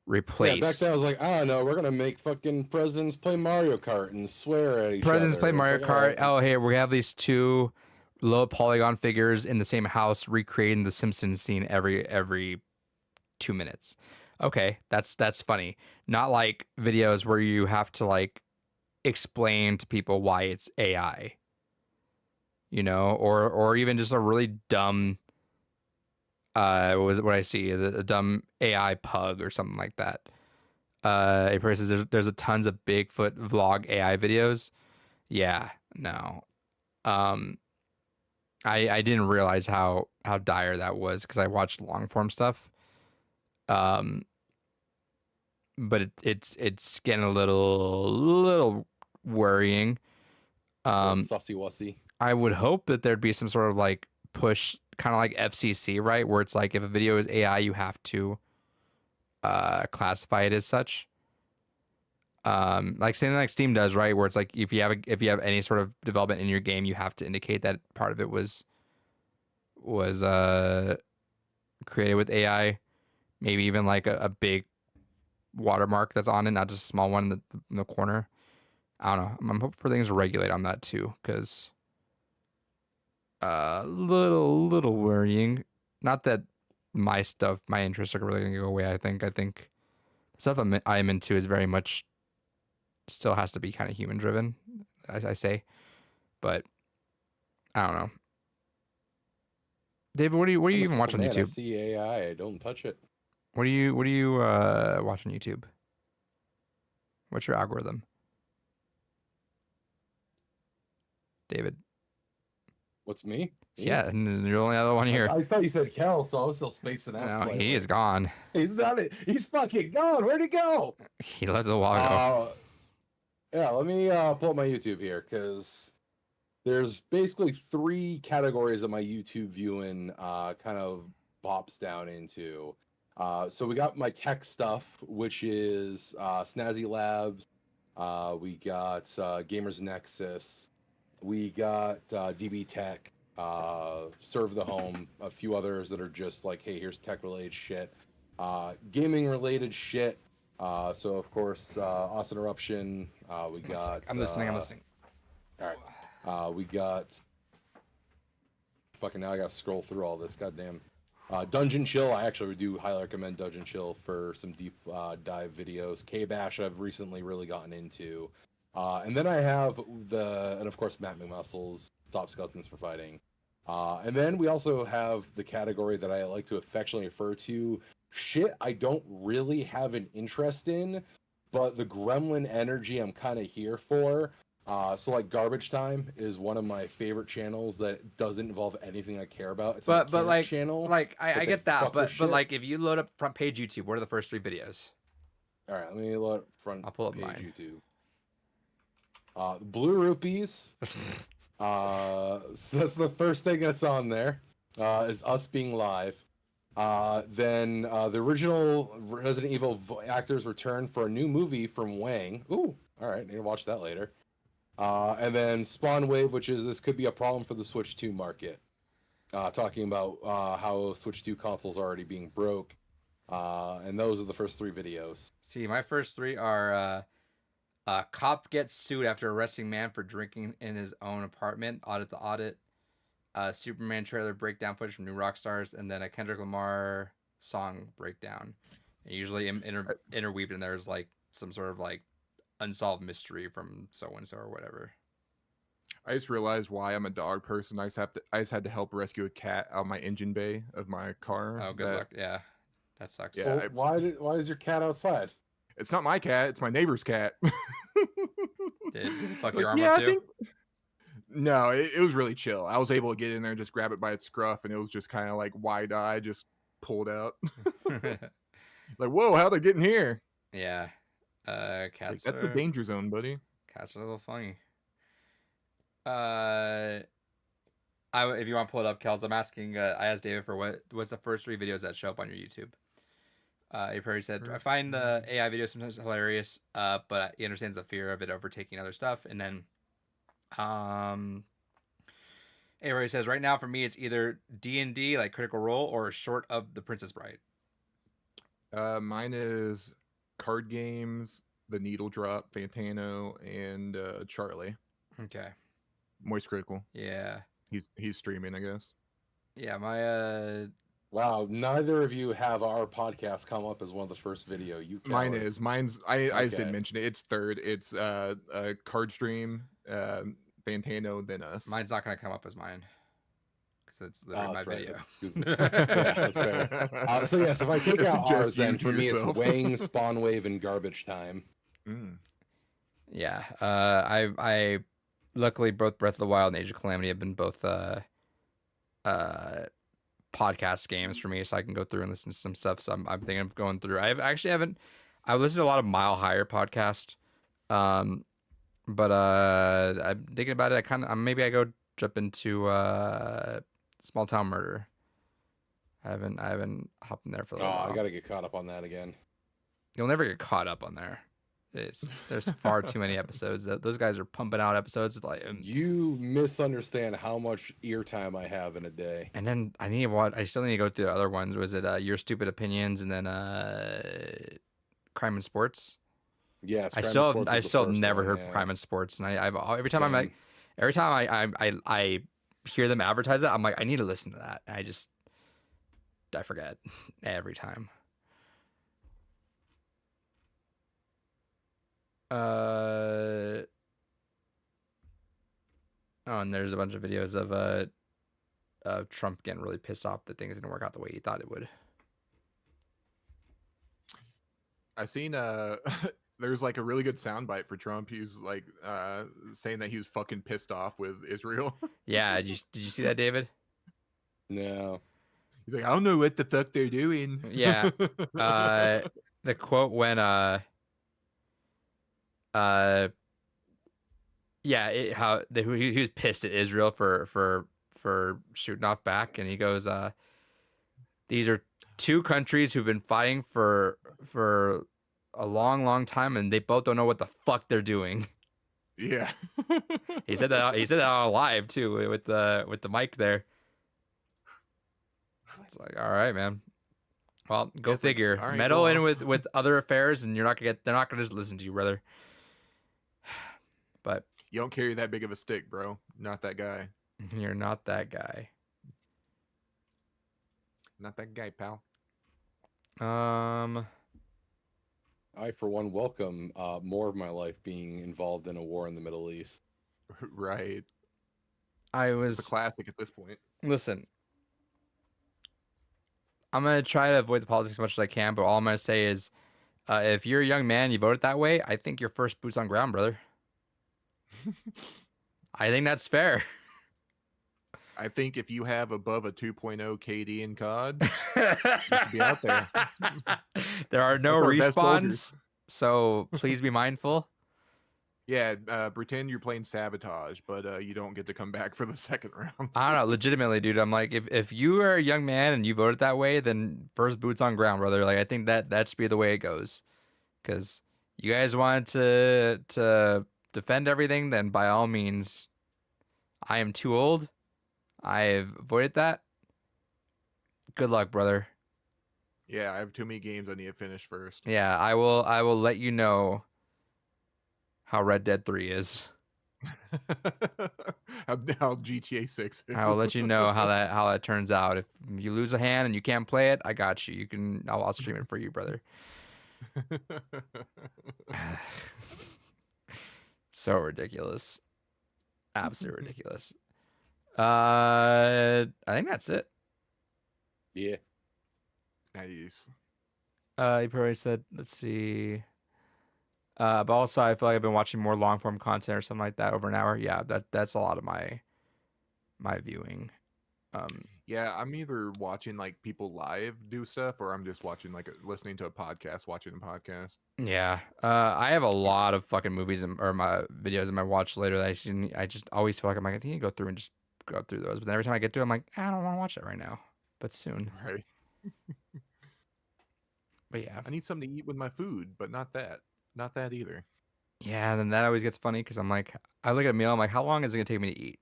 Speaker 1: replace.
Speaker 3: Yeah, back then I was like, I don't know, we're gonna make fucking presidents play Mario Kart and swear at each
Speaker 1: Presidents
Speaker 3: other.
Speaker 1: play
Speaker 3: It's
Speaker 1: Mario
Speaker 3: like,
Speaker 1: Kart.
Speaker 3: all right.
Speaker 1: Oh, here we have these two low polygon figures in the same house recreating the Simpsons scene every 2 minutes. Okay, that's funny. Not like videos where you have to like explain to people why it's AI. You know, or even just a really dumb what I see, a dumb AI pug or something like that. It says there's a tons of Bigfoot vlog AI videos. Yeah, no. I didn't realize how dire that was because I watched long form stuff. But it's getting a little worrying.
Speaker 3: Sussy wussy.
Speaker 1: I would hope that there'd be some sort of like push, kind of like FCC, right? Where it's like if a video is AI, you have to classify it as such. Like something like Steam does, right? Where it's like if you have any sort of development in your game, you have to indicate that part of it was created with AI. Maybe even like a big watermark that's on it, not just a small one in the corner. I don't know. I'm hoping for things to regulate on that too, because little worrying. Not that my interests are really gonna go away. I think the stuff I'm into is very much still has to be kind of human driven, as I say. But I don't know. David, what do you even watch on
Speaker 3: Man, I
Speaker 1: YouTube?
Speaker 3: see AI, don't touch it.
Speaker 1: What do you watch on YouTube? What's your algorithm? David.
Speaker 3: What's me?
Speaker 1: Yeah, and you're the only other one here.
Speaker 3: I thought you said Kel, so I was still spacing out.
Speaker 1: No,
Speaker 3: slightly.
Speaker 1: he is gone.
Speaker 3: He's not it. He's fucking gone. Where'd he go?
Speaker 1: He left a while ago.
Speaker 3: Yeah, let me pull up my YouTube here because there's basically 3 categories that my YouTube viewing kind of bops down into. So we got my tech stuff, which is Snazzy Labs. We got Gamers Nexus. We got DB Tech, Serve the Home, a few others that are just like, hey, here's tech related shit. gaming related shit. So of course, Austin Eruption. We
Speaker 1: One sec.
Speaker 3: got.
Speaker 1: I'm listening. I'm listening.
Speaker 3: All right. We got. Fucking now I gotta scroll through all this. Goddamn. Dungeon Chill. I actually do highly recommend Dungeon Chill for some deep dive videos. K-Bash I've recently really gotten into. And then I have and of course Matt McMuscles, Top Skeletons for Fighting. And then we also have the category that I like to affectionately refer to, shit I don't really have an interest in, but the gremlin energy I'm kind of here for. So like Garbage Time is one of my favorite channels that doesn't involve anything I care about. It's a
Speaker 1: But
Speaker 3: mechanic
Speaker 1: like
Speaker 3: channel.
Speaker 1: I
Speaker 3: they
Speaker 1: get that,
Speaker 3: fuck with
Speaker 1: but
Speaker 3: shit.
Speaker 1: like if you load up front page YouTube, what are the first 3 videos?
Speaker 3: All right, let me load up front
Speaker 1: I'll pull up
Speaker 3: page
Speaker 1: mine.
Speaker 3: YouTube. Blue Rupees. So that's the first thing that's on there. Is us being live. Then the original Resident Evil actors return for a new movie from Wang. Ooh, all right, need to watch that later. And then Spawn Wave, which is this could be a problem for the Switch 2 market. Talking about how Switch 2 consoles are already being broke. And those are the first 3 videos.
Speaker 1: See, my first 3 are cop gets sued after arresting man for drinking in his own apartment. Audit the audit. Superman trailer breakdown footage from New Rockstars, and then a Kendrick Lamar song breakdown. And usually interweaved in there is like some sort of like unsolved mystery from so and so or whatever.
Speaker 2: I just realized why I'm a dog person. I just had to help rescue a cat out of my engine bay of my car.
Speaker 1: Oh, good luck. Yeah, that sucks.
Speaker 2: Yeah,
Speaker 3: Well, why is your cat outside?
Speaker 2: It's not my cat. It's my neighbor's cat.
Speaker 1: Did it fuck
Speaker 2: Like,
Speaker 1: your arm
Speaker 2: yeah,
Speaker 1: up
Speaker 2: I
Speaker 1: too?
Speaker 2: think. No, it was really chill. I was able to get in there and just grab it by its scruff, and it was just kind of like wide eye, just pulled out. Like, whoa, how'd I get in here?
Speaker 1: Yeah.
Speaker 2: Like,
Speaker 1: Cats
Speaker 2: that's the danger zone, buddy.
Speaker 1: Cats are a little funny. If you want to pull it up, Kels, I'm asking. I asked David for what's the first 3 videos that show up on your YouTube. He probably said, I find the AI videos sometimes hilarious, but he understands the fear of it overtaking other stuff. And then, Avery says, right now for me, it's either D&D, like Critical Role, or a short of The Princess Bride.
Speaker 2: Mine is card games, The Needle Drop, Fantano, and Charlie.
Speaker 1: Okay.
Speaker 2: Moist Critical.
Speaker 1: Yeah.
Speaker 2: He's streaming, I guess.
Speaker 1: Yeah, my
Speaker 3: Wow, neither of you have our podcast come up as one of the first video. You
Speaker 2: Mine
Speaker 3: cowards.
Speaker 2: is. Mine's. I just
Speaker 3: Okay.
Speaker 2: didn't mention it. It's third. It's Card Stream, Fantano, then us.
Speaker 1: mine's not gonna come up as mine because it's literally my
Speaker 3: that's right,
Speaker 1: video.
Speaker 3: that's fair. So yes, if I take out ours,
Speaker 2: Suggest you
Speaker 3: then
Speaker 2: to
Speaker 3: for me it's
Speaker 2: yourself.
Speaker 3: Wang, Spawn Wave, and Garbage Time.
Speaker 1: Yeah. I luckily both Breath of the Wild and Age of Calamity have been both podcast games for me, so I can go through and listen to some stuff. So I'm thinking of going through. I listened to a lot of Mile Higher podcast. But I'm thinking about it. Maybe I go jump into Small Town Murder. I haven't hopped in there for a little while.
Speaker 3: I gotta get caught up on that again.
Speaker 1: You'll never get caught up on there. There's far too many episodes. Those guys are pumping out episodes like.
Speaker 3: You misunderstand how much ear time I have in a day.
Speaker 1: And then I still need to go through the other ones. Was it Your Stupid Opinions and then Crime and Sports?
Speaker 3: Yes,
Speaker 1: I still have never heard Crime and Sports, and every time I hear them advertise it, I'm like, I need to listen to that. I forget every time. Oh, and there's a bunch of videos of Trump getting really pissed off that things didn't work out the way he thought it would.
Speaker 2: I seen there's like a really good soundbite for Trump. He's like saying that he was fucking pissed off with Israel.
Speaker 1: Yeah, did you see that, David?
Speaker 3: No.
Speaker 2: He's like, I don't know what the fuck they're doing.
Speaker 1: Yeah. The quote when he was pissed at Israel for shooting off back, and he goes, these are 2 countries who've been fighting for a long time, and they both don't know what the fuck they're doing.
Speaker 2: Yeah.
Speaker 1: He said that on live too with the mic there. It's like, all right, man. Well,
Speaker 2: Yeah,
Speaker 1: go
Speaker 2: it's like,
Speaker 1: figure.
Speaker 2: all right, go
Speaker 1: Meddle in
Speaker 2: off.
Speaker 1: with other affairs, and they're not gonna just listen to you, brother. But
Speaker 2: You don't carry that big of a stick, bro. Not that guy.
Speaker 1: you're not that guy.
Speaker 2: Not that guy, pal.
Speaker 3: I, for one, welcome more of my life being involved in a war in the Middle East.
Speaker 2: Right.
Speaker 1: I
Speaker 2: It's a
Speaker 1: was
Speaker 2: classic at this point.
Speaker 1: listen. I'm gonna try to avoid the politics as much as I can, but all I'm gonna say is, if you're a young man, you voted that way. I think your first boots on ground, brother. I think that's fair.
Speaker 2: I think if you have above a 2.0 KD in COD, you should be out there.
Speaker 1: There are no
Speaker 2: That's our best soldiers.
Speaker 1: respawns, so please be mindful.
Speaker 2: Yeah, pretend you're playing Sabotage, but you don't get to come back for the second round.
Speaker 1: I don't know, legitimately, dude. I'm like, if you are a young man and you voted that way, then first boots on ground, brother. Like, I think that should be the way it goes, because you guys wanted to defend everything. Then by all means, I am too old. I've avoided that. Good luck, brother.
Speaker 2: Yeah, I have too many games I need to finish first.
Speaker 1: Yeah, I will let you know how Red Dead 3 is.
Speaker 2: how GTA 6 is.
Speaker 1: I will let you know how that turns out. If you lose a hand and you can't play it, I got you. I'll stream it for you, brother. So ridiculous. Absolutely ridiculous. I think that's it.
Speaker 3: Yeah.
Speaker 2: Nice.
Speaker 1: You probably said, let's see. But also I feel like I've been watching more long form content or something like that over an hour. Yeah, that's a lot of my viewing.
Speaker 2: Yeah, I'm either watching like people live do stuff, or I'm just watching listening to a podcast, watching a podcast.
Speaker 1: Yeah. I have a lot of fucking movies or my videos in my watch later that I just always feel like I'm like, I need to go through and just go through those. But then every time I get to it, I'm like, I don't want to watch it right now. But soon.
Speaker 2: Right.
Speaker 1: But yeah.
Speaker 2: I need something to eat with my food, but not that. Not that either.
Speaker 1: Yeah, and then that always gets funny because I'm like, I look at a meal, I'm like, how long is it gonna take me to eat?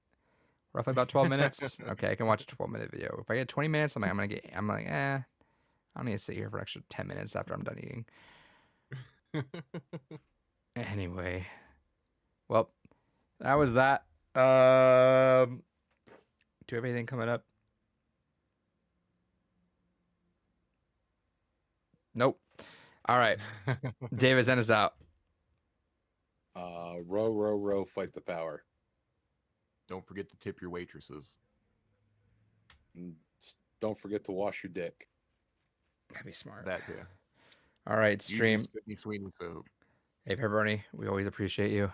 Speaker 1: Roughly about 12 minutes. Okay, I can watch a 12-minute video. If I get 20 minutes, I'm like, I don't need to sit here for an extra 10 minutes after I'm done eating. Anyway, well, that was that. Do you have anything coming up? Nope. All right. David, send us out.
Speaker 3: Row, row, row, fight the power.
Speaker 2: Don't forget to tip your waitresses.
Speaker 3: And don't forget to wash your dick.
Speaker 1: That'd be smart.
Speaker 2: That too.
Speaker 1: All right,
Speaker 2: Use
Speaker 1: stream.
Speaker 2: your Sydney Sweeney soap.
Speaker 1: Hey, Pepperoni, we always appreciate you.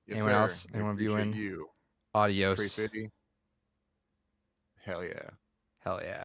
Speaker 2: Yes,
Speaker 1: Anyone
Speaker 2: sir.
Speaker 1: else?
Speaker 2: We
Speaker 1: Anyone
Speaker 2: appreciate
Speaker 1: viewing?
Speaker 2: you.
Speaker 1: Adios.
Speaker 2: Trey City. Hell yeah.
Speaker 1: Hell yeah.